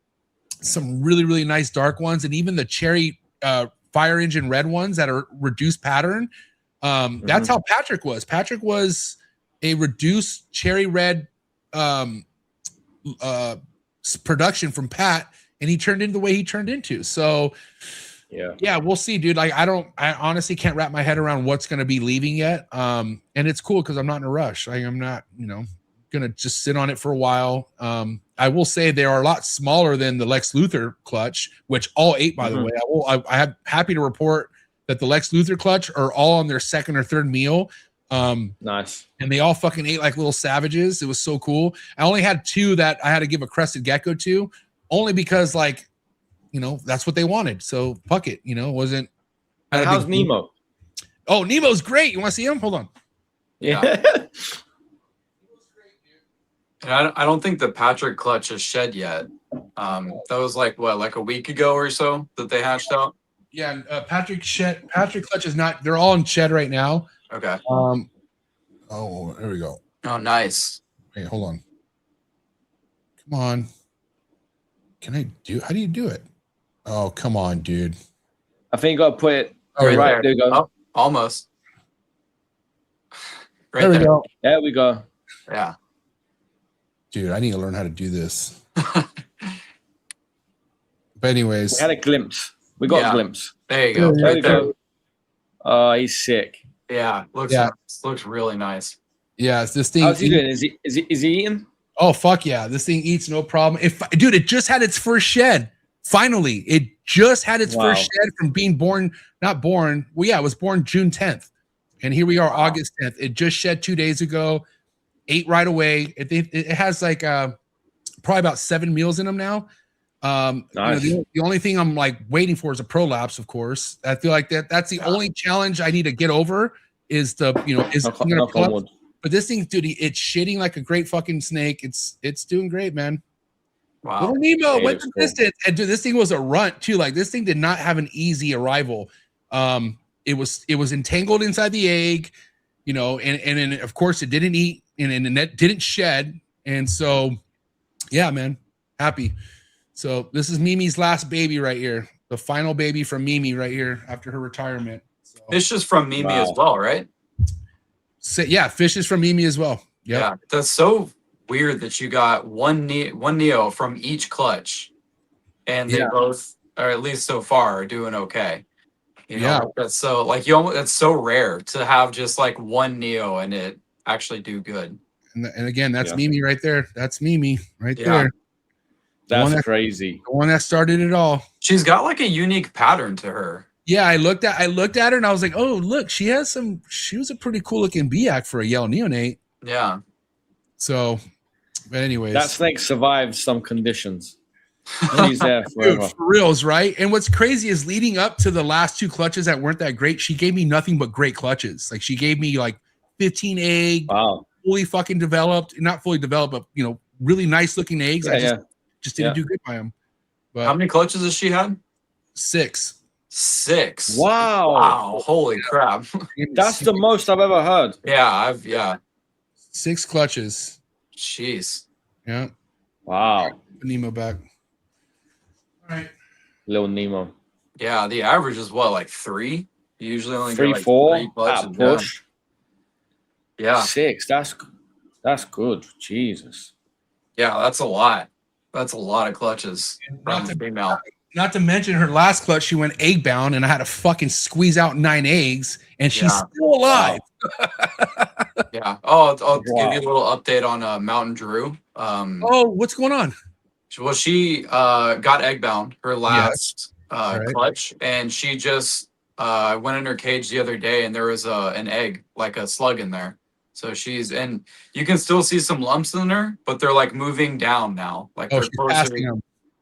really, really nice dark ones, and even the cherry fire engine red ones that are reduced pattern. That's how Patrick was. Patrick was a reduced cherry red production from Pat, and he turned into the way he turned into. So yeah, we'll see, dude. Like, I honestly can't wrap my head around what's going to be leaving yet. And it's cool because I'm not in a rush. Like, I'm not, going to just sit on it for a while. I will say they are a lot smaller than the Lex Luthor clutch, which all 8, by the way. I am happy to report that the Lex Luthor clutch are all on their 2nd or 3rd meal.
Nice.
And they all fucking ate like little savages. It was so cool. I only had 2 that I had to give a crested gecko to, only because, like, that's what they wanted. So fuck it. It wasn't.
And how's Nemo?
Oh, Nemo's great. You want to see him? Hold on.
Yeah. And I don't think the Patrick clutch is shed yet. That was like a week ago or so that they hatched out.
Yeah, Patrick clutch is not. They're all in shed right now.
Okay.
Oh, there we go.
Oh, nice.
Hey, hold on. Come on. How do you do it? Oh, come on, dude.
I think you got to put it
right
there. You go.
Oh, almost.
Right there we go.
There we go.
Yeah.
Dude, I need to learn how to do this. But anyways.
We had a glimpse. We got a glimpse.
There you go.
There you go. Oh, he's sick.
Yeah. Looks really nice.
Yeah, it's this thing.
How's he doing? Is he eating?
Oh, fuck yeah. This thing eats no problem. Dude, it just had its first shed. Finally, it just had its first shed from being born. Not born. Well, yeah, it was born June 10th. And here we are, August 10th. It just shed 2 days ago. ate right away. It has like probably about 7 meals in them now.
Nice.
You know, the only thing I'm like waiting for is a prolapse, of course. I feel like that's the only challenge I need to get over is the, you know, is but this thing, dude, it's shitting like a great fucking snake. It's doing great, man.
Wow.
Little Nemo went the distance. And dude, this thing was a runt too. Like this thing did not have an easy arrival. It was entangled inside the egg, you know, and then of course it didn't eat and the net didn't shed. And so, yeah, man, happy. So this is Mimi's last baby right here. The final baby from Mimi right here after her retirement. So,
it's just from Mimi as well, right?
So, yeah, fish is from Mimi as well. Yep.
Yeah, that's so weird that you got one Neo from each clutch, and they both, or at least so far, are doing okay. You know, that's so like that's so rare to have just like one Neo and it actually do good.
And again, that's Mimi right there. That's Mimi right there.
That's crazy.
The one that started it all.
She's got like a unique pattern to her.
Yeah, I looked at her and I was like, oh, look, she was a pretty cool looking BIAC for a yellow neonate.
Yeah.
So, but anyways.
That snake survived some conditions. He's there forever.
Dude, for reals, right? And what's crazy is leading up to the last 2 clutches that weren't that great, she gave me nothing but great clutches. Like she gave me like 15 egg, fully fucking developed, not fully developed, but you know, really nice looking eggs. I just didn't do good by them. But
how many clutches has she had?
6.
6.
Wow.
Holy crap.
That's the most I've ever heard.
Yeah,
6 clutches.
Jeez.
Yeah.
Wow.
Nemo back. All right.
Little Nemo.
Yeah, the average is what, like 3? You usually only
3,
get like
4
3 clutches.
push.
Yeah.
6. That's good. Jesus.
Yeah, that's a lot. That's a lot of clutches from the female.
Not to mention her last clutch, she went egg bound, and I had to fucking squeeze out 9 eggs, and she's still alive.
Yeah. Oh, I'll give you a little update on Mountain Drew.
What's going on?
Well, she got egg bound her last clutch, and she just went in her cage the other day, and there was an egg, like a slug in there. So and you can still see some lumps in her, but they're like moving down now. Like they're closer.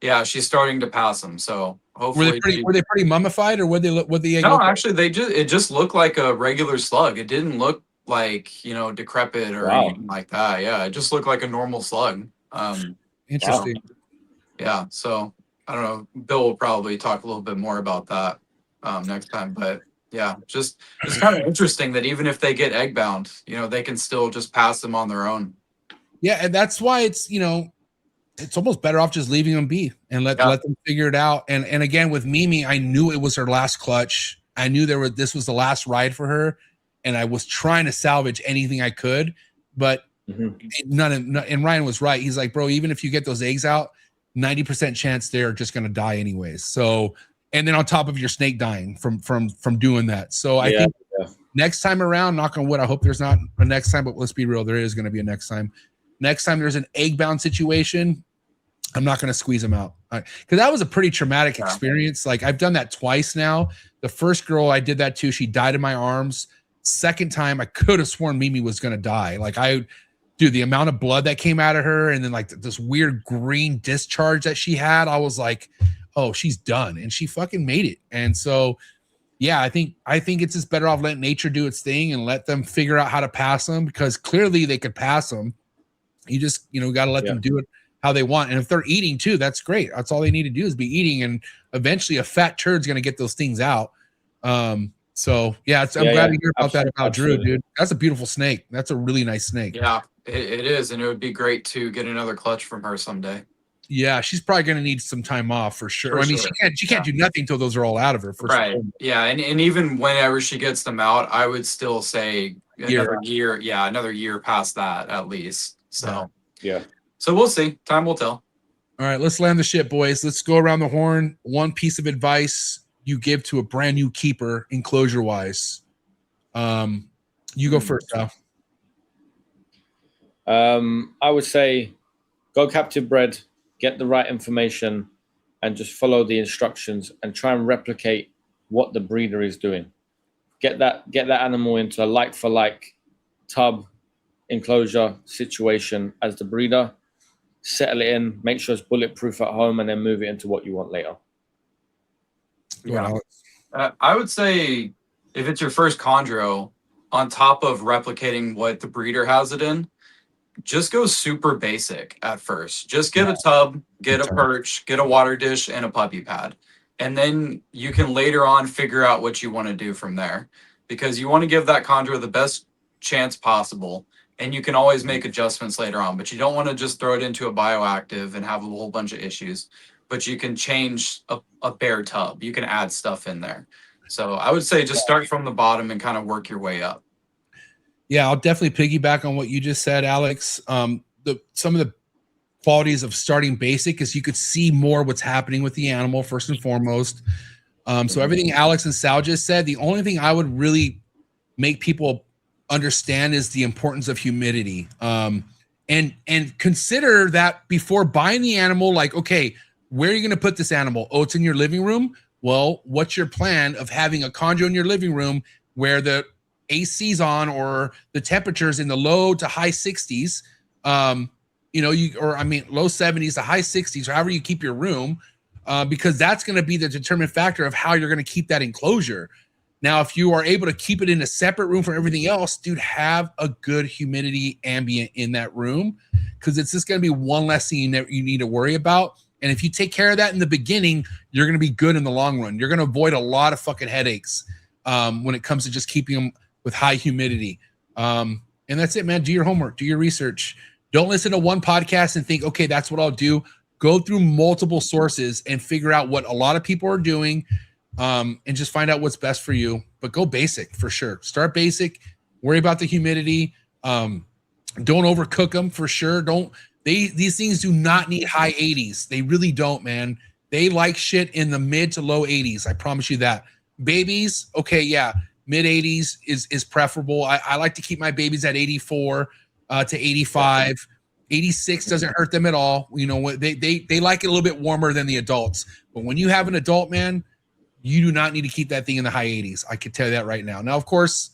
Yeah, she's starting to pass them. So hopefully,
were they pretty mummified, or what the egg?
No, actually, it just looked like a regular slug. It didn't look like, you know, decrepit or anything like that. Yeah, it just looked like a normal slug.
Interesting.
Yeah, so I don't know. Bill will probably talk a little bit more about that next time, but. Yeah, it's kind of interesting that even if they get egg bound, you know, they can still just pass them on their own. Yeah,
and that's why it's, you know, it's almost better off just leaving them be and let them figure it out. And again, with Mimi, I knew it was her last clutch. I knew this was the last ride for her, and I was trying to salvage anything I could, but and Ryan was right. He's like, bro, even if you get those eggs out, 90% chance they're just going to die anyways. So. And then on top of your snake dying from doing that. So I think next time around, knock on wood, I hope there's not a next time, but let's be real, there is going to be a next time. Next time there's an egg bound situation, I'm not going to squeeze them out. Because that was a pretty traumatic experience. Like I've done that twice now. The first girl I did that to, she died in my arms. Second time, I could have sworn Mimi was going to die. Like the amount of blood that came out of her and then like this weird green discharge that she had, I was like, oh, she's done. And she fucking made it. And so, yeah, I think it's just better off letting nature do its thing and let them figure out how to pass them, because clearly they could pass them. You just, you know, got to let them do it how they want. And if they're eating too, that's great. That's all they need to do is be eating. And eventually a fat turd's going to get those things out. So yeah, I'm glad to hear about that about Drew, dude. That's a beautiful snake. That's a really nice snake.
Yeah, it is. And it would be great to get another clutch from her someday.
Yeah, she's probably going to need some time off for sure. She can't do nothing until those are all out of her.
Yeah, and even whenever she gets them out, I would still say another year. Yeah, another year past that at least. So so we'll see. Time will tell.
All right, let's land the ship, boys. Let's go around the horn. One piece of advice you give to a brand new keeper, enclosure wise. You go first, Al.
I would say go captive bred. Get the right information and just follow the instructions and try and replicate what the breeder is doing. Get that animal into a like for like tub enclosure situation as the breeder, settle it in, make sure it's bulletproof at home, and then move it into what you want later.
Yeah. I would say if it's your first chondro, on top of replicating what the breeder has it in, just go super basic at first. Just get a tub, get a perch, get a water dish, and a puppy pad. And then you can later on figure out what you want to do from there. Because you want to give that chondro the best chance possible. And you can always make adjustments later on. But you don't want to just throw it into a bioactive and have a whole bunch of issues. But you can change a bare tub. You can add stuff in there. So I would say just start from the bottom and kind of work your way up.
Yeah, I'll definitely piggyback on what you just said, Alex. Some of the qualities of starting basic is you could see more what's happening with the animal first and foremost. So everything Alex and Sal just said, the only thing I would really make people understand is the importance of humidity. And consider that before buying the animal, like, okay, where are you going to put this animal? Oh, it's in your living room. Well, what's your plan of having a chondro in your living room where the AC's on or the temperatures in the low to high 60s, low 70s to high 60s, or however you keep your room, because that's going to be the determinant factor of how you're going to keep that enclosure. Now, if you are able to keep it in a separate room from everything else, dude, have a good humidity ambient in that room, because it's just going to be one less thing you need to worry about. And if you take care of that in the beginning, you're going to be good in the long run. You're going to avoid a lot of fucking headaches when it comes to just keeping them with high humidity. And that's it, man. Do your homework, do your research. Don't listen to one podcast and think, okay, that's what I'll do. Go through multiple sources and figure out what a lot of people are doing, and just find out what's best for you. But go basic for sure. Start basic. Worry about the humidity. Don't overcook them for sure. These things do not need high 80s. They really don't, man. They like shit in the mid to low 80s. I promise you that. Babies, okay, yeah, mid 80s is preferable. I like to keep my babies at 84 to 85. 86 doesn't hurt them at all. You know what? They like it a little bit warmer than the adults. But when you have an adult, man, you do not need to keep that thing in the high 80s. I can tell you that right now. Now, of course,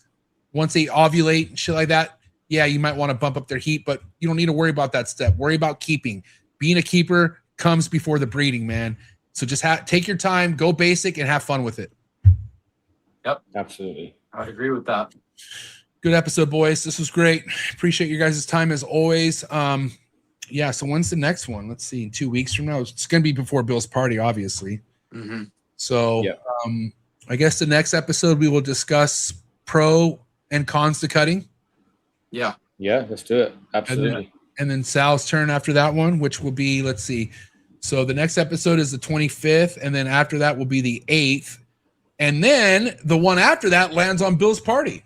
once they ovulate and shit like that, yeah, you might want to bump up their heat, but you don't need to worry about that step. Worry about keeping. Being a keeper comes before the breeding, man. So just take your time, go basic, and have fun with it.
Yep,
absolutely.
I'd agree with that.
Good episode, boys. This was great. Appreciate your guys' time as always. Yeah, so when's the next one? Let's see, 2 weeks from now. It's going to be before Bill's party, obviously.
Mm-hmm.
So I guess the next episode we will discuss pro and cons to cutting.
Yeah,
let's do it. Absolutely.
And then Sal's turn after that one, which will be, let's see. So the next episode is the 25th, and then after that will be the 8th. And then the one after that lands on Bill's party.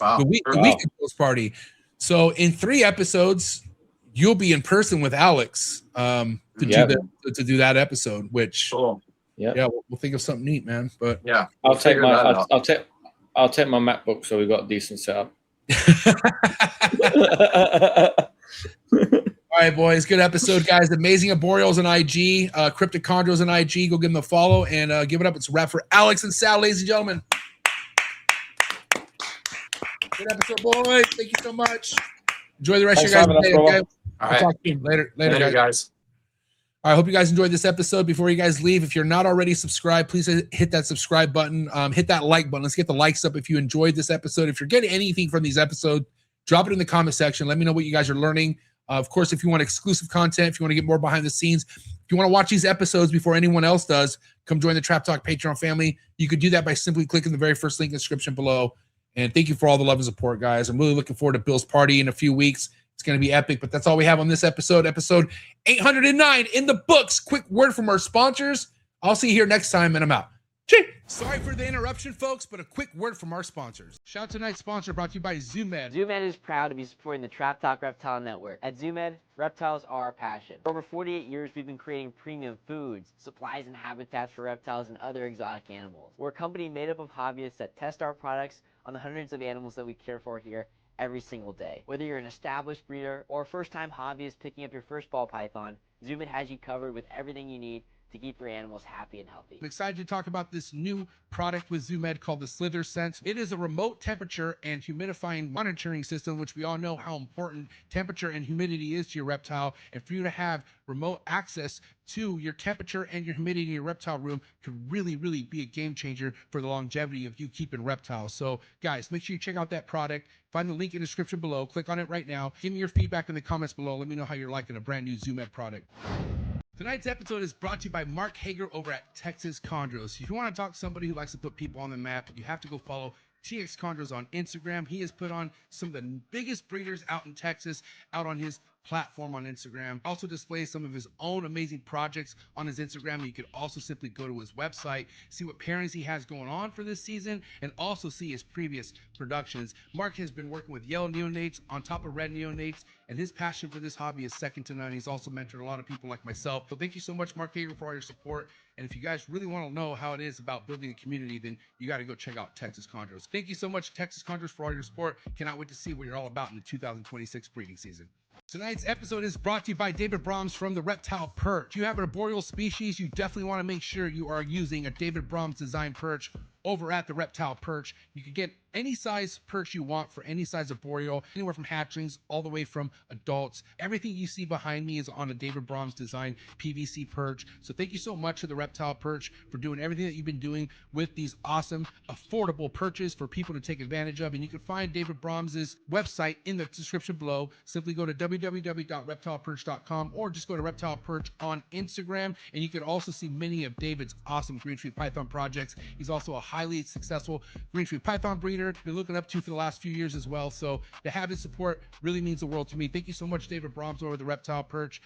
Wow.
The week of Bill's party. So in 3 episodes, you'll be in person with Alex to do that episode, which
we'll
think of something neat, man. But
yeah,
I'll take my MacBook, so we've got a decent setup.
All right, boys. Good episode, guys. Amazing Arboreals on IG, Cryptic Chondros on IG. Go give them a follow and give it up. It's a wrap for Alex and Sal, ladies and gentlemen. Good episode, boys. Thank you so much. Enjoy the rest of your guys' day. Okay?
All
I'll talk to you later,
guys.
I hope you guys enjoyed this episode. Before you guys leave, if you're not already subscribed, please hit that subscribe button. Hit that like button. Let's get the likes up if you enjoyed this episode. If you're getting anything from these episodes, drop it in the comment section. Let me know what you guys are learning. Of course, if you want exclusive content, if you want to get more behind the scenes, if you want to watch these episodes before anyone else does, come join the Trap Talk Patreon family. You could do that by simply clicking the very first link in the description below. And thank you for all the love and support, guys. I'm really looking forward to Bill's party in a few weeks. It's going to be epic, but that's all we have on this episode. Episode 809 in the books. Quick word from our sponsors. I'll see you here next time, and I'm out. Sorry for the interruption, folks, but a quick word from our sponsors. Shout out to tonight's sponsor brought to you by ZooMed.
ZooMed is proud to be supporting the Trap Talk Reptile Network. At ZooMed, reptiles are our passion. For over 48 years, we've been creating premium foods, supplies, and habitats for reptiles and other exotic animals. We're a company made up of hobbyists that test our products on the hundreds of animals that we care for here every single day. Whether you're an established breeder or a first-time hobbyist picking up your first ball python, ZooMed has you covered with everything you need to keep your animals happy and healthy.
I'm excited to talk about this new product with ZoomEd called the Slither Sense. It is a remote temperature and humidifying monitoring system, which we all know how important temperature and humidity is to your reptile. And for you to have remote access to your temperature and your humidity in your reptile room could really, really be a game changer for the longevity of you keeping reptiles. So guys, make sure you check out that product. Find the link in the description below. Click on it right now. Give me your feedback in the comments below. Let me know how you're liking a brand new ZoomEd product. Tonight's episode is brought to you by Mark Hager over at Texas Chondros. If you want to talk to somebody who likes to put people on the map, you have to go follow TX Chondros on Instagram. He has put on some of the biggest breeders out in Texas out on his platform on Instagram. Also displays some of his own amazing projects on his Instagram. You could also simply go to his website, see what pairings he has going on for this season, and also see his previous productions. Mark has been working with yellow neonates on top of red neonates, and his passion for this hobby is second to none. He's also mentored a lot of people like myself. So thank you so much, Mark Hager, for all your support. And if you guys really want to know how it is about building a community, then you got to go check out Texas Chondros. Thank you so much, Texas Chondros, for all your support. Cannot wait to see what you're all about in the 2026 breeding season. Tonight's episode is brought to you by David Brahms from the Reptile Perch. If you have an arboreal species, you definitely want to make sure you are using a David Brahms design perch over at the Reptile Perch. You can get any size perch you want for any size arboreal, anywhere from hatchlings all the way from adults. Everything you see behind me is on a David Brahms design PVC perch. So thank you so much to the Reptile Perch for doing everything that you've been doing with these awesome, affordable perches for people to take advantage of. And you can find David Brahms's website in the description below. Simply go to www.reptileperch.com or just go to Reptile Perch on Instagram. And you can also see many of David's awesome green tree python projects. He's also a highly successful green tree python breeder. Been looking up to for the last few years as well. So to have his support really means the world to me. Thank you so much, David Brahms over the Reptile Perch.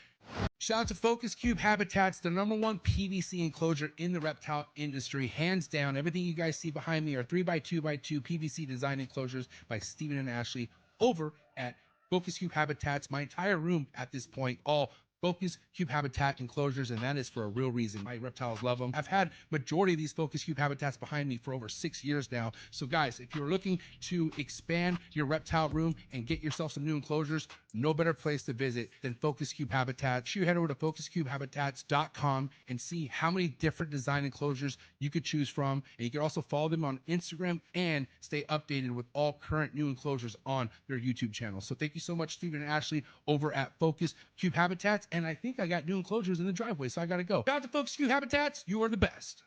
Shout out to Focus Cube Habitats, the #1 PVC enclosure in the reptile industry, hands down. Everything you guys see behind me are 3x2x2 PVC design enclosures by Stephen and Ashley over at Focus Cube Habitats. My entire room at this point, all Focus Cube Habitat enclosures, and that is for a real reason. My reptiles love them. I've had majority of these Focus Cube Habitats behind me for over 6 years now. So guys, if you're looking to expand your reptile room and get yourself some new enclosures, no better place to visit than Focus Cube Habitats. You head over to focuscubehabitats.com and see how many different design enclosures you could choose from. And you can also follow them on Instagram and stay updated with all current new enclosures on their YouTube channel. So thank you so much, Stephen and Ashley over at Focus Cube Habitats. And I think I got new enclosures in the driveway, so I gotta go. Shout out to Focus Cube Habitats. You are the best.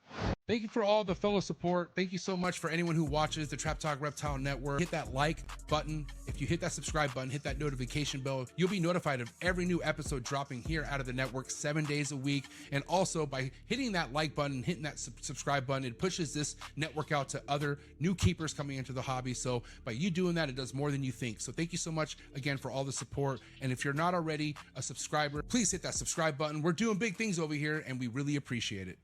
Thank you for all the fellow support. Thank you so much for anyone who watches the Trap Talk Reptile Network. Hit that like button. If you hit that subscribe button, hit that notification bell, you'll be notified of every new episode dropping here out of the network 7 days a week. And also by hitting that like button, hitting that subscribe button, it pushes this network out to other new keepers coming into the hobby. So by you doing that, it does more than you think. So thank you so much again for all the support. And if you're not already a subscriber, please hit that subscribe button. We're doing big things over here and we really appreciate it.